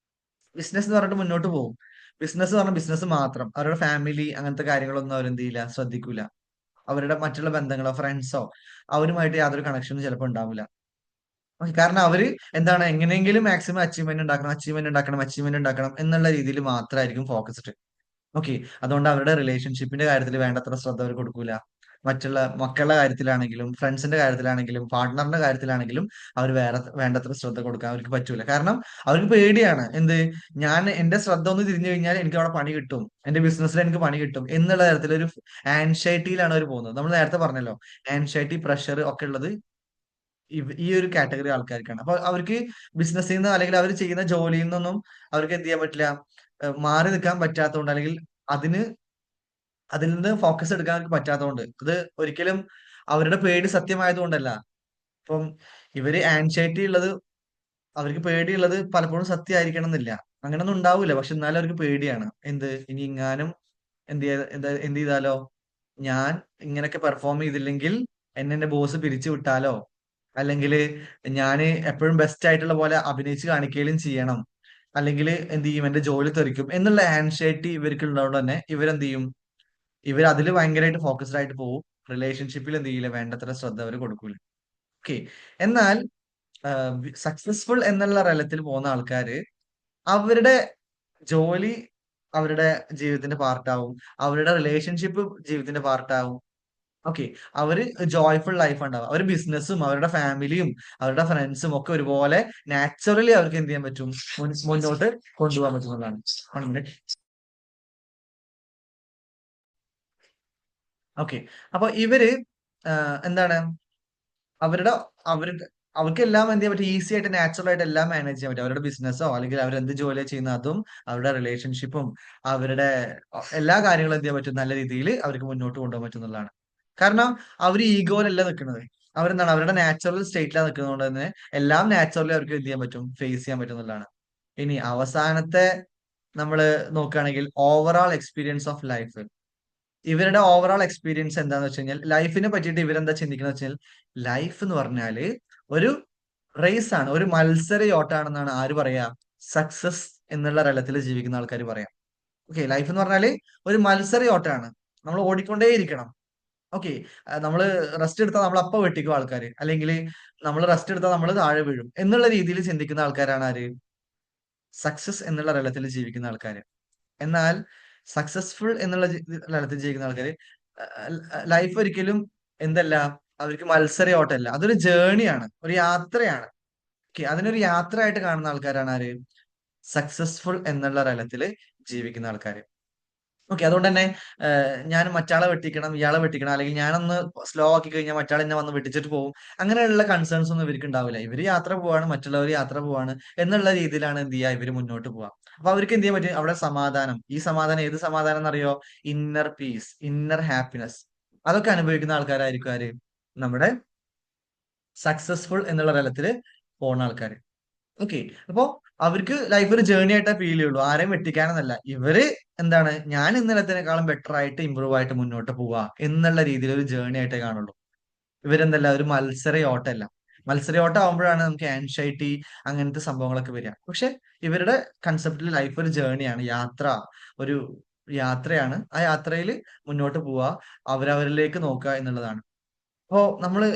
ബിസിനസ് എന്ന് പറഞ്ഞിട്ട് മുന്നോട്ട് പോകും. ബിസിനസ് പറഞ്ഞ ബിസിനസ് മാത്രം. അവരുടെ ഫാമിലി അങ്ങനത്തെ കാര്യങ്ങളൊന്നും അവരെന്ത് ചെയ്യില്ല, ശ്രദ്ധിക്കൂല. അവരുടെ മറ്റുള്ള ബന്ധങ്ങളോ ഫ്രണ്ട്സോ അവരുമായിട്ട് യാതൊരു കണക്ഷനും ചിലപ്പോൾ ഉണ്ടാവില്ല. കാരണം അവര് എന്താണ് എങ്ങനെയെങ്കിലും മാക്സിമം അച്ചീവ്മെന്റ് ഉണ്ടാക്കണം, അച്ചീവ്മെന്റ് ഉണ്ടാക്കണം, അച്ചീവ്മെന്റ് ഉണ്ടാക്കണം എന്നുള്ള രീതിയിൽ മാത്രമായിരിക്കും ഫോക്കസ്ഡ്. ഓക്കെ. അതുകൊണ്ട് അവരുടെ റിലേഷൻഷിപ്പിന്റെ കാര്യത്തിൽ വേണ്ടത്ര ശ്രദ്ധ അവർ കൊടുക്കൂല. മറ്റുള്ള മക്കളുടെ കാര്യത്തിലാണെങ്കിലും ഫ്രണ്ട്സിന്റെ കാര്യത്തിലാണെങ്കിലും പാർട്ട്ണറിന്റെ കാര്യത്തിലാണെങ്കിലും അവർ വേണ്ടത്ര ശ്രദ്ധ കൊടുക്കാൻ അവർക്ക് പറ്റൂല. കാരണം അവർക്ക് പേടിയാണ്. എന്ത്, ഞാൻ എന്റെ ശ്രദ്ധ ഒന്ന് തിരിഞ്ഞു കഴിഞ്ഞാൽ എനിക്ക് അവിടെ പണി കിട്ടും, എന്റെ ബിസിനസ്സിൽ എനിക്ക് പണി കിട്ടും എന്നുള്ള തരത്തിലൊരു ആൻസൈറ്റിയിലാണ് അവർ പോകുന്നത്. നമ്മൾ നേരത്തെ പറഞ്ഞല്ലോ, ആൻസൈറ്റി പ്രഷർ ഒക്കെ ഉള്ളത് ഈ ഒരു കാറ്റഗറി ആൾക്കാർക്കാണ്. അപ്പൊ അവർക്ക് ബിസിനസ്സിൽ നിന്ന് അല്ലെങ്കിൽ അവർ ചെയ്യുന്ന ജോലിയിൽ നിന്നൊന്നും അവർക്ക് എന്ത് ചെയ്യാൻ പറ്റില്ല, മാറി നിൽക്കാൻ പറ്റാത്തതുകൊണ്ട് അല്ലെങ്കിൽ അതിന് അതിൽ നിന്ന് ഫോക്കസ് എടുക്കാൻ അവർക്ക് പറ്റാത്തതുകൊണ്ട്. ഇത് ഒരിക്കലും അവരുടെ പേടി സത്യമായതുകൊണ്ടല്ല. ഇപ്പം ഇവര് ആൻസൈറ്റി ഉള്ളത്, അവർക്ക് പേടിയുള്ളത് പലപ്പോഴും സത്യമായിരിക്കണം എന്നില്ല. അങ്ങനൊന്നും ഉണ്ടാവൂല. പക്ഷെ എന്നാലും അവർക്ക് പേടിയാണ്. എന്ത്, ഇനി ഇങ്ങാനും എന്ത് ചെയ്താലോ, ഞാൻ ഇങ്ങനെയൊക്കെ പെർഫോം ചെയ്തില്ലെങ്കിൽ എന്റെ ബോസ് പിരിച്ചു വിട്ടാലോ, അല്ലെങ്കിൽ ഞാൻ എപ്പോഴും ബെസ്റ്റ് ആയിട്ടുള്ള പോലെ അഭിനയിച്ച് കാണിക്കുകയും ചെയ്യണം, അല്ലെങ്കിൽ എന്ത് ചെയ്യും, എന്റെ ജോലി തെറിക്കും എന്നുള്ള ആൻസൈറ്റി ഇവർക്ക് ഉള്ളതുകൊണ്ട് തന്നെ ഇവരെന്ത് ചെയ്യും, ഇവർ അതിൽ ഭയങ്കരമായിട്ട് ഫോക്കസ്ഡ് ആയിട്ട് പോകും. റിലേഷൻഷിപ്പിൽ എന്ത് ചെയ്യില്ല, വേണ്ടത്ര ശ്രദ്ധ അവർ കൊടുക്കൂല. ഓക്കെ. എന്നാൽ സക്സസ്ഫുൾ എന്നുള്ള തലത്തിൽ പോകുന്ന ആൾക്കാര് അവരുടെ ജോലി അവരുടെ ജീവിതത്തിന്റെ പാർട്ടാവും, അവരുടെ റിലേഷൻഷിപ്പ് ജീവിതത്തിന്റെ പാർട്ടാവും. ഓക്കെ. അവര് ജോയ്ഫുൾ ലൈഫ് ഉണ്ടാവും. അവര് ബിസിനസ്സും അവരുടെ ഫാമിലിയും അവരുടെ ഫ്രണ്ട്സും ഒക്കെ ഒരുപോലെ നാച്ചുറലി അവർക്ക് എന്ത് ചെയ്യാൻ പറ്റും, മുന്നോട്ട് കൊണ്ടുപോകാൻ പറ്റുന്നതാണ്. 1 minute. ഓക്കെ. അപ്പൊ ഇവര് എന്താണ്, അവരുടെ അവർക്ക് അവർക്കെല്ലാം എന്ത് ചെയ്യാൻ പറ്റും, ഈസി ആയിട്ട് നാച്ചുറൽ ആയിട്ട് എല്ലാം മാനേജ് ചെയ്യാൻ പറ്റും. അവരുടെ ബിസിനസ്സോ അല്ലെങ്കിൽ അവരെന്ത് ജോലിയോ ചെയ്യുന്ന അതും അവരുടെ റിലേഷൻഷിപ്പും അവരുടെ എല്ലാ കാര്യങ്ങളും എന്ത് ചെയ്യാൻ പറ്റും, നല്ല രീതിയിൽ അവർക്ക് മുന്നോട്ട് കൊണ്ടുപോകാൻ പറ്റും എന്നുള്ളതാണ്. കാരണം അവർ ഈഗോയിലല്ല നിൽക്കുന്നത്. അവരെന്താണ് അവരുടെ നാച്ചുറൽ സ്റ്റേറ്റിലാണ് നിൽക്കുന്നത് തന്നെ എല്ലാം നാച്ചുറലി അവർക്ക് എന്ത് ചെയ്യാൻ പറ്റും, ഫേസ് ചെയ്യാൻ പറ്റും എന്നുള്ളതാണ്. ഇനി അവസാനത്തെ നമ്മൾ നോക്കുകയാണെങ്കിൽ ഓവറോൾ എക്സ്പീരിയൻസ് ഓഫ് ലൈഫ്, ഇവരുടെ ഓവറോൾ എക്സ്പീരിയൻസ് എന്താന്ന് വെച്ച് കഴിഞ്ഞാൽ ലൈഫിനെ പറ്റിയിട്ട് ഇവരെന്താ ചിന്തിക്കുന്നത് വെച്ചാൽ, ലൈഫ് എന്ന് പറഞ്ഞാല് ഒരു റേസ് ആണ്, ഒരു മത്സരയോട്ടാണെന്നാണ് ആര് പറയാ, സക്സസ് എന്നുള്ള തലത്തിൽ ജീവിക്കുന്ന ആൾക്കാർ പറയാം. ഓക്കെ. ലൈഫ് എന്ന് പറഞ്ഞാല് ഒരു മത്സരയോട്ടാണ്, നമ്മൾ ഓടിക്കൊണ്ടേയിരിക്കണം. ഓക്കെ. നമ്മള് റെസ്റ്റ് എടുത്താൽ നമ്മൾ അപ്പ വെട്ടിക്കും ആൾക്കാര്, അല്ലെങ്കിൽ നമ്മൾ റെസ്റ്റ് എടുത്താൽ നമ്മൾ താഴെ വീഴും എന്നുള്ള രീതിയിൽ ചിന്തിക്കുന്ന ആൾക്കാരാണ് ആര്, സക്സസ് എന്നുള്ള തലത്തിൽ ജീവിക്കുന്ന ആൾക്കാര്. എന്നാൽ സക്സസ്ഫുൾ എന്നുള്ള തലത്തിൽ ജീവിക്കുന്ന ആൾക്കാര് ലൈഫ് ഒരിക്കലും എന്തല്ല, അവർക്ക് മത്സരയോട്ടല്ല, അതൊരു ജേണിയാണ്, ഒരു യാത്രയാണ്. ഓക്കെ. അതിനൊരു യാത്രയായിട്ട് കാണുന്ന ആൾക്കാരാണ് ആര്, സക്സസ്ഫുൾ എന്നുള്ള തലത്തിൽ ജീവിക്കുന്ന ആൾക്കാര്. ഓക്കെ. അതുകൊണ്ട് തന്നെ ഞാൻ മറ്റാളെ വെട്ടിക്കണം, ഇയാളെ വെട്ടിക്കണം, അല്ലെങ്കിൽ ഞാനൊന്ന് സ്ലോ ആക്കി കഴിഞ്ഞാൽ മറ്റാൾ എന്നെ വന്ന് വെട്ടിച്ചിട്ട് പോകും, അങ്ങനെയുള്ള കൺസേൺസ് ഒന്നും ഇവർക്ക് ഉണ്ടാവില്ല. ഇവര് യാത്ര പോവാണ്, മറ്റുള്ളവർ യാത്ര പോവാണ് എന്നുള്ള രീതിയിലാണ് എന്ത് ചെയ്യുക, ഇവര് മുന്നോട്ട് പോവാം. അപ്പൊ അവർക്ക് എന്ത് ചെയ്യാൻ പറ്റും, അവിടെ സമാധാനം. ഈ സമാധാനം ഏത് സമാധാനം എന്നറിയോ, ഇന്നർ പീസ്, ഇന്നർ ഹാപ്പിനെസ്. അതൊക്കെ അനുഭവിക്കുന്ന ആൾക്കാരായിരിക്കും ആര്, നമ്മുടെ സക്സസ്ഫുൾ എന്നുള്ള തലത്തില് പോകുന്ന ആൾക്കാർ. ഓക്കെ. അപ്പൊ അവർക്ക് ലൈഫ് ഒരു ജേർണി ആയിട്ടേ ഫീൽ ചെയ്യുള്ളൂ, ആരെയും വെട്ടിക്കാനെന്നല്ല. ഇവര് എന്താണ്, ഞാൻ ഇന്നലത്തിനേക്കാളും ബെറ്റർ ആയിട്ട് ഇമ്പ്രൂവ് ആയിട്ട് മുന്നോട്ട് പോവാ എന്നുള്ള രീതിയിൽ ഒരു ജേർണി ആയിട്ടേ കാണുള്ളൂ. ഇവരെന്തല്ല, ഒരു മത്സരയോട്ടല്ല. മത്സരയോട്ടം ആവുമ്പോഴാണ് നമുക്ക് ആൻസൈറ്റി അങ്ങനത്തെ സംഭവങ്ങളൊക്കെ വരിക. പക്ഷെ ഇവരുടെ കൺസെപ്റ്റിൽ ലൈഫ് ഒരു ജേർണിയാണ്, യാത്ര, ഒരു യാത്രയാണ്. ആ യാത്രയിൽ മുന്നോട്ട് പോവുക, അവരവരിലേക്ക് നോക്കുക എന്നുള്ളതാണ്. അപ്പോ നമ്മള്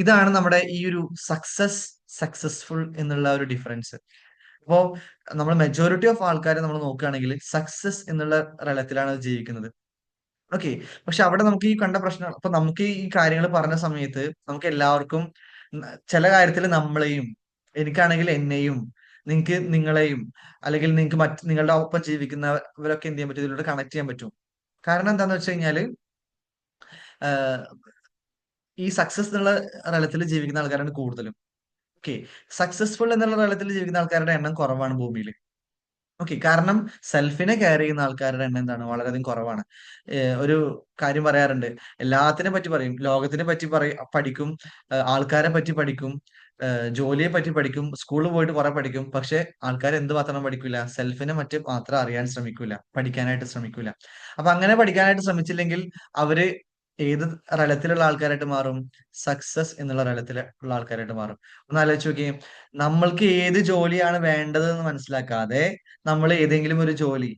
ഇതാണ് നമ്മുടെ ഈ ഒരു സക്സസ്ഫുൾ എന്നുള്ള ഒരു ഡിഫറൻസ്. അപ്പോ നമ്മൾ മെജോറിറ്റി ഓഫ് ആൾക്കാരെ നമ്മൾ നോക്കുകയാണെങ്കിൽ സക്സസ് എന്നുള്ള തലത്തിലാണ് ജീവിക്കുന്നത്. ഓക്കെ. പക്ഷെ അവിടെ നമുക്ക് ഈ കണ്ട പ്രശ്നം, അപ്പൊ നമുക്ക് ഈ കാര്യങ്ങൾ പറഞ്ഞ സമയത്ത് നമുക്ക് എല്ലാവർക്കും ചില കാര്യത്തിൽ നമ്മളെയും, എനിക്കാണെങ്കിൽ എന്നെയും, നിങ്ങൾക്ക് നിങ്ങളെയും, അല്ലെങ്കിൽ നിങ്ങൾക്ക് നിങ്ങളുടെ ഒപ്പം ജീവിക്കുന്നവരൊക്കെ എന്ത് ചെയ്യാൻ പറ്റും, ഇതിലൂടെ കണക്ട് ചെയ്യാൻ പറ്റും. കാരണം എന്താന്ന് വെച്ച് കഴിഞ്ഞാല് ആഹ് ഈ സക്സസ് എന്നുള്ള തലത്തിൽ ജീവിക്കുന്ന ആൾക്കാരാണ് കൂടുതലും. ഓക്കെ. സക്സസ്ഫുൾ എന്നുള്ള തലത്തിൽ ജീവിക്കുന്ന ആൾക്കാരുടെ എണ്ണം കുറവാണ് ഭൂമിയിൽ. ഓക്കെ. കാരണം സെൽഫിനെ കെയർ ചെയ്യുന്ന ആൾക്കാരുടെ എണ്ണം എന്താണ്, വളരെയധികം കുറവാണ്. ഒരു കാര്യം പറയാറുണ്ട്, എല്ലാത്തിനെ പറ്റി പറയും, ലോകത്തിനെ പറ്റി പഠിക്കും, ആൾക്കാരെ പറ്റി പഠിക്കും, ജോലിയെ പറ്റി പഠിക്കും, സ്കൂളിൽ പോയിട്ട് കുറെ പഠിക്കും. പക്ഷെ ആൾക്കാർ എന്ത് മാത്രം പഠിക്കൂല, സെൽഫിനെ മാത്രം അറിയാൻ ശ്രമിക്കൂല, പഠിക്കാനായിട്ട് ശ്രമിക്കൂല. അപ്പൊ അങ്ങനെ പഠിക്കാനായിട്ട് ശ്രമിച്ചില്ലെങ്കിൽ അവര് ഏത് റലത്തിലുള്ള ആൾക്കാരായിട്ട് മാറും? സക്സസ് എന്നുള്ള റലത്തിലുള്ള ആൾക്കാരായിട്ട് മാറും. ഒന്ന് ആലോചിച്ച് നോക്കിയേ. നമ്മൾക്ക് ഏത് ജോലിയാണ് വേണ്ടത് എന്ന് മനസ്സിലാക്കാതെ നമ്മൾ ഏതെങ്കിലും ഒരു ജോലി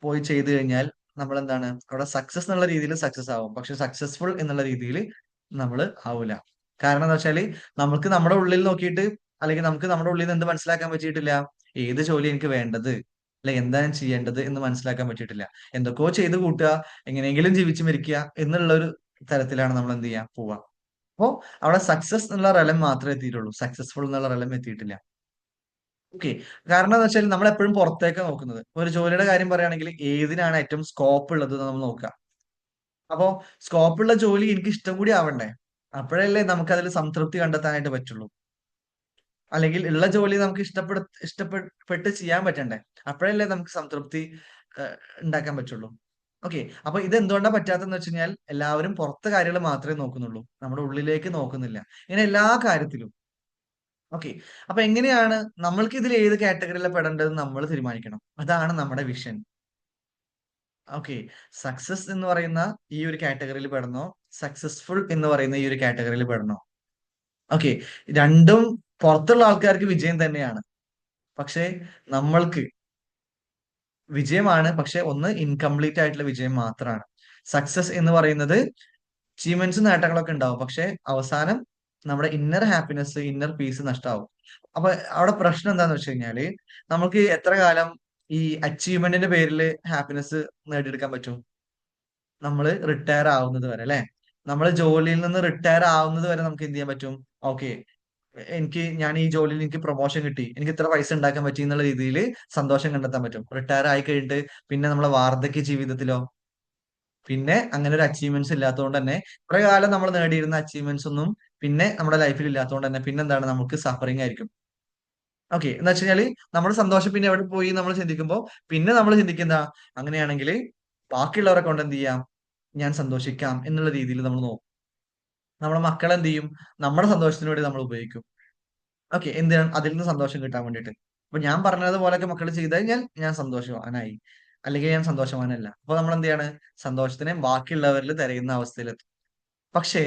പോയി ചെയ്തു കഴിഞ്ഞാൽ നമ്മൾ എന്താണ് അവിടെ സക്സസ് എന്നുള്ള രീതിയിൽ സക്സസ് ആവും. പക്ഷെ സക്സസ്ഫുൾ എന്നുള്ള രീതിയിൽ നമ്മൾ ആവൂല. കാരണം എന്താ വെച്ചാല് നമുക്ക് നമ്മുടെ ഉള്ളിൽ നോക്കിയിട്ട്, അല്ലെങ്കിൽ നമുക്ക് നമ്മുടെ ഉള്ളിൽ നിന്ന് എന്ത് മനസ്സിലാക്കാൻ പറ്റിയിട്ടില്ല? ഏത് ജോലി എനിക്ക് വേണ്ടത്, അല്ലെ എന്താ ഞാൻ ചെയ്യേണ്ടത് എന്ന് മനസ്സിലാക്കാൻ പറ്റിയിട്ടില്ല. എന്തൊക്കെയോ ചെയ്ത് കൂട്ടുക, എങ്ങനെയെങ്കിലും ജീവിച്ചു മരിക്കുക എന്നുള്ള ഒരു തരത്തിലാണ് നമ്മൾ എന്ത് ചെയ്യാ പോവാ. അപ്പോ അവിടെ സക്സസ് എന്നുള്ള റലം മാത്രമേ എത്തിയിട്ടുള്ളൂ, സക്സസ്ഫുൾ എന്നുള്ള റലം എത്തിയിട്ടില്ല. ഓക്കെ. കാരണം എന്ന് വെച്ചാൽ നമ്മൾ എപ്പോഴും പുറത്തേക്ക് നോക്കുന്നത്. ഒരു ജോലിയുടെ കാര്യം പറയുകയാണെങ്കിൽ ഏതിനാണ് ഏറ്റവും സ്കോപ്പ് ഉള്ളത് എന്ന് നമ്മൾ നോക്കുക. അപ്പോ സ്കോപ്പുള്ള ജോലി എനിക്ക് ഇഷ്ടം കൂടി ആവണ്ടേ? അപ്പോഴല്ലേ നമുക്ക് അതിൽ സംതൃപ്തി കണ്ടെത്താനായിട്ട് പറ്റുള്ളൂ. അല്ലെങ്കിൽ ഉള്ള ജോലി നമുക്ക് ഇഷ്ടപ്പെട്ട് ചെയ്യാൻ പറ്റണ്ടേ? അപ്പോഴല്ലേ നമുക്ക് സംതൃപ്തി ഉണ്ടാക്കാൻ പറ്റുള്ളൂ. ഓക്കെ. അപ്പൊ ഇത് എന്തുകൊണ്ടാ പറ്റാത്തതെന്ന് വെച്ച് കഴിഞ്ഞാൽ എല്ലാവരും പുറത്തെ കാര്യങ്ങൾ മാത്രമേ നോക്കുന്നുള്ളൂ, നമ്മുടെ ഉള്ളിലേക്ക് നോക്കുന്നില്ല. ഇങ്ങനെ എല്ലാ കാര്യത്തിലും. ഓക്കെ. അപ്പൊ എങ്ങനെയാണ് നമ്മൾക്ക് ഇതിൽ ഏത് കാറ്റഗറിയിലാണ് പെടേണ്ടതെന്ന് നമ്മൾ തീരുമാനിക്കണം. അതാണ് നമ്മുടെ വിഷൻ. ഓക്കെ. സക്സസ് എന്ന് പറയുന്ന ഈ ഒരു കാറ്റഗറിയിൽ പെടണോ, സക്സസ്ഫുൾ എന്ന് പറയുന്ന ഈ ഒരു കാറ്റഗറിയിൽ പെടണോ? ഓക്കെ. രണ്ടും പുറത്തുള്ള ആൾക്കാർക്ക് വിജയം തന്നെയാണ്. പക്ഷേ നമ്മൾക്ക് വിജയമാണ്, പക്ഷെ ഒന്ന് ഇൻകംപ്ലീറ്റ് ആയിട്ടുള്ള വിജയം മാത്രമാണ്. സക്സസ് എന്ന് പറയുന്നത് അച്ചീവ്മെന്റ്സും നേട്ടങ്ങളൊക്കെ ഉണ്ടാവും, പക്ഷെ അവസാനം നമ്മുടെ ഇന്നർ ഹാപ്പിനെസ്, ഇന്നർ പീസ് നഷ്ടാവും. അപ്പൊ അവിടെ പ്രശ്നം എന്താന്ന് വെച്ച് കഴിഞ്ഞാല് നമുക്ക് എത്ര കാലം ഈ അച്ചീവ്മെന്റിന്റെ പേരിൽ ഹാപ്പിനെസ് നേടിയെടുക്കാൻ പറ്റും? നമ്മൾ റിട്ടയർ ആവുന്നത് വരെ, അല്ലെ? നമ്മൾ ജോലിയിൽ നിന്ന് റിട്ടയർ ആവുന്നത് വരെ നമുക്ക് എന്ത് ചെയ്യാൻ പറ്റും? ഓക്കെ, ഞാൻ ഈ ജോലിയിൽ എനിക്ക് പ്രൊമോഷൻ കിട്ടി, എനിക്ക് ഇത്ര പൈസ ഉണ്ടാക്കാൻ പറ്റി എന്നുള്ള രീതിയിൽ സന്തോഷം കണ്ടെത്താൻ പറ്റും. റിട്ടയർ ആയി കഴിഞ്ഞിട്ട് പിന്നെ നമ്മളെ വാർദ്ധക്യ ജീവിതത്തിലോ പിന്നെ അങ്ങനെ ഒരു അച്ചീവ്മെന്റ്സ് ഇല്ലാത്തതുകൊണ്ട് തന്നെ കുറെ കാലം നമ്മൾ നേടിയിരുന്ന അച്ചീവ്മെന്റ്സ് ഒന്നും പിന്നെ നമ്മുടെ ലൈഫിൽ ഇല്ലാത്തതുകൊണ്ട് തന്നെ പിന്നെ എന്താണ് നമുക്ക് സഫറിങ് ആയിരിക്കും. ഓക്കെ. എന്ന് വെച്ച് കഴിഞ്ഞാല് നമ്മുടെ സന്തോഷം പിന്നെ എവിടെ പോയി നമ്മൾ ചിന്തിക്കുമ്പോൾ പിന്നെ നമ്മൾ ചിന്തിക്കുന്ന അങ്ങനെയാണെങ്കിൽ ബാക്കിയുള്ളവരെ കൊണ്ട് എന്ത് ചെയ്യാം, ഞാൻ സന്തോഷിക്കാം എന്നുള്ള രീതിയിൽ നമ്മൾ നോക്കും. നമ്മുടെ മക്കളെ എന്ത് ചെയ്യും, നമ്മുടെ സന്തോഷത്തിന് വേണ്ടി നമ്മൾ ഉപയോഗിക്കും. ഓക്കെ. എന്തിനാണ്? അതിൽ നിന്ന് സന്തോഷം കിട്ടാൻ വേണ്ടിയിട്ട്. അപ്പൊ ഞാൻ പറഞ്ഞതുപോലെയൊക്കെ മക്കൾ ചെയ്ത് കഴിഞ്ഞാൽ ഞാൻ സന്തോഷവാനായി, അല്ലെങ്കിൽ ഞാൻ സന്തോഷവാനല്ല. അപ്പൊ നമ്മൾ എന്ത് ചെയ്യാണ്? സന്തോഷത്തിനെ ബാക്കിയുള്ളവരിൽ തിരയുന്ന അവസ്ഥയിലെത്തും. പക്ഷേ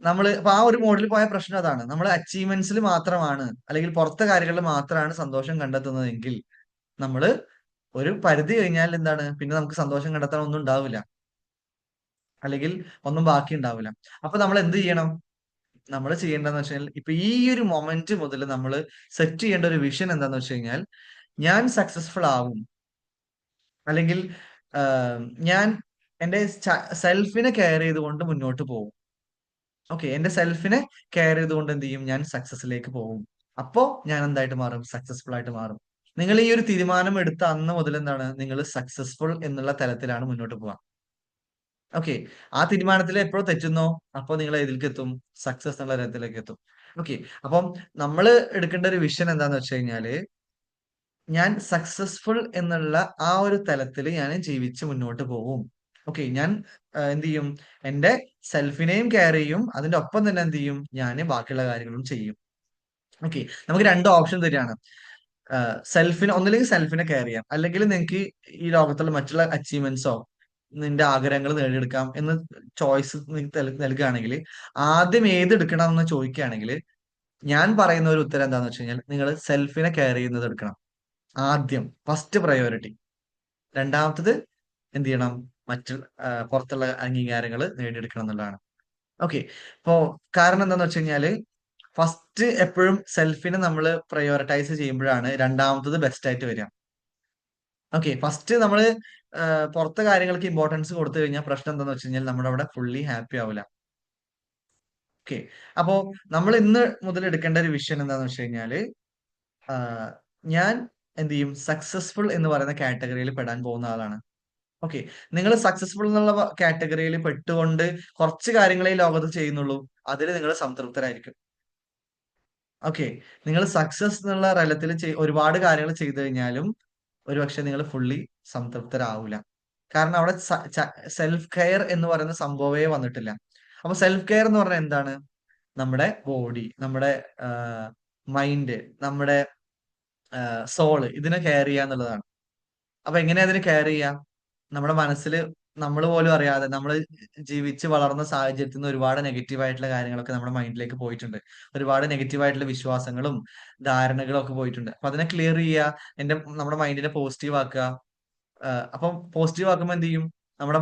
അപ്പൊ ആ ഒരു മോഡിൽ പോയ പ്രശ്നം അതാണ്. നമ്മൾ അച്ചീവ്മെന്റ്സിൽ മാത്രമാണ്, അല്ലെങ്കിൽ പുറത്തെ കാര്യങ്ങളിൽ മാത്രമാണ് സന്തോഷം കണ്ടെത്തുന്നതെങ്കിൽ നമ്മള് ഒരു പരിധി കഴിഞ്ഞാൽ എന്താണ്, പിന്നെ നമുക്ക് സന്തോഷം കണ്ടെത്താൻ ഒന്നും ഉണ്ടാവില്ല, അല്ലെങ്കിൽ ഒന്നും ബാക്കി ഉണ്ടാവില്ല. അപ്പൊ നമ്മൾ എന്ത് ചെയ്യണം? നമ്മൾ ചെയ്യേണ്ടതെന്ന് വെച്ചാൽ ഇപ്പൊ ഈ ഒരു മൊമെന്റ് മുതൽ നമ്മൾ സെറ്റ് ചെയ്യേണ്ട ഒരു വിഷൻ എന്താന്ന് വെച്ച് കഴിഞ്ഞാൽ, ഞാൻ സക്സസ്ഫുൾ ആവും, അല്ലെങ്കിൽ ഞാൻ എന്റെ സെൽഫിനെ കെയർ ചെയ്തുകൊണ്ട് മുന്നോട്ട് പോകും. ഓക്കെ. എന്റെ സെൽഫിനെ കെയർ ചെയ്തുകൊണ്ട് എന്ത് ചെയ്യും? ഞാൻ സക്സസിലേക്ക് പോകും. അപ്പോ ഞാൻ എന്തായിട്ട് മാറും? സക്സസ്ഫുൾ ആയിട്ട് മാറും. നിങ്ങൾ ഈ ഒരു തീരുമാനം എടുത്ത അന്ന് മുതൽ എന്താണ്, നിങ്ങൾ സക്സസ്ഫുൾ എന്നുള്ള തലത്തിലാണ് മുന്നോട്ട് പോവുക. ഓക്കെ. ആ തീരുമാനത്തിൽ എപ്പോഴും തെറ്റുന്നോ അപ്പൊ നിങ്ങൾ ഇതിലേക്ക് എത്തും, സക്സസ് എന്നുള്ള തലത്തിലേക്ക് എത്തും. ഓക്കെ. അപ്പം നമ്മൾ എടുക്കേണ്ട ഒരു വിഷൻ എന്താന്ന് വെച്ച് കഴിഞ്ഞാല്, ഞാൻ സക്സസ്ഫുൾ എന്നുള്ള ആ ഒരു തലത്തിൽ ഞാൻ ജീവിച്ച് മുന്നോട്ട് പോകും. ഓക്കെ. ഞാൻ എന്ത് ചെയ്യും? എന്റെ സെൽഫിനെയും കെയർ ചെയ്യും, അതിന്റെ ഒപ്പം തന്നെ എന്ത് ചെയ്യും? ഞാൻ ബാക്കിയുള്ള കാര്യങ്ങളും ചെയ്യും. ഓക്കെ. നമുക്ക് രണ്ട് ഓപ്ഷൻ തരികയാണ്. ഒന്നില്ലെങ്കിൽ സെൽഫിനെ കെയർ ചെയ്യാം, അല്ലെങ്കിൽ നിങ്ങൾക്ക് ഈ ലോകത്തുള്ള മറ്റുള്ള അച്ചീവ്മെന്റ്സോ നിന്റെ ആഗ്രഹങ്ങൾ നേടിയെടുക്കാം എന്ന് ചോയ്സ് നൽകുകയാണെങ്കിൽ ആദ്യം ഏത് എടുക്കണം എന്ന് ചോദിക്കുകയാണെങ്കിൽ ഞാൻ പറയുന്ന ഒരു ഉത്തരം എന്താന്ന് വെച്ച് കഴിഞ്ഞാൽ, നിങ്ങൾ സെൽഫിനെ കെയർ ചെയ്യുന്നത് എടുക്കണം ആദ്യം, ഫസ്റ്റ് പ്രയോറിറ്റി. രണ്ടാമത്തത് എന്ത് ചെയ്യണം? മറ്റു പുറത്തുള്ള അംഗീകാരങ്ങൾ നേടിയെടുക്കണം എന്നുള്ളതാണ്. ഓക്കെ. ഇപ്പോ കാരണം എന്താന്ന് വെച്ച് കഴിഞ്ഞാല് ഫസ്റ്റ് എപ്പോഴും സെൽഫിനെ നമ്മൾ പ്രയോറിറ്റൈസ് ചെയ്യുമ്പോഴാണ് രണ്ടാമത്തത് ബെസ്റ്റ് ആയിട്ട് വരിക. ഓക്കെ. ഫസ്റ്റ് നമ്മള് പുറത്തെ കാര്യങ്ങൾക്ക് ഇമ്പോർട്ടൻസ് കൊടുത്തു കഴിഞ്ഞാൽ പ്രശ്നം എന്താന്ന് വെച്ച് കഴിഞ്ഞാൽ നമ്മുടെ അവിടെ ഫുള്ളി ഹാപ്പി ആവില്ല. ഓക്കെ. അപ്പോ നമ്മൾ ഇന്ന് മുതൽ എടുക്കേണ്ട ഒരു വിഷൻ എന്താന്ന് വെച്ച് കഴിഞ്ഞാല്, ആഹ് ഞാൻ എന്ത് ചെയ്യും? സക്സസ്ഫുൾ എന്ന് പറയുന്ന കാറ്റഗറിയിൽ പെടാൻ പോകുന്ന ആളാണ്. ഓക്കെ. നിങ്ങൾ സക്സസ്ഫുൾ എന്നുള്ള കാറ്റഗറിയിൽ പെട്ടുകൊണ്ട് കുറച്ച് കാര്യങ്ങളെ ഈ ലോകത്ത് ചെയ്യുന്നുള്ളൂ, അതിൽ നിങ്ങൾ സംതൃപ്തരായിരിക്കും. ഓക്കെ. നിങ്ങൾ സക്സസ് എന്നുള്ള തലത്തിൽ ഒരുപാട് കാര്യങ്ങൾ ചെയ്തു കഴിഞ്ഞാലും ഒരുപക്ഷെ നിങ്ങൾ ഫുള്ളി സംതൃപ്തരാവൂല. കാരണം അവിടെ സെൽഫ് കെയർ എന്ന് പറയുന്ന സംഭവമേ വന്നിട്ടില്ല. അപ്പൊ സെൽഫ് കെയർ എന്ന് പറഞ്ഞാൽ എന്താണ്? നമ്മുടെ ബോഡി, നമ്മുടെ മൈൻഡ്, നമ്മുടെ സോള് ഇതിനെ കെയർ ചെയ്യുക എന്നുള്ളതാണ്. അപ്പൊ എങ്ങനെയാ അതിനെ കെയർ ചെയ്യാം? നമ്മുടെ മനസ്സിൽ നമ്മൾ പോലും അറിയാതെ നമ്മൾ ജീവിച്ച് വളർന്ന സാഹചര്യത്തിൽ നിന്ന് ഒരുപാട് നെഗറ്റീവ് ആയിട്ടുള്ള കാര്യങ്ങളൊക്കെ നമ്മുടെ മൈൻഡിലേക്ക് പോയിട്ടുണ്ട്. ഒരുപാട് നെഗറ്റീവ് ആയിട്ടുള്ള വിശ്വാസങ്ങളും ധാരണകളും ഒക്കെ പോയിട്ടുണ്ട്. അപ്പൊ അതിനെ ക്ലിയർ ചെയ്യുക, നമ്മുടെ മൈൻഡിനെ പോസിറ്റീവ് ആക്കുക. അപ്പം പോസിറ്റീവ് ആക്കുമ്പോൾ എന്ത് ചെയ്യും? നമ്മുടെ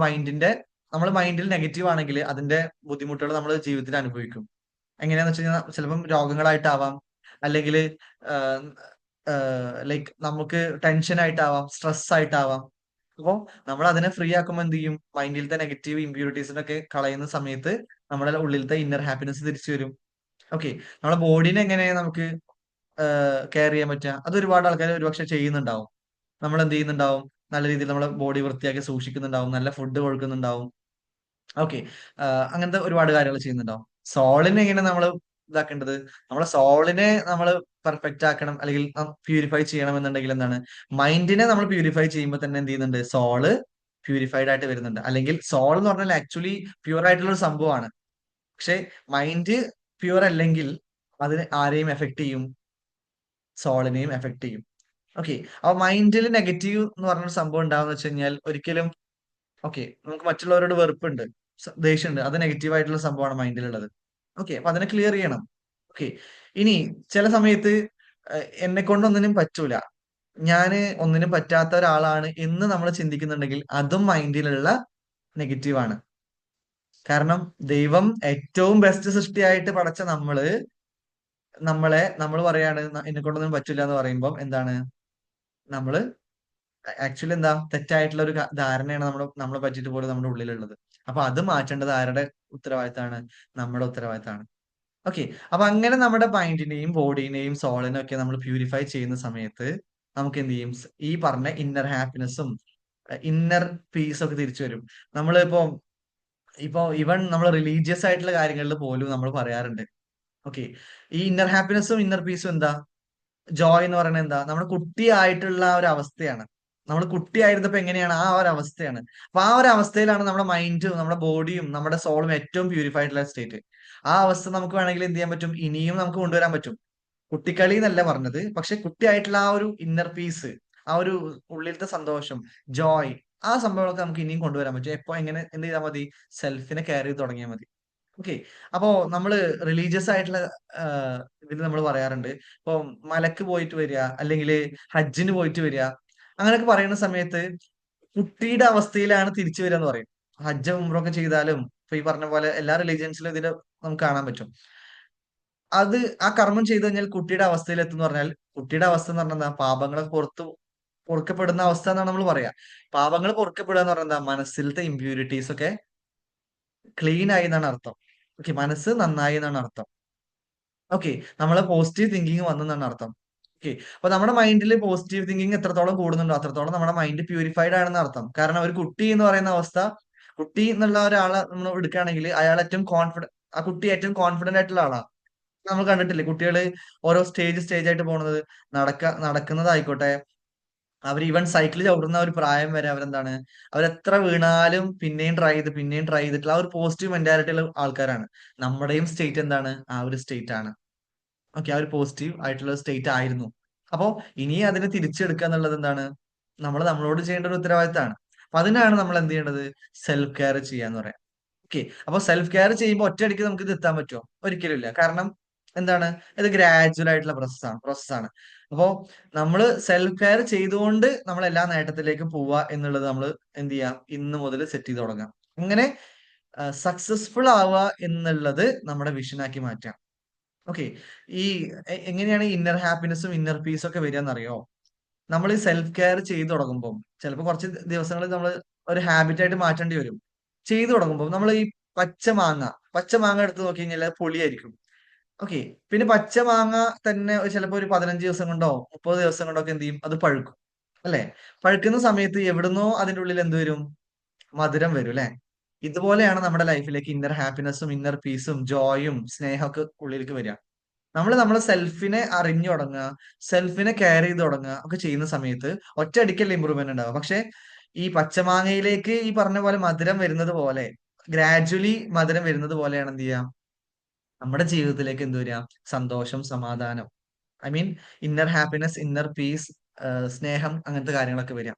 മൈൻഡിൽ നെഗറ്റീവ് ആണെങ്കിൽ അതിന്റെ ബുദ്ധിമുട്ടുകൾ നമ്മൾ ജീവിതത്തിൽ അനുഭവിക്കും. എങ്ങനെയാന്ന് വെച്ച് കഴിഞ്ഞാൽ ചിലപ്പം രോഗങ്ങളായിട്ടാവാം, അല്ലെങ്കിൽ ലൈക്ക് നമുക്ക് ടെൻഷൻ ആയിട്ടാവാം, സ്ട്രെസ് ആയിട്ടാവാം. അപ്പൊ നമ്മൾ അതിനെ ഫ്രീ ആക്കുമ്പോൾ എന്ത് ചെയ്യും? മൈൻഡിലത്തെ നെഗറ്റീവ് ഇമ്പ്യൂരിറ്റീസിനൊക്കെ കളയുന്ന സമയത്ത് നമ്മുടെ ഉള്ളിലത്തെ ഇന്നർ ഹാപ്പിനെസ് തിരിച്ചു വരും. ഓക്കെ. നമ്മുടെ ബോഡീനെ എങ്ങനെ നമുക്ക് കെയർ ചെയ്യാൻ പറ്റുക? അത് ഒരുപാട് ആൾക്കാർ ഒരുപക്ഷെ ചെയ്യുന്നുണ്ടാവും. നമ്മൾ എന്ത് ചെയ്യുന്നുണ്ടാവും? നല്ല രീതിയിൽ നമ്മളെ ബോഡി വൃത്തിയാക്കി സൂക്ഷിക്കുന്നുണ്ടാവും, നല്ല ഫുഡ് കൊടുക്കുന്നുണ്ടാവും. ഓക്കെ. അങ്ങനത്തെ ഒരുപാട് കാര്യങ്ങൾ ചെയ്യുന്നുണ്ടാവും. സോളിനെ എങ്ങനെ നമ്മൾ ഇതാക്കേണ്ടത്? നമ്മളെ സോളിനെ നമ്മൾ പെർഫെക്റ്റ് ആക്കണം, അല്ലെങ്കിൽ പ്യൂരിഫൈ ചെയ്യണം എന്നുണ്ടെങ്കിൽ എന്താണ്? മൈൻഡിനെ നമ്മൾ പ്യൂരിഫൈ ചെയ്യുമ്പോൾ തന്നെ എന്ത് ചെയ്യുന്നുണ്ട്? സോള് പ്യൂരിഫൈഡ് ആയിട്ട് വരുന്നുണ്ട്. അല്ലെങ്കിൽ സോൾ എന്ന് പറഞ്ഞാൽ ആക്ച്വലി പ്യൂർ ആയിട്ടുള്ള ഒരു സംഭവമാണ്. പക്ഷെ മൈൻഡ് പ്യൂർ അല്ലെങ്കിൽ അതിന് ആരെയും എഫക്ട് ചെയ്യും? സോളിനെയും എഫക്ട് ചെയ്യും. ഓക്കെ. അപ്പൊ മൈൻഡിൽ നെഗറ്റീവ് എന്ന് പറഞ്ഞൊരു സംഭവം ഉണ്ടാവുന്ന വെച്ച് കഴിഞ്ഞാൽ ഒരിക്കലും, ഓക്കെ, നമുക്ക് മറ്റുള്ളവരോട് വെറുപ്പുണ്ട്, ദേഷ്യമുണ്ട്, അത് നെഗറ്റീവ് ആയിട്ടുള്ള സംഭവമാണ് മൈൻഡിലുള്ളത്. ഓക്കെ. അപ്പൊ അതിനെ ക്ലിയർ ചെയ്യണം. ഓക്കെ. ഇനി ചില സമയത്ത് എന്നെ കൊണ്ട് ഒന്നിനും പറ്റൂല, ഞാന് ഒന്നിനും പറ്റാത്ത ഒരാളാണ് എന്ന് നമ്മൾ ചിന്തിക്കുന്നുണ്ടെങ്കിൽ അതും മൈൻഡിലുള്ള നെഗറ്റീവ് ആണ്. കാരണം ദൈവം ഏറ്റവും ബെസ്റ്റ് സൃഷ്ടിയായിട്ട് പടച്ച നമ്മൾ പറയാണ് എന്നെ കൊണ്ടൊന്നും പറ്റില്ല എന്ന് പറയുമ്പോൾ എന്താണ്? നമ്മള് ആക്ച്വലി എന്താ തെറ്റായിട്ടുള്ള ഒരു ധാരണയാണ് നമ്മളെ പറ്റിയിട്ട് പോലും നമ്മുടെ ഉള്ളിലുള്ളത്. അപ്പൊ അത് മാറ്റേണ്ടത് ആരുടെ ഉത്തരവാദിത്തമാണ്? നമ്മുടെ ഉത്തരവാദിത്തമാണ്. ഓക്കെ. അപ്പൊ അങ്ങനെ നമ്മുടെ മൈൻഡിനെയും ബോഡീനെയും സോളിനെയും ഒക്കെ നമ്മൾ പ്യൂരിഫൈ ചെയ്യുന്ന സമയത്ത് നമുക്ക് എന്ത് ചെയ്യും? ഈ പറഞ്ഞ ഇന്നർ ഹാപ്പിനെസ്സും ഇന്നർ പീസ് ഒക്കെ തിരിച്ചു വരും. നമ്മളിപ്പോ ഇപ്പൊ ഈവൻ നമ്മൾ റിലീജിയസ് ആയിട്ടുള്ള കാര്യങ്ങളിൽ പോലും നമ്മൾ പറയാറുണ്ട്. ഓക്കെ. ഈ ഇന്നർ ഹാപ്പിനെസ്സും ഇന്നർ പീസും എന്താ? ജോയ് എന്ന് പറയുന്നത് എന്താ? നമ്മുടെ കുട്ടിയായിട്ടുള്ള ആ ഒരു അവസ്ഥയാണ്. നമ്മൾ കുട്ടിയായിരുന്നപ്പോ എങ്ങനെയാണ്? ആ ഒരു അവസ്ഥയാണ്. അപ്പൊ ആ ഒരു അവസ്ഥയിലാണ് നമ്മുടെ മൈൻഡും നമ്മുടെ ബോഡിയും നമ്മുടെ സോളും ഏറ്റവും പ്യൂരിഫൈഡ് ആയിട്ടുള്ള സ്റ്റേറ്റ്. ആ അവസ്ഥ നമുക്ക് വേണമെങ്കിൽ എന്ത് ചെയ്യാൻ പറ്റും? ഇനിയും നമുക്ക് കൊണ്ടുവരാൻ പറ്റും. കുട്ടിക്കളി എന്നല്ല പറഞ്ഞത്, പക്ഷെ കുട്ടിയായിട്ടുള്ള ആ ഒരു ഇന്നർ പീസ്, ആ ഒരു ഉള്ളിലത്തെ സന്തോഷം, ജോയ്, ആ സംഭവങ്ങളൊക്കെ നമുക്ക് ഇനിയും കൊണ്ടുവരാൻ പറ്റും. എപ്പോ എങ്ങനെ എന്ത് ചെയ്താൽ മതി? സെൽഫിനെ കെയർ ചെയ്ത് തുടങ്ങിയാൽ മതി. ഓക്കെ. അപ്പോ നമ്മള് റിലീജിയസ് ആയിട്ടുള്ള ഇതിൽ നമ്മൾ പറയാറുണ്ട്. ഇപ്പൊ മലക്ക് പോയിട്ട് വരിക, അല്ലെങ്കിൽ ഹജ്ജിന് പോയിട്ട് വരിക, അങ്ങനെയൊക്കെ പറയുന്ന സമയത്ത് കുട്ടിയുടെ അവസ്ഥയിലാണ് തിരിച്ചു വരിക എന്ന് പറയും. ഹജ്ജ് ഉംറൊക്കെ ചെയ്താലും ഇപ്പൊ ഈ പറഞ്ഞ പോലെ എല്ലാ റിലീജിയൻസിലും ഇതിന് നമുക്ക് കാണാൻ പറ്റും. അത് ആ കർമ്മം ചെയ്തു കഴിഞ്ഞാൽ കുട്ടിയുടെ അവസ്ഥയിൽ എത്തുന്ന പറഞ്ഞാൽ, കുട്ടിയുടെ അവസ്ഥ എന്ന് പറഞ്ഞാൽ എന്താ? പാപങ്ങളൊക്കെ പൊറുക്കപ്പെടുന്ന അവസ്ഥ എന്നാണ് നമ്മൾ പറയാ. പാപങ്ങൾ പൊറുക്കപ്പെടുക എന്ന് പറഞ്ഞാൽ എന്താ? മനസ്സിലത്തെ ഇമ്പ്യൂരിറ്റീസ് ഒക്കെ ക്ലീൻ ആയി എന്നാണ് അർത്ഥം. ഓക്കെ. മനസ്സ് നന്നായി എന്നാണ് അർത്ഥം. ഓക്കെ. നമ്മളെ പോസിറ്റീവ് തിങ്കിങ് വന്നെന്നാണ് അർത്ഥം. ഓക്കെ. അപ്പൊ നമ്മുടെ മൈൻഡിൽ പോസിറ്റീവ് തിങ്കിങ് എത്രത്തോളം കൂടുന്നുണ്ടോ അത്രത്തോളം നമ്മുടെ മൈൻഡ് പ്യൂരിഫൈഡ് ആണെന്ന് അർത്ഥം. കാരണം ഒരു കുട്ടി എന്ന് പറയുന്ന അവസ്ഥ, കുട്ടി എന്നുള്ള ഒരാളെ നമ്മൾ എടുക്കുകയാണെങ്കിൽ അയാൾ ഏറ്റവും കോൺഫിഡന്റ്, ആ കുട്ടി ഏറ്റവും കോൺഫിഡന്റ് ആയിട്ടുള്ള ആളാണ്. നമ്മൾ കണ്ടിട്ടില്ലേ കുട്ടികള് ഓരോ സ്റ്റേജ് ആയിട്ട് പോണത്? നടക്കുന്നതായിക്കോട്ടെ, അവർ ഈവൻ സൈക്കിൾ ചവിട്ടുന്ന ഒരു പ്രായം വരെ അവരെന്താണ്? അവരെത്ര വീണാലും പിന്നെയും ട്രൈ ചെയ്തിട്ടുള്ള ആ ഒരു പോസിറ്റീവ് മെന്റാലിറ്റി ഉള്ള ആൾക്കാരാണ്. നമ്മുടെയും സ്റ്റേറ്റ് എന്താണ്? ആ ഒരു സ്റ്റേറ്റ് ആണ്. ഓക്കെ. ആ ഒരു പോസിറ്റീവ് ആയിട്ടുള്ള സ്റ്റേറ്റ് ആയിരുന്നു. അപ്പോ ഇനി അതിനെ തിരിച്ചെടുക്കുക എന്നുള്ളത് എന്താണ്? നമ്മളോട് ചെയ്യേണ്ട ഒരു ഉത്തരവാദിത്തമാണ്. അപ്പൊ അതിനാണ് നമ്മൾ എന്ത് ചെയ്യേണ്ടത്? സെൽഫ് കെയർ ചെയ്യാന്ന് പറയാം. ഓക്കെ. അപ്പൊ സെൽഫ് കെയർ ചെയ്യുമ്പോൾ ഒറ്റയടിക്ക് നമുക്ക് ഇത് എത്താൻ പറ്റുമോ? ഒരിക്കലും ഇല്ല. കാരണം എന്താണ്? ഇത് ഗ്രാജുവൽ ആയിട്ടുള്ള പ്രോസസ്സാണ്. അപ്പോ നമ്മള് സെൽഫ് കെയർ ചെയ്തുകൊണ്ട് നമ്മൾ എല്ലാ നേട്ടത്തിലേക്കും പോവുക എന്നുള്ളത് നമ്മൾ എന്ത് ചെയ്യാം? ഇന്ന് മുതൽ സെറ്റ് ചെയ്ത് തുടങ്ങാം. അങ്ങനെ സക്സസ്ഫുൾ ആവുക എന്നുള്ളത് നമ്മുടെ വിഷനാക്കി മാറ്റാം. ഓക്കെ. ഈ എങ്ങനെയാണ് ഇന്നർ ഹാപ്പിനെസ്സും ഇന്നർ പീസും ഒക്കെ വരിക എന്നറിയോ? നമ്മൾ ഈ സെൽഫ് കെയർ ചെയ്തു തുടങ്ങുമ്പോൾ ചിലപ്പോൾ കുറച്ച് ദിവസങ്ങളിൽ നമ്മൾ ഒരു ഹാബിറ്റ് ആയിട്ട് മാറ്റേണ്ടി വരും. ചെയ്തു തുടങ്ങുമ്പോൾ നമ്മൾ ഈ പച്ച മാങ്ങ എടുത്ത് നോക്കി കഴിഞ്ഞാൽ അത് പുളിയായിരിക്കും. ഓക്കെ. പിന്നെ പച്ച മാങ്ങ തന്നെ ചിലപ്പോൾ ഒരു 15 ദിവസം കൊണ്ടോ 30 ദിവസം കൊണ്ടോ ഒക്കെ എന്ത് ചെയ്യും? അത് പഴുക്കും. അല്ലെ? പഴുക്കുന്ന സമയത്ത് എവിടുന്നോ അതിന്റെ ഉള്ളിൽ എന്ത് വരും? മധുരം വരും അല്ലെ? ഇതുപോലെയാണ് നമ്മുടെ ലൈഫിലേക്ക് ഇന്നർ ഹാപ്പിനെസ്സും ഇന്നർ പീസും ജോയും സ്നേഹമൊക്കെ ഉള്ളിലേക്ക് വരിക. നമ്മളെ സെൽഫിനെ അറിഞ്ഞു തുടങ്ങുക, സെൽഫിനെ കെയർ ചെയ്ത് തുടങ്ങുക ഒക്കെ ചെയ്യുന്ന സമയത്ത് ഒറ്റയടിക്കല്ല ഇമ്പ്രൂവ്മെന്റ് ഉണ്ടാവുക. പക്ഷെ ഈ പച്ചമാങ്ങയിലേക്ക് ഈ പറഞ്ഞ പോലെ മധുരം വരുന്നത് പോലെ, ഗ്രാജുവലി മധുരം വരുന്നത് പോലെയാണ് എന്ത് ചെയ്യാം? നമ്മുടെ ജീവിതത്തിലേക്ക് എന്ത് വരിക? സന്തോഷം, സമാധാനം, I mean inner happiness, inner piece, സ്നേഹം, അങ്ങനത്തെ കാര്യങ്ങളൊക്കെ വരിക.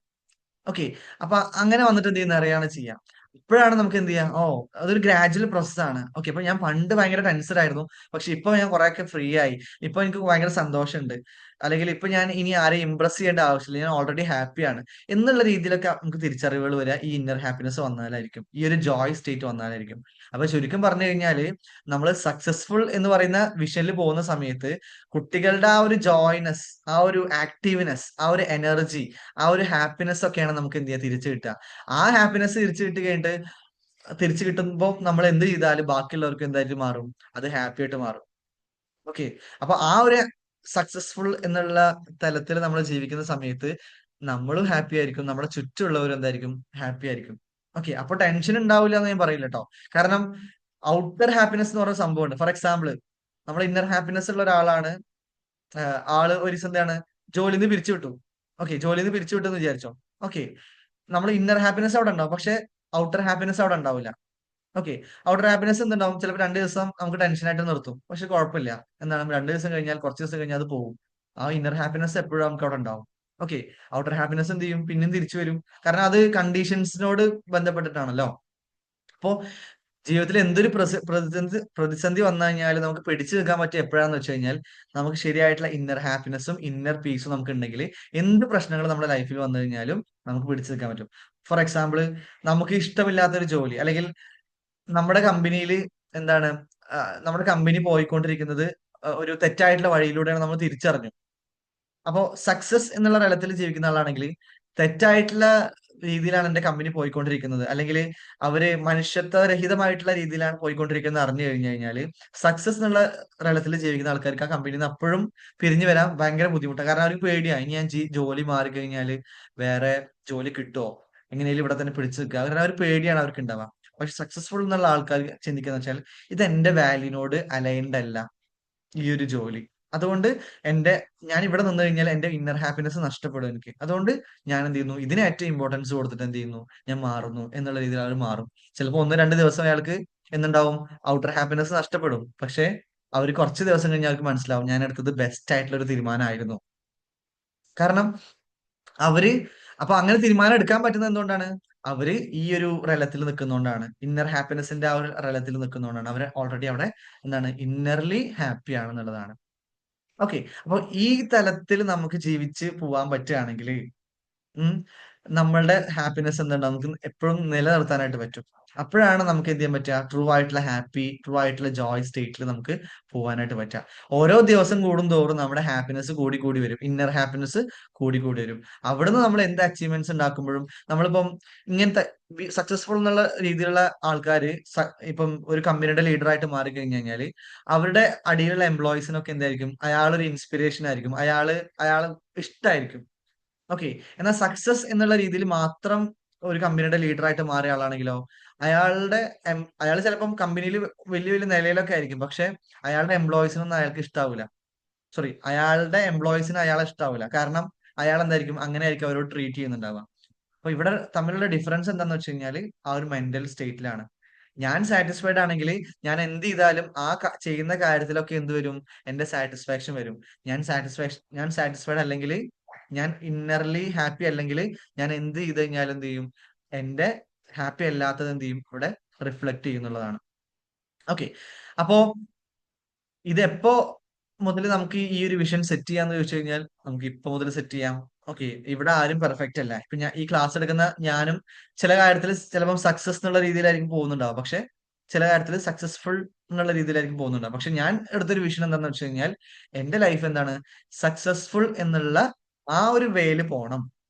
ഓക്കെ. അപ്പൊ അങ്ങനെ വന്നിട്ട് എന്ത് ചെയ്യുന്ന അറിയാണ് ചെയ്യാം. ഇപ്പോഴാണ് നമുക്ക് എന്ത് ചെയ്യാം, ഓ അതൊരു ഗ്രാജുവൽ പ്രോസസ് ആണ്. ഓക്കെ. അപ്പൊ ഞാൻ പണ്ട് ഭയങ്കര ടെൻസ്ഡ് ആയിരുന്നു. പക്ഷെ ഇപ്പൊ ഞാൻ കുറെയൊക്കെ ഫ്രീ ആയി. ഇപ്പൊ എനിക്ക് ഭയങ്കര സന്തോഷമുണ്ട്. അല്ലെങ്കിൽ ഇപ്പൊ ഞാൻ ഇനി ആരെയും ഇംപ്രസ് ചെയ്യേണ്ട ആവശ്യമില്ല. ഞാൻ ഓൾറെഡി ഹാപ്പിയാണ്. എന്നുള്ള രീതിയിലൊക്കെ നമുക്ക് തിരിച്ചറിവുകൾ വരിക ഈ ഇന്നർ ഹാപ്പിനെസ് വന്നാലായിരിക്കും. ഈ ഒരു ജോയ് സ്റ്റേറ്റ് വന്നാലായിരിക്കും. അപ്പൊ ചുരുക്കം പറഞ്ഞു കഴിഞ്ഞാല് നമ്മൾ സക്സസ്ഫുൾ എന്ന് പറയുന്ന വിഷനിൽ പോകുന്ന സമയത്ത് കുട്ടികളുടെ ആ ഒരു ജോയ്നെസ്, ആ ഒരു ആക്റ്റീവ്നെസ്, ആ ഒരു എനർജി, ആ ഒരു ഹാപ്പിനെസ് ഒക്കെയാണ് നമുക്ക് എന്ത് ചെയ്യുക തിരിച്ചു കിട്ടുക. ആ ഹാപ്പിനെസ് തിരിച്ചു കിട്ടി കഴിഞ്ഞിട്ട് തിരിച്ചു കിട്ടുമ്പോൾ നമ്മൾ എന്ത് ചെയ്താലും ബാക്കിയുള്ളവർക്ക് എന്തായിട്ട് മാറും, അത് ഹാപ്പി ആയിട്ട് മാറും. ഓക്കെ. അപ്പൊ ആ ഒരു സക്സസ്ഫുൾ എന്നുള്ള തലത്തിൽ നമ്മൾ ജീവിക്കുന്ന സമയത്ത് നമ്മളും ഹാപ്പി ആയിരിക്കും, നമ്മുടെ ചുറ്റുമുള്ളവരും എന്തായിരിക്കും, ഹാപ്പി ആയിരിക്കും. ഓക്കെ. അപ്പൊ ടെൻഷൻ ഉണ്ടാവില്ല എന്ന് ഞാൻ പറയില്ല കേട്ടോ. കാരണം ഔട്ടർ ഹാപ്പിനെസ് എന്ന് പറയുന്ന സംഭവമുണ്ട്. ഫോർ എക്സാമ്പിൾ, നമ്മൾ ഇന്നർ ഹാപ്പിനെസ് ഉള്ള ഒരാളാണ്. ആള് ഒരു ദിവസം എന്താണ് ജോലിയിൽ നിന്ന് പിരിച്ചു വിട്ടു. ഓക്കെ. ജോലിയിൽ നിന്ന് പിരിച്ചു വിട്ടു എന്ന് വിചാരിച്ചോ. ഓക്കെ. നമ്മൾ ഇന്നർ ഹാപ്പിനെസ് അവിടെ ഉണ്ടാവും. പക്ഷെ ഔട്ടർ ഹാപ്പിനെസ് അവിടെ ഉണ്ടാവില്ല. ഓക്കെ. ഔട്ടർ ഹാപ്പിനെസ് എന്തുണ്ടാവും, ചിലപ്പോൾ 2 ദിവസം നമുക്ക് ടെൻഷനായിട്ട് നിർത്തും. പക്ഷെ കുഴപ്പമില്ല. എന്താണ് 2 ദിവസം കഴിഞ്ഞാൽ, കുറച്ച് ദിവസം കഴിഞ്ഞാൽ അത് പോകും. ആ ഇന്നർ ഹാപ്പിനെസ് എപ്പോഴും നമുക്ക് അവിടെ ഉണ്ടാവും. ഓക്കെ. ഔട്ടർ ഹാപ്പിനെസ് എന്ത് ചെയ്യും, പിന്നെയും തിരിച്ചു വരും. കാരണം അത് കണ്ടീഷൻസിനോട് ബന്ധപ്പെട്ടിട്ടാണല്ലോ. അപ്പോ ജീവിതത്തിൽ എന്തൊരു പ്രതിസന്ധി വന്നു കഴിഞ്ഞാൽ നമുക്ക് പിടിച്ചു നിൽക്കാൻ പറ്റിയ എപ്പോഴാന്ന് വെച്ച് കഴിഞ്ഞാൽ നമുക്ക് ശരിയായിട്ടുള്ള ഇന്നർ ഹാപ്പിനെസ്സും ഇന്നർ പീസും നമുക്ക് ഉണ്ടെങ്കിൽ എന്ത് പ്രശ്നങ്ങൾ നമ്മുടെ ലൈഫിൽ വന്നു കഴിഞ്ഞാലും നമുക്ക് പിടിച്ചു നിൽക്കാൻ പറ്റും. ഫോർ എക്സാമ്പിൾ, നമുക്ക് ഇഷ്ടമില്ലാത്തൊരു ജോലി, അല്ലെങ്കിൽ നമ്മുടെ കമ്പനിയിൽ എന്താണ് നമ്മുടെ കമ്പനി പോയിക്കൊണ്ടിരിക്കുന്നത് ഒരു തെറ്റായിട്ടുള്ള വഴിയിലൂടെയാണ് നമ്മൾ തിരിച്ചറിഞ്ഞു. അപ്പോ സക്സസ് എന്നുള്ള തലത്തിൽ ജീവിക്കുന്ന ആളാണെങ്കിൽ തെറ്റായിട്ടുള്ള രീതിയിലാണ് എന്റെ കമ്പനി പോയിക്കൊണ്ടിരിക്കുന്നത്, അല്ലെങ്കിൽ അവര് മനുഷ്യത്വരഹിതമായിട്ടുള്ള രീതിയിലാണ് പോയിക്കൊണ്ടിരിക്കുന്നത് അറിഞ്ഞു കഴിഞ്ഞു കഴിഞ്ഞാല് സക്സസ് എന്നുള്ള തലത്തിൽ ജീവിക്കുന്ന ആൾക്കാർക്ക് ആ കമ്പനിയിൽ നിന്ന് അപ്പോഴും പിരിഞ്ഞു വരാൻ ഭയങ്കര ബുദ്ധിമുട്ടാണ്. കാരണം അവർക്ക് പേടിയാണ്, ഇനി ഞാൻ ജോലി മാറി കഴിഞ്ഞാല് വേറെ ജോലി കിട്ടുമോ, എങ്ങനെയാലും ഇവിടെ തന്നെ പിടിച്ചു നിൽക്കുക, അങ്ങനെ ഒരു പേടിയാണ് അവർക്ക് ഉണ്ടാവുക. പക്ഷെ സക്സസ്ഫുൾ എന്നുള്ള ആൾക്കാർ ചിന്തിക്കുന്ന വെച്ചാൽ ഇത് എന്റെ വാല്യൂനോട് അലൈൻഡ് അല്ല ഈ ഒരു ജോലി. അതുകൊണ്ട് എന്റെ ഞാൻ ഇവിടെ നിന്ന് കഴിഞ്ഞാൽ എന്റെ ഇന്നർ ഹാപ്പിനെസ് നഷ്ടപ്പെടും എനിക്ക്. അതുകൊണ്ട് ഞാൻ എന്ത് ചെയ്യുന്നു, ഇതിന് ഏറ്റവും ഇമ്പോർട്ടൻസ് കൊടുത്തിട്ട് എന്ത് ചെയ്യുന്നു, ഞാൻ മാറുന്നു എന്നുള്ള രീതിയിൽ അവർ മാറും. ചിലപ്പോൾ 1-2 ദിവസം അയാൾക്ക് എന്തുണ്ടാവും, ഔട്ടർ ഹാപ്പിനെസ് നഷ്ടപ്പെടും. പക്ഷെ അവർ കുറച്ച് ദിവസം കഴിഞ്ഞാൽ അവർക്ക് മനസ്സിലാവും ഞാൻ എടുത്തത് ബെസ്റ്റ് ആയിട്ടുള്ള ഒരു തീരുമാനമായിരുന്നു. കാരണം അവര് അപ്പൊ അങ്ങനെ തീരുമാനം എടുക്കാൻ പറ്റുന്നത് എന്തുകൊണ്ടാണ്, അവര് ഈ ഒരു റലത്തിൽ നിൽക്കുന്നോണ്ടാണ്. ഇന്നർ ഹാപ്പിനെസിന്റെ ആ ഒരു റലത്തിൽ നിൽക്കുന്നോണ്ടാണ്. അവര് ഓൾറെഡി അവിടെ എന്താണ് ഇന്നർലി ഹാപ്പി ആണെന്നുള്ളതാണ്. ഓക്കെ. അപ്പൊ ഈ തലത്തിൽ നമുക്ക് ജീവിച്ച് പോവാൻ പറ്റുകയാണെങ്കിൽ ഉം. നമ്മളുടെ ഹാപ്പിനെസ് എന്തുണ്ട്, നമുക്ക് എപ്പോഴും നിലനിർത്താനായിട്ട് പറ്റും. അപ്പോഴാണ് നമുക്ക് എന്ത് ചെയ്യാൻ പറ്റുക, ട്രൂ ആയിട്ടുള്ള ഹാപ്പി, ട്രൂ ആയിട്ടുള്ള ജോയ് സ്റ്റേറ്റിൽ നമുക്ക് പോകാനായിട്ട് പറ്റുക. ഓരോ ദിവസം കൂടുന്തോറും നമ്മുടെ ഹാപ്പിനെസ് കൂടി കൂടി വരും. ഇന്നർ ഹാപ്പിനെസ് കൂടി കൂടി വരും. അവിടുന്ന് നമ്മൾ എന്ത് അച്ചീവ്മെന്റ്സ് ഉണ്ടാക്കുമ്പോഴും നമ്മളിപ്പം ഇങ്ങനത്തെ സക്സസ്ഫുൾ എന്നുള്ള രീതിയിലുള്ള ആൾക്കാര് ഇപ്പം ഒരു കമ്പനിയുടെ ലീഡർ ആയിട്ട് മാറി കഴിഞ്ഞു കഴിഞ്ഞാല് അവരുടെ അടിയിലുള്ള എംപ്ലോയീസിനൊക്കെ എന്തായിരിക്കും, അയാളൊരു ഇൻസ്പിറേഷൻ ആയിരിക്കും. അയാള് ഇഷ്ടമായിരിക്കും. ഓക്കെ. എന്നാൽ സക്സസ് എന്നുള്ള രീതിയിൽ മാത്രം ഒരു കമ്പനിയുടെ ലീഡർ ആയിട്ട് മാറിയ ആളാണെങ്കിലോ, അയാളുടെ അയാൾ ചിലപ്പം കമ്പനിയിൽ വലിയ വലിയ നിലയിലൊക്കെ ആയിരിക്കും. പക്ഷെ അയാളുടെ എംപ്ലോയീസിനൊന്നും അയാൾക്ക് ഇഷ്ടാവൂല. സോറി, അയാളുടെ എംപ്ലോയീസിന് അയാളെ ഇഷ്ടാവൂല. കാരണം അയാൾ എന്തായിരിക്കും, അങ്ങനെ ആയിരിക്കും അവരോട് ട്രീറ്റ് ചെയ്യുന്നുണ്ടാവുക. അപ്പൊ ഇവിടെ തമ്മിലുള്ള ഡിഫറൻസ് എന്താന്ന് വെച്ച് കഴിഞ്ഞാല് ആ ഒരു മെന്റൽ സ്റ്റേറ്റിലാണ്. ഞാൻ സാറ്റിസ്ഫൈഡ് ആണെങ്കിൽ ഞാൻ എന്ത് ചെയ്താലും ആ ചെയ്യുന്ന കാര്യത്തിലൊക്കെ എന്ത് വരും, എന്റെ സാറ്റിസ്ഫാക്ഷൻ വരും. ഞാൻ സാറ്റിസ്ഫൈഡ് അല്ലെങ്കിൽ, ഞാൻ ഇന്നർലി ഹാപ്പി അല്ലെങ്കിൽ ഞാൻ എന്ത് ചെയ്ത് കഴിഞ്ഞാലും എന്ത് ചെയ്യും, എന്റെ ഹാപ്പി അല്ലാത്തത് എന്ത് ചെയ്യും, ഇവിടെ റിഫ്ലക്ട് ചെയ്യുന്നുള്ളതാണ്. ഓക്കെ. അപ്പോ ഇതെപ്പോ മുതൽ നമുക്ക് ഈ ഒരു വിഷൻ സെറ്റ് ചെയ്യാന്ന് ചോദിച്ചു കഴിഞ്ഞാൽ നമുക്ക് ഇപ്പൊ മുതൽ സെറ്റ് ചെയ്യാം. ഓക്കെ. ഇവിടെ ആരും പെർഫെക്റ്റ് അല്ല. ഇപ്പൊ ഞാൻ ഈ ക്ലാസ് എടുക്കുന്ന ഞാനും ചില കാര്യത്തിൽ ചിലപ്പം സക്സസ് എന്നുള്ള രീതിയിലായിരിക്കും പോകുന്നുണ്ടാവും. പക്ഷെ ചില കാര്യത്തിൽ സക്സസ്ഫുൾ എന്നുള്ള രീതിയിലായിരിക്കും പോകുന്നുണ്ടാവും. പക്ഷെ ഞാൻ എടുത്തൊരു വിഷൻ എന്താണെന്ന് വെച്ച് കഴിഞ്ഞാൽ എന്റെ ലൈഫ് എന്താണ്, സക്സസ്ഫുൾ എന്നുള്ള ആ ഒരു വേയില് പോണം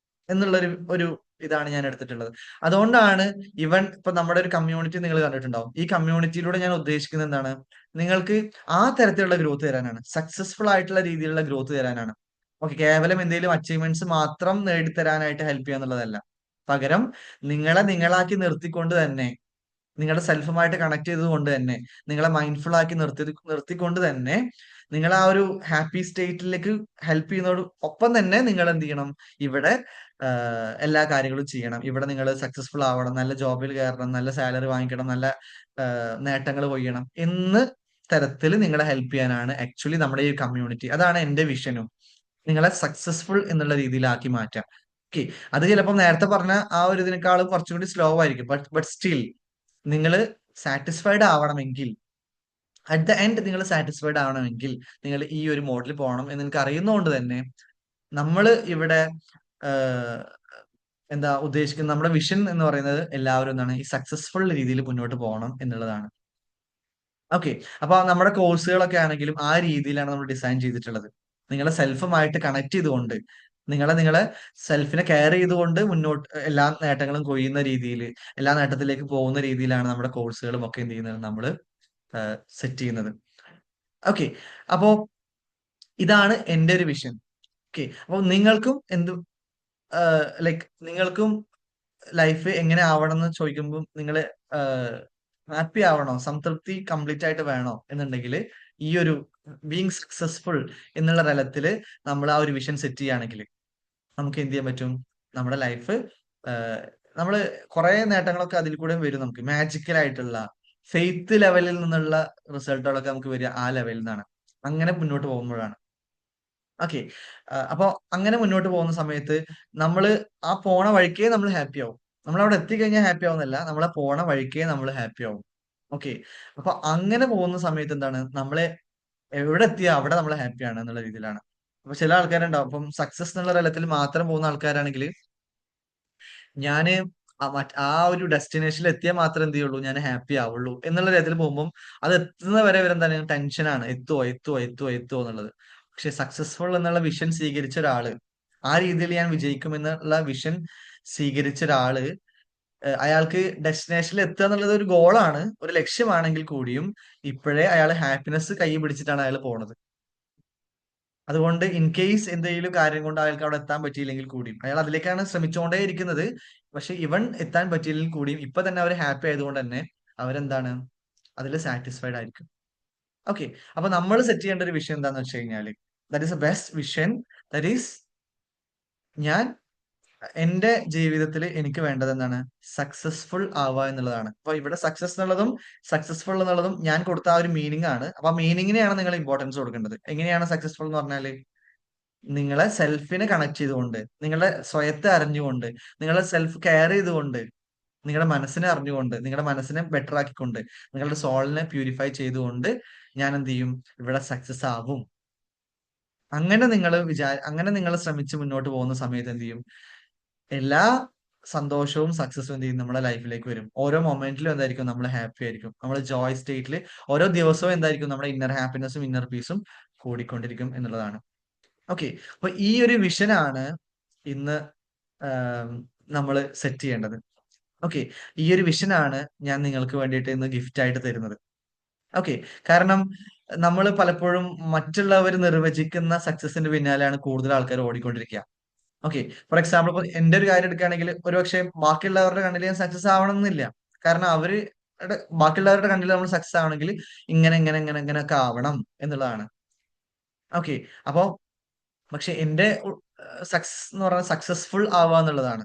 എന്നുള്ള ഒരു ഇതാണ് ഞാൻ എടുത്തിട്ടുള്ളത്. അതുകൊണ്ടാണ് ഇവൻ ഇപ്പൊ നമ്മുടെ ഒരു കമ്മ്യൂണിറ്റി നിങ്ങൾ കണ്ടിട്ടുണ്ടാവും. ഈ കമ്മ്യൂണിറ്റിയിലൂടെ ഞാൻ ഉദ്ദേശിക്കുന്നത് എന്താണ്, നിങ്ങൾക്ക് ആ തരത്തിലുള്ള ഗ്രോത്ത് തരാനാണ്. സക്സസ്ഫുൾ ആയിട്ടുള്ള രീതിയിലുള്ള ഗ്രോത്ത് തരാനാണ്. ഓക്കെ. കേവലം എന്തെങ്കിലും അച്ചീവ്മെന്റ്സ് മാത്രം നേടിത്തരാനായിട്ട് ഹെൽപ്പ് ചെയ്യുക എന്നുള്ളതല്ല. പകരം നിങ്ങളെ നിങ്ങളാക്കി നിർത്തിക്കൊണ്ട് തന്നെ, നിങ്ങളുടെ സെൽഫുമായിട്ട് കണക്ട് ചെയ്തത് കൊണ്ട് തന്നെ, നിങ്ങളെ മൈൻഡ്ഫുൾ ആക്കി നിർത്തിക്കൊണ്ട് തന്നെ നിങ്ങൾ ആ ഒരു ഹാപ്പി സ്റ്റേറ്റിലേക്ക് ഹെൽപ്പ് ചെയ്യുന്നതോട് ഒപ്പം തന്നെ നിങ്ങൾ എന്ത് ചെയ്യണം, ഇവിടെ എല്ലാ കാര്യങ്ങളും ചെയ്യണം. ഇവിടെ നിങ്ങൾ സക്സസ്ഫുൾ ആവണം, നല്ല ജോബിൽ കയറണം, നല്ല സാലറി വാങ്ങിക്കണം, നല്ല നേട്ടങ്ങൾ കൊയ്യണം എന്ന് തരത്തിൽ നിങ്ങളെ ഹെൽപ്പ് ചെയ്യാനാണ് ആക്ച്വലി നമ്മുടെ ഈ കമ്മ്യൂണിറ്റി. അതാണ് എന്റെ വിഷനും, നിങ്ങളെ സക്സസ്ഫുൾ എന്നുള്ള രീതിയിലാക്കി മാറ്റാം. ഓക്കെ. അത് ചിലപ്പോൾ നേരത്തെ പറഞ്ഞ ആ ഒരു ഇതിനേക്കാളും കുറച്ചും കൂടി സ്ലോ ആയിരിക്കും. ബട്ട് സ്റ്റിൽ നിങ്ങൾ സാറ്റിസ്ഫൈഡ് ആവണമെങ്കിൽ, അറ്റ് ദ എൻഡ് നിങ്ങൾ സാറ്റിസ്ഫൈഡ് ആവണമെങ്കിൽ നിങ്ങൾ ഈ ഒരു മോഡിൽ പോകണം എന്ന് എനിക്ക് അറിയുന്നതുകൊണ്ട് തന്നെ നമ്മൾ ഇവിടെ ആഹ്, എന്താ ഉദ്ദേശിക്കുന്നത്, നമ്മുടെ വിഷൻ എന്ന് പറയുന്നത് എല്ലാവരും എന്താണ് ഈ സക്സസ്ഫുൾ രീതിയിൽ മുന്നോട്ട് പോകണം എന്നുള്ളതാണ്. ഓക്കെ. അപ്പൊ നമ്മുടെ കോഴ്സുകളൊക്കെ ആണെങ്കിലും ആ രീതിയിലാണ് നമ്മൾ ഡിസൈൻ ചെയ്തിട്ടുള്ളത്. നിങ്ങളെ സെൽഫുമായിട്ട് കണക്ട് ചെയ്തുകൊണ്ട്, നിങ്ങളെ സെൽഫിനെ കെയർ ചെയ്തുകൊണ്ട് മുന്നോട്ട് എല്ലാ നേട്ടങ്ങളും കൊയ്യുന്ന രീതിയിൽ, എല്ലാ നേട്ടത്തിലേക്ക് പോകുന്ന രീതിയിലാണ് നമ്മുടെ കോഴ്സുകളും ഒക്കെ എന്ത് ചെയ്യുന്നത്, നമ്മൾ സെറ്റ് ചെയ്യുന്നത്. ഓക്കെ. അപ്പോ ഇതാണ് എന്റെ ഒരു വിഷൻ. ഓക്കെ. അപ്പൊ നിങ്ങൾക്കും ലൈക്ക് നിങ്ങൾക്കും ലൈഫ് എങ്ങനെ ആവണം എന്ന് ചോദിക്കുമ്പോൾ നിങ്ങൾ ഹാപ്പി ആവണോ, സംതൃപ്തി കംപ്ലീറ്റ് ആയിട്ട് വേണോ എന്നുണ്ടെങ്കിൽ ഈ ഒരു ബീങ് സക്സസ്ഫുൾ എന്നുള്ള തലത്തിൽ നമ്മൾ ആ ഒരു വിഷൻ സെറ്റ് ചെയ്യുകയാണെങ്കിൽ നമുക്ക് എന്ത് ചെയ്യാൻ പറ്റും, നമ്മുടെ ലൈഫ് നമ്മൾ കുറെ നേട്ടങ്ങളൊക്കെ അതിൽ കൂടെ വരും. നമുക്ക് മാജിക്കൽ ആയിട്ടുള്ള ഫെയ്ത്ത് ലെവലിൽ നിന്നുള്ള റിസൾട്ടുകളൊക്കെ നമുക്ക് വരിക ആ ലെവലിൽ നിന്നാണ്, അങ്ങനെ മുന്നോട്ട് പോകുമ്പോഴാണ്. ഓക്കെ. അപ്പൊ അങ്ങനെ മുന്നോട്ട് പോകുന്ന സമയത്ത് നമ്മള് ആ പോണ വഴിക്കേ നമ്മൾ ഹാപ്പി ആവും. നമ്മൾ അവിടെ എത്തിക്കഴിഞ്ഞാൽ ഹാപ്പി ആവുന്നല്ല, നമ്മളെ പോണ വഴിക്കേ നമ്മൾ ഹാപ്പി ആവും. ഓക്കെ. അപ്പൊ അങ്ങനെ പോകുന്ന സമയത്ത് എന്താണ്, നമ്മളെ എവിടെ എത്തിയ അവിടെ നമ്മൾ ഹാപ്പിയാണ് എന്നുള്ള രീതിയിലാണ്. അപ്പൊ ചില ആൾക്കാരുണ്ടാവും, അപ്പം സക്സസ് എന്നുള്ള തലത്തിൽ മാത്രം പോകുന്ന ആൾക്കാരാണെങ്കിൽ ഞാന് ആ ഒരു ഡെസ്റ്റിനേഷനിൽ എത്തിയാൽ മാത്രമേ എന്ത് ചെയ്യുള്ളൂ, ഞാൻ ഹാപ്പി ആവുള്ളൂ എന്നുള്ള രീതിയിൽ പോകുമ്പോൾ അത് എത്തുന്ന വരെ ഇവരെന്താണ് ടെൻഷനാണ്, എത്തുവോ എത്തുവോ എത്തുവോ എത്തുവോ എന്നുള്ളത്. പക്ഷെ സക്സസ്ഫുൾ എന്നുള്ള വിഷൻ സ്വീകരിച്ച ഒരാള്, ആ രീതിയിൽ ഞാൻ വിജയിക്കും എന്നുള്ള വിഷൻ സ്വീകരിച്ച ഒരാള്, അയാൾക്ക് ഡെസ്റ്റിനേഷനിൽ എത്തുക എന്നുള്ളത് ഒരു ഗോളാണ്, ഒരു ലക്ഷ്യമാണെങ്കിൽ കൂടിയും ഇപ്പോഴേ അയാൾ ഹാപ്പിനെസ് കൈ പിടിച്ചിട്ടാണ് അയാൾ പോണത്. അതുകൊണ്ട് ഇൻ കേസ് എന്തെങ്കിലും കാര്യം കൊണ്ട് അയാൾക്ക് അവിടെ എത്താൻ പറ്റിയില്ലെങ്കിൽ കൂടിയും അയാൾ അതിലേക്കാണ് ശ്രമിച്ചുകൊണ്ടേ ഇരിക്കുന്നത്. പക്ഷെ ഇവൻ എത്താൻ പറ്റിയില്ലെങ്കിൽ കൂടിയും ഇപ്പൊ തന്നെ അവർ ഹാപ്പി ആയതുകൊണ്ട് തന്നെ അവരെന്താണ് അതിൽ സാറ്റിസ്ഫൈഡ് ആയിരിക്കും. ഓക്കെ. അപ്പൊ നമ്മൾ സെറ്റ് ചെയ്യേണ്ട ഒരു വിഷയം എന്താന്ന് വെച്ച് കഴിഞ്ഞാല്, that is A best vision. That is ഞാൻ എന്റെ ജീവിതത്തിൽ എനിക്ക് വേണ്ടത് എന്താണ്, സക്സസ്ഫുൾ ആവുക എന്നുള്ളതാണ്. അപ്പൊ ഇവിടെ സക്സസ് എന്നുള്ളതും സക്സസ്ഫുൾ എന്നുള്ളതും ഞാൻ കൊടുത്ത ആ ഒരു മീനിങ് ആണ്. അപ്പൊ ആ മീനിങ്ങിനെയാണ് നിങ്ങൾ ഇമ്പോർട്ടൻസ് കൊടുക്കേണ്ടത്. എങ്ങനെയാണ് സക്സസ്ഫുൾ എന്ന് പറഞ്ഞാല്, നിങ്ങളെ സെൽഫിനെ കണക്ട് ചെയ്തുകൊണ്ട്, നിങ്ങളുടെ സ്വയത്തെ അറിഞ്ഞുകൊണ്ട്, നിങ്ങളെ സെൽഫ് കെയർ ചെയ്തുകൊണ്ട്, നിങ്ങളുടെ മനസ്സിനെ അറിഞ്ഞുകൊണ്ട്, നിങ്ങളുടെ മനസ്സിനെ ബെറ്റർ ആക്കിക്കൊണ്ട്, നിങ്ങളുടെ സോളിനെ പ്യൂരിഫൈ ചെയ്തുകൊണ്ട് ഞാൻ എന്ത് ചെയ്യും, ഇവിടെ സക്സസ് ആവും. അങ്ങനെ നിങ്ങൾ ശ്രമിച്ച് മുന്നോട്ട് പോകുന്ന സമയത്ത് എന്ത് ചെയ്യും, എല്ലാ സന്തോഷവും സക്സസും എന്ത് ചെയ്യും നമ്മുടെ ലൈഫിലേക്ക് വരും. ഓരോ മൊമെന്റിലും എന്തായിരിക്കും, നമ്മൾ ഹാപ്പി ആയിരിക്കും, നമ്മൾ ജോയ് സ്റ്റേറ്റിൽ ഓരോ ദിവസവും എന്തായിരിക്കും, നമ്മുടെ ഇന്നർ ഹാപ്പിനെസ്സും ഇന്നർ പീസും കൂടിക്കൊണ്ടിരിക്കും എന്നുള്ളതാണ്. ഓക്കെ. അപ്പൊ ഈ ഒരു വിഷനാണ് ഇന്ന് നമ്മൾ സെറ്റ് ചെയ്യേണ്ടത്. ഓക്കെ. ഈ ഒരു വിഷനാണ് ഞാൻ നിങ്ങൾക്ക് വേണ്ടിയിട്ട് ഇന്ന് ഗിഫ്റ്റ് ആയിട്ട് തരുന്നത്. ഓക്കെ. കാരണം നമ്മൾ പലപ്പോഴും മറ്റുള്ളവർ നിർവചിക്കുന്ന സക്സസിന്റെ പിന്നാലെയാണ് കൂടുതൽ ആൾക്കാർ ഓടിക്കൊണ്ടിരിക്കുക. ഓക്കെ. ഫോർ എക്സാമ്പിൾ ഇപ്പൊ എന്റെ ഒരു കാര്യം എടുക്കുകയാണെങ്കിൽ ഒരുപക്ഷെ ബാക്കിയുള്ളവരുടെ കണ്ണിൽ ഞാൻ സക്സസ് ആവണം എന്നില്ല. കാരണം ബാക്കിയുള്ളവരുടെ കണ്ണിൽ നമ്മൾ സക്സസ് ആവണമെങ്കിൽ ഇങ്ങനെ ഇങ്ങനെ ഇങ്ങനെ ഇങ്ങനെയൊക്കെ ആവണം എന്നുള്ളതാണ്. ഓക്കെ. അപ്പൊ പക്ഷെ എന്റെ സക്സസ് എന്ന് പറയുന്നത് സക്സസ്ഫുൾ ആവുക എന്നുള്ളതാണ്.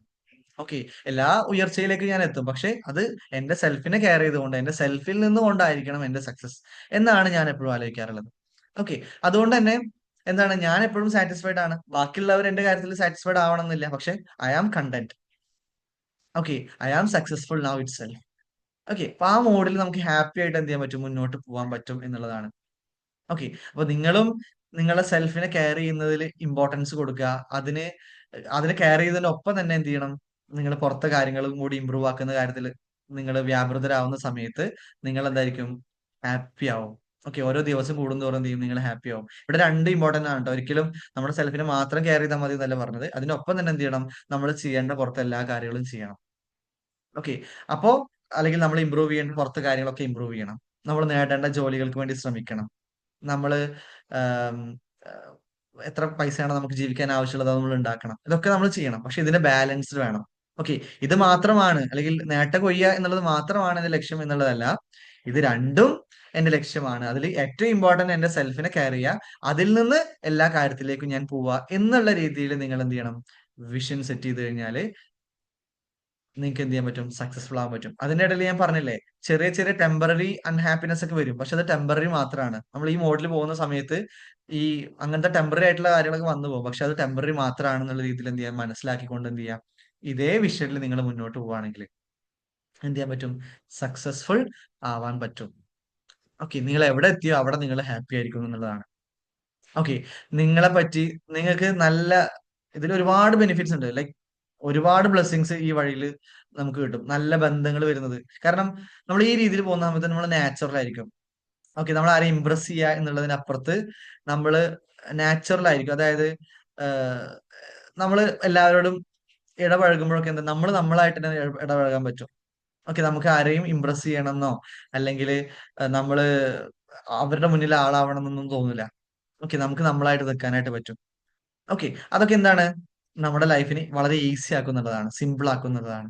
ഓക്കെ. എല്ലാ ഉയർച്ചയിലേക്ക് ഞാൻ എത്തും, പക്ഷെ അത് എന്റെ സെൽഫിനെ കെയർ ചെയ്തുകൊണ്ട്, എന്റെ സെൽഫിൽ നിന്നുകൊണ്ടായിരിക്കണം എന്റെ സക്സസ് എന്നാണ് ഞാൻ എപ്പോഴും ആലോചിക്കാറുള്ളത്. ഓക്കെ. അതുകൊണ്ട് തന്നെ എന്താണ്, ഞാൻ എപ്പോഴും സാറ്റിസ്ഫൈഡ് ആണ്. ബാക്കിയുള്ളവർ എന്റെ കാര്യത്തിൽ സാറ്റിസ്ഫൈഡ് ആവണം എന്നില്ല, പക്ഷെ I am content. Okay. I am successful now itself. Okay. അപ്പൊ ആ മോഡിൽ നമുക്ക് ഹാപ്പി ആയിട്ട് എന്ത് ചെയ്യാൻ പറ്റും, മുന്നോട്ട് പോകാൻ പറ്റും എന്നുള്ളതാണ്. ഓക്കെ. അപ്പൊ നിങ്ങളും നിങ്ങളുടെ സെൽഫിനെ കെയർ ചെയ്യുന്നതിൽ ഇമ്പോർട്ടൻസ് കൊടുക്കുക. അതിന് അതിനെ കെയർ ചെയ്യുന്നതിന്റെ ഒപ്പം തന്നെ എന്ത് ചെയ്യണം, നിങ്ങൾ പുറത്തെ കാര്യങ്ങളും കൂടി ഇമ്പ്രൂവ് ആക്കുന്ന കാര്യത്തിൽ നിങ്ങൾ വ്യാപൃതരാവുന്ന സമയത്ത് നിങ്ങൾ എന്തായിരിക്കും, ഹാപ്പി ആവും. ഓക്കെ. ഓരോ ദിവസം കൂടുന്തോറും എന്ത് ചെയ്യും, നിങ്ങൾ ഹാപ്പി ആവും. ഇവിടെ രണ്ട് ഇമ്പോർട്ടന്റ് ആണ് കേട്ടോ. ഒരിക്കലും നമ്മുടെ സെൽഫിനെ മാത്രം കെയർ ചെയ്താൽ മതി എന്നല്ല പറഞ്ഞത്. അതിനൊപ്പം തന്നെ എന്ത് ചെയ്യണം, നമ്മൾ ചെയ്യേണ്ട പുറത്തെ എല്ലാ കാര്യങ്ങളും ചെയ്യണം. ഓക്കെ. അപ്പോ അല്ലെങ്കിൽ നമ്മൾ ഇമ്പ്രൂവ് ചെയ്യേണ്ട പുറത്തെ കാര്യങ്ങളൊക്കെ ഇമ്പ്രൂവ് ചെയ്യണം. നമ്മൾ നേടേണ്ട ജോലികൾക്ക് വേണ്ടി ശ്രമിക്കണം. നമ്മള് ആം, ആഹ് എത്ര പൈസയാണ് നമുക്ക് ജീവിക്കാൻ ആവശ്യമുള്ളത് അത് നമ്മൾ ഉണ്ടാക്കണം. ഇതൊക്കെ നമ്മൾ ചെയ്യണം. പക്ഷെ ഇതിന്റെ ബാലൻസ്ഡ് വേണം. ഓക്കെ. ഇത് മാത്രമാണ്, അല്ലെങ്കിൽ നേട്ടം കൊയ്യുക എന്നുള്ളത് മാത്രമാണ് എന്റെ ലക്ഷ്യം എന്നുള്ളതല്ല. ഇത് രണ്ടും എന്റെ ലക്ഷ്യമാണ്. അതിൽ ഏറ്റവും ഇമ്പോർട്ടന്റ് എന്റെ സെൽഫിനെ കെയർ ചെയ്യുക, അതിൽ നിന്ന് എല്ലാ കാര്യത്തിലേക്കും ഞാൻ പോവുക എന്നുള്ള രീതിയിൽ നിങ്ങൾ എന്ത് ചെയ്യണം, വിഷൻ സെറ്റ് ചെയ്ത് കഴിഞ്ഞാല് നിങ്ങൾക്ക് എന്ത് ചെയ്യാൻ പറ്റും? സക്സസ്ഫുൾ ആവാൻ പറ്റും. അതിന്റെ ഇടയിൽ ഞാൻ പറഞ്ഞില്ലേ, ചെറിയ ചെറിയ ടെമ്പററി അൺഹാപ്പിനെസ് ഒക്കെ വരും. പക്ഷെ അത് ടെമ്പററി മാത്രമാണ്. നമ്മൾ ഈ മോഡിൽ പോകുന്ന സമയത്ത് ഈ അങ്ങനത്തെ ടെമ്പററി ആയിട്ടുള്ള കാര്യങ്ങളൊക്കെ വന്നു പോകും. പക്ഷെ അത് ടെമ്പററി മാത്രമാണെന്നുള്ള രീതിയിൽ എന്ത് ചെയ്യാം? മനസ്സിലാക്കിക്കൊണ്ട് എന്ത് ചെയ്യാം? ഇതേ വിഷയത്തിൽ നിങ്ങൾ മുന്നോട്ട് പോവുകയാണെങ്കിൽ എന്ത് ചെയ്യാൻ പറ്റും? സക്സസ്ഫുൾ ആവാൻ പറ്റും. ഓക്കെ, നിങ്ങൾ എവിടെ എത്തിയോ അവിടെ നിങ്ങൾ ഹാപ്പി ആയിരിക്കും എന്നുള്ളതാണ്. ഓക്കെ, നിങ്ങളെ പറ്റി നിങ്ങൾക്ക് നല്ല ഇതിൽ ഒരുപാട് ബെനിഫിറ്റ്സ് ഉണ്ട്. ലൈക്ക് ഒരുപാട് ബ്ലെസ്സിങ്സ് ഈ വഴിയിൽ നമുക്ക് കിട്ടും. നല്ല ബന്ധങ്ങൾ വരുന്നത്. കാരണം നമ്മൾ ഈ രീതിയിൽ പോകുന്ന സമയത്ത് നമ്മൾ നാച്ചുറൽ ആയിരിക്കും. ഓക്കെ, നമ്മൾ ആരെയും ഇംപ്രസ് ചെയ്യുക എന്നുള്ളതിനപ്പുറത്ത് നമ്മൾ നാച്ചുറൽ ആയിരിക്കും. അതായത് നമ്മൾ എല്ലാവരോടും ഇടപഴകുമ്പോഴൊക്കെ എന്താ, നമ്മൾ നമ്മളായിട്ട് തന്നെ ഇടപഴകാൻ പറ്റും. ഓക്കെ, നമുക്ക് ആരെയും ഇംപ്രസ് ചെയ്യണമെന്നോ അല്ലെങ്കിൽ നമ്മള് അവരുടെ മുന്നിൽ ആളാവണം എന്നൊന്നും തോന്നില്ല. ഓക്കെ, നമുക്ക് നമ്മളായിട്ട് നിൽക്കാനായിട്ട് പറ്റും. ഓക്കെ, അതൊക്കെ എന്താണ്, നമ്മുടെ ലൈഫിനെ വളരെ ഈസി ആക്കുന്നുള്ളതാണ്, സിമ്പിൾ ആക്കുന്നുള്ളതാണ്.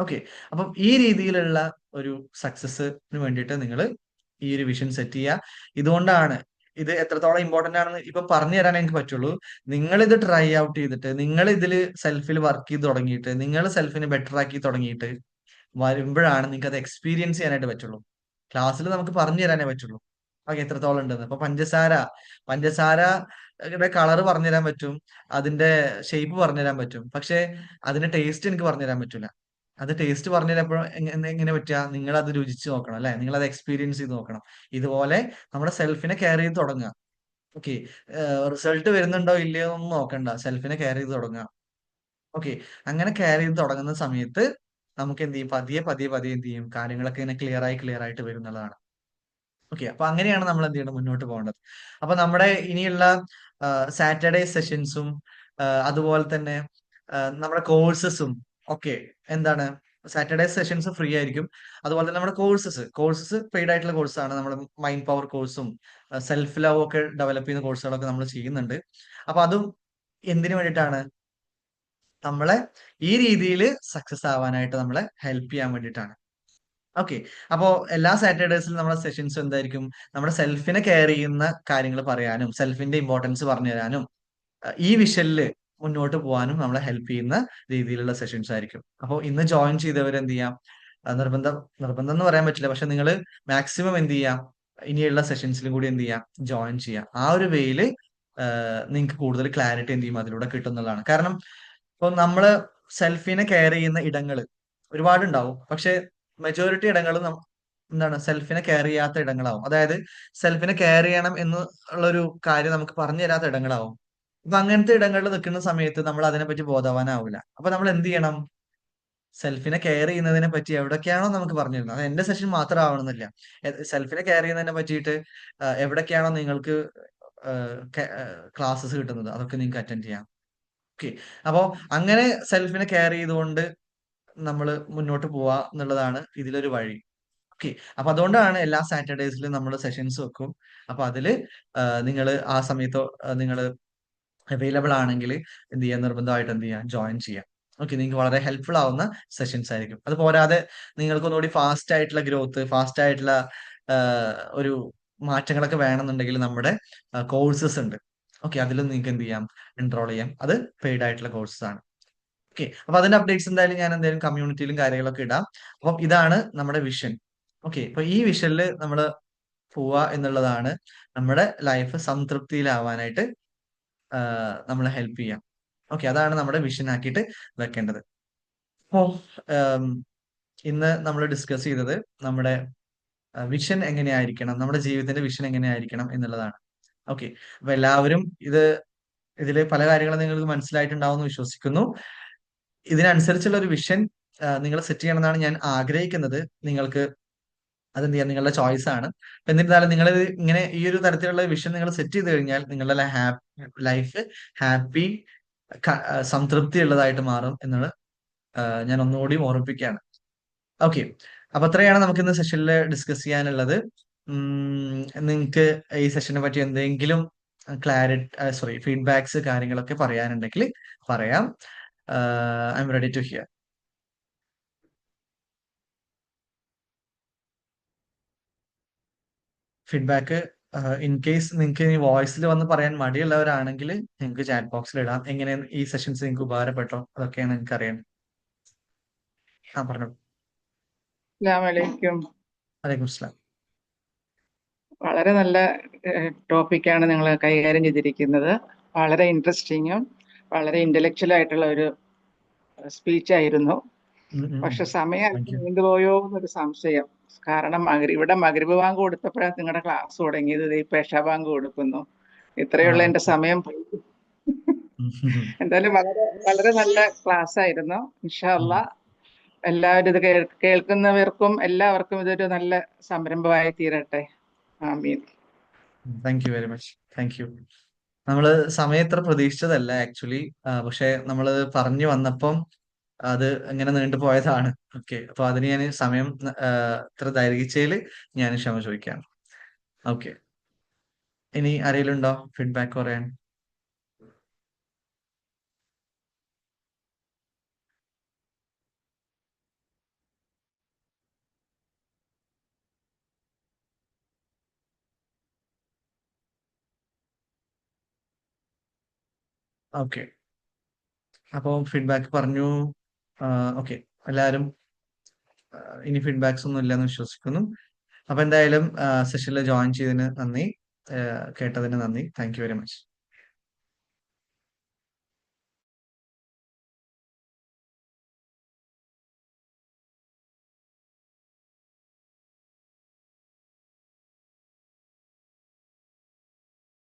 ഓക്കെ, അപ്പം ഈ രീതിയിലുള്ള ഒരു സക്സസിന് വേണ്ടിയിട്ട് നിങ്ങൾ ഈ ഒരു വിഷൻ സെറ്റ് ചെയ്യുക. ഇതുകൊണ്ടാണ് ഇത് എത്രത്തോളം ഇമ്പോർട്ടന്റ് ആണെന്ന് ഇപ്പൊ പറഞ്ഞു തരാൻ എനിക്ക് പറ്റുള്ളൂ. നിങ്ങൾ ഇത് ട്രൈ ഔട്ട് ചെയ്തിട്ട്, നിങ്ങൾ ഇതിൽ സെൽഫിൽ വർക്ക് ചെയ്ത് തുടങ്ങിയിട്ട്, നിങ്ങൾ സെൽഫിനെ ബെറ്റർ ആക്കി തുടങ്ങിയിട്ട് വരുമ്പോഴാണ് നിങ്ങൾക്ക് അത് എക്സ്പീരിയൻസ് ചെയ്യാനായിട്ട് പറ്റുള്ളൂ. ക്ലാസ്സിൽ നമുക്ക് പറഞ്ഞു തരാനേ പറ്റുള്ളൂ. ഓക്കെ, എത്രത്തോളം ഉണ്ടെന്ന്. അപ്പൊ പഞ്ചസാരയുടെ കളർ പറഞ്ഞു തരാൻ പറ്റും, അതിന്റെ ഷേപ്പ് പറഞ്ഞു തരാൻ പറ്റും. പക്ഷെ അതിന്റെ ടേസ്റ്റ് എനിക്ക് പറഞ്ഞു തരാൻ പറ്റില്ല. അത് ടേസ്റ്റ് പറഞ്ഞു തരപ്പോൾ എങ്ങനെ പറ്റുക? നിങ്ങൾ അത് രുചിച്ച് നോക്കണം അല്ലെ, നിങ്ങൾ അത് എക്സ്പീരിയൻസ് ചെയ്ത് നോക്കണം. ഇതുപോലെ നമ്മുടെ സെൽഫിനെ കെയർ ചെയ്ത് തുടങ്ങുക. ഓക്കെ, റിസൾട്ട് വരുന്നുണ്ടോ ഇല്ലയോ ഒന്നും നോക്കണ്ട, സെൽഫിനെ കെയർ ചെയ്ത് തുടങ്ങുക. ഓക്കെ, അങ്ങനെ കെയർ ചെയ്ത് തുടങ്ങുന്ന സമയത്ത് നമുക്ക് എന്ത് ചെയ്യും? പതിയെ പതിയെ പതിയെ എന്ത് ചെയ്യും? കാര്യങ്ങളൊക്കെ ഇങ്ങനെ ക്ലിയർ ആയിട്ട് വരുന്നതാണ്. ഓക്കെ, അപ്പൊ അങ്ങനെയാണ് നമ്മൾ എന്ത് ചെയ്യണം? മുന്നോട്ട് പോകേണ്ടത്. അപ്പൊ നമ്മുടെ ഇനിയുള്ള സാറ്റർഡേ സെഷൻസും അതുപോലെ തന്നെ നമ്മുടെ കോഴ്സസും ഒക്കെ എന്താണ്, സാറ്റർഡേ സെഷൻസ് ഫ്രീ ആയിരിക്കും. അതുപോലെ തന്നെ നമ്മുടെ കോഴ്സസ് പെയ്ഡ് ആയിട്ടുള്ള കോഴ്സാണ്. നമ്മുടെ മൈൻഡ് പവർ കോഴ്സും സെൽഫ് ലവ് ഒക്കെ ഡെവലപ്പ് ചെയ്യുന്ന കോഴ്സുകളൊക്കെ നമ്മൾ ചെയ്യുന്നുണ്ട്. അപ്പൊ അതും എന്തിനു വേണ്ടിയിട്ടാണ്? നമ്മളെ ഈ രീതിയിൽ സക്സസ് ആവാനായിട്ട് നമ്മളെ ഹെൽപ്പ് ചെയ്യാൻ വേണ്ടിയിട്ടാണ്. ഓക്കെ, അപ്പോ എല്ലാ സാറ്റർഡേസിലും നമ്മുടെ സെഷൻസ് എന്തായിരിക്കും? നമ്മുടെ സെൽഫിനെ കെയർ ചെയ്യുന്ന കാര്യങ്ങൾ പറയാനും സെൽഫിന്റെ ഇമ്പോർട്ടൻസ് പറഞ്ഞു തരാനും ഈ വിഷനില് മുന്നോട്ട് പോകാനും നമ്മളെ ഹെൽപ്പ് ചെയ്യുന്ന രീതിയിലുള്ള സെഷൻസ് ആയിരിക്കും. അപ്പോൾ ഇന്ന് ജോയിൻ ചെയ്തവർ എന്ത് ചെയ്യാം? നിർബന്ധം നിർബന്ധം എന്ന് പറയാൻ പറ്റില്ല, പക്ഷെ നിങ്ങൾ മാക്സിമം എന്ത് ചെയ്യാം? ഇനിയുള്ള സെഷൻസിലും കൂടി എന്ത് ചെയ്യാം? ജോയിൻ ചെയ്യാം. ആ ഒരു വേയിൽ നിങ്ങൾക്ക് കൂടുതൽ ക്ലാരിറ്റി എന്ത് ചെയ്യും? അതിലൂടെ കിട്ടുന്നതാണ്. കാരണം ഇപ്പൊ നമ്മള് സെൽഫിനെ കെയർ ചെയ്യുന്ന ഇടങ്ങൾ ഒരുപാടുണ്ടാവും. പക്ഷെ മെജോറിറ്റി ഇടങ്ങളും എന്താണ്, സെൽഫിനെ കെയർ ചെയ്യാത്ത ഇടങ്ങളാവും. അതായത് സെൽഫിനെ കെയർ ചെയ്യണം എന്നുള്ളൊരു കാര്യം നമുക്ക് പറഞ്ഞു തരാത്ത ഇടങ്ങളാവും. അപ്പൊ അങ്ങനത്തെ ഇടങ്ങളിൽ നിൽക്കുന്ന സമയത്ത് നമ്മൾ അതിനെപ്പറ്റി ബോധവാനാവില്ല. അപ്പൊ നമ്മൾ എന്ത് ചെയ്യണം? സെൽഫിനെ കെയർ ചെയ്യുന്നതിനെ പറ്റി എവിടൊക്കെയാണോ നമുക്ക് പറഞ്ഞു തരുന്നത്, അത് എന്റെ സെഷൻ മാത്രം ആവണമെന്നില്ല. സെൽഫിനെ കെയർ ചെയ്യുന്നതിനെ പറ്റിയിട്ട് എവിടൊക്കെയാണോ നിങ്ങൾക്ക് ക്ലാസ്സസ് കിട്ടുന്നത്, അതൊക്കെ നിങ്ങൾക്ക് അറ്റൻഡ് ചെയ്യാം. ഓക്കെ, അപ്പോ അങ്ങനെ സെൽഫിനെ കെയർ ചെയ്തുകൊണ്ട് നമ്മൾ മുന്നോട്ട് പോവാ എന്നുള്ളതാണ് ഇതിലൊരു വഴി. ഓക്കെ, അപ്പൊ അതുകൊണ്ടാണ് എല്ലാ സാറ്റർഡേസിലും നമ്മൾ സെഷൻസ് വെക്കും. അപ്പൊ അതില് നിങ്ങൾ ആ സമയത്ത് നിങ്ങൾ അവൈലബിൾ ആണെങ്കിൽ എന്ത് ചെയ്യാം? നിർബന്ധമായിട്ട് എന്ത് ചെയ്യാം? ജോയിൻ ചെയ്യാം. ഓക്കെ, നിങ്ങൾക്ക് വളരെ ഹെൽപ്ഫുൾ ആവുന്ന സെഷൻസ് ആയിരിക്കും. അത് പോരാതെ നിങ്ങൾക്ക് ഒന്നുകൂടി ഫാസ്റ്റ് ആയിട്ടുള്ള ഗ്രോത്ത്, ഫാസ്റ്റ് ആയിട്ടുള്ള ഒരു മാറ്റങ്ങളൊക്കെ വേണമെന്നുണ്ടെങ്കിൽ നമ്മുടെ കോഴ്സസ് ഉണ്ട്. ഓക്കെ, അതിലും നിങ്ങൾക്ക് എന്ത് ചെയ്യാം? എൻറോൾ ചെയ്യാം. അത് പെയ്ഡ് ആയിട്ടുള്ള കോഴ്സസ് ആണ്. ഓക്കെ, അപ്പൊ അതിന്റെ അപ്ഡേറ്റ്സ് എന്തായാലും ഞാൻ എന്തായാലും കമ്മ്യൂണിറ്റിയിലും കാര്യങ്ങളൊക്കെ ഇടാം. അപ്പം ഇതാണ് നമ്മുടെ വിഷൻ. ഓക്കെ, ഇപ്പൊ ഈ വിഷനിൽ നമ്മൾ പോവുക എന്നുള്ളതാണ് നമ്മുടെ ലൈഫ് സംതൃപ്തിയിലാവാനായിട്ട് നമ്മളെ ഹെൽപ്പ് ചെയ്യാം. ഓക്കെ, അതാണ് നമ്മുടെ വിഷൻ ആക്കിയിട്ട് വെക്കേണ്ടത്. അപ്പോ ആം, ഇന്ന് നമ്മൾ ഡിസ്കസ് ചെയ്തത് നമ്മുടെ വിഷൻ എങ്ങനെയായിരിക്കണം, നമ്മുടെ ജീവിതത്തിന്റെ വിഷൻ എങ്ങനെയായിരിക്കണം എന്നുള്ളതാണ്. ഓക്കെ, അപ്പൊ എല്ലാവരും ഇതില് പല കാര്യങ്ങളും നിങ്ങൾക്ക് മനസ്സിലായിട്ടുണ്ടാവും എന്ന് വിശ്വസിക്കുന്നു. ഇതിനനുസരിച്ചുള്ള ഒരു വിഷൻ നിങ്ങൾ സെറ്റ് ചെയ്യണമെന്നാണ് ഞാൻ ആഗ്രഹിക്കുന്നത്. നിങ്ങൾക്ക് അതെന്ത് ചെയ്യാം? നിങ്ങളുടെ ചോയ്സ് ആണ്. അപ്പൊ എന്നിരുന്നാലും നിങ്ങൾ ഇങ്ങനെ ഈ ഒരു തരത്തിലുള്ള വിഷൻ നിങ്ങൾ സെറ്റ് ചെയ്ത് കഴിഞ്ഞാൽ നിങ്ങളുടെ ലൈഫ് ഹാപ്പി, സംതൃപ്തി ഉള്ളതായിട്ട് മാറും എന്നുള്ളത് ഞാൻ ഒന്നുകൂടി ഓർമ്മിപ്പിക്കുകയാണ്. ഓക്കെ, അപ്പൊ അത്രയാണ് നമുക്ക് ഇന്ന് സെഷനിൽ ഡിസ്കസ് ചെയ്യാനുള്ളത്. നിങ്ങൾക്ക് ഈ സെഷനെ പറ്റി എന്തെങ്കിലും ഫീഡ്ബാക്സ് കാര്യങ്ങളൊക്കെ പറയാനുണ്ടെങ്കിൽ പറയാം. I am ready to hear feedback. In case നിങ്ങൾക്ക് ഈ വോയിസിൽ വന്ന് പറയാൻ മടിയുള്ളവരാണെങ്കിൽ നിങ്ങൾക്ക് ചാറ്റ് ബോക്സിൽ ഇടാം. എങ്ങനെ ഈ സെഷൻസ് നിങ്ങൾക്ക് ഉപകാരപ്പെട്ടോ, അതൊക്കെയാണ് എനിക്ക് അറിയാൻ. പറഞ്ഞു. അസ്സലാമലൈക്കും. വലൈക്കും സ്ലാം. വളരെ നല്ല ടോപ്പിക്കാണ് നിങ്ങൾ കൈകാര്യം ചെയ്തിരിക്കുന്നത്. വളരെ ഇൻട്രസ്റ്റിങ്ങും വളരെ ഇന്റലക്ച്വൽ ആയിട്ടുള്ള ഒരു സ്പീച്ച് ആയിരുന്നു. പക്ഷെ സമയം താങ്ക് അല്പം യു. നീണ്ടുപോയോ എന്നൊരു സംശയം. കാരണം ഇവിടെ മഗ്‌രിബ് ബാങ്ക് കൊടുത്തപ്പോഴാണ് നിങ്ങളുടെ ക്ലാസ് തുടങ്ങിയത്. ദേ ഇപ്പൊ ഇശാ ബാങ്ക് കൊടുക്കുന്നു. ഇത്രയുള്ള എന്റെ ഓക്കെ. സമയം പോയി. എന്തായാലും വളരെ വളരെ നല്ല ക്ലാസ് ആയിരുന്നു. ഇൻഷാ അള്ളാ എല്ലാവരും ഇത് കേൾക്കുന്നവർക്കും എല്ലാവർക്കും ഇതൊരു നല്ല സംരംഭമായി തീരട്ടെ. ആമീൻ. Thank you very much. Thank you. നമ്മള് സമയം ഇത്ര പ്രതീക്ഷിച്ചതല്ല ആക്ച്വലി. പക്ഷെ നമ്മള് പറഞ്ഞു വന്നപ്പം അത് ഇങ്ങനെ നീണ്ടുപോയതാണ്. ഓക്കെ. അപ്പൊ അതിന് ഞാൻ സമയം ഇത്ര ദൈർഘിച്ചതില് ഞാൻ ക്ഷമ ചോദിക്കാം. ഓക്കെ. ഇനി ആരെങ്കിലും ഉണ്ടോ ഫീഡ്ബാക്ക് പറയാൻ? ഓക്കെ. അപ്പോൾ ഫീഡ്ബാക്ക് പറഞ്ഞു. ഓക്കെ. എല്ലാവരും ഇനി ഫീഡ്ബാക്സ് ഒന്നും ഇല്ലെന്ന് വിശ്വസിക്കുന്നു. അപ്പൊ എന്തായാലും സെഷനിൽ ജോയിൻ ചെയ്തതിന് നന്ദി. കേട്ടതിന് നന്ദി. Thank you very much.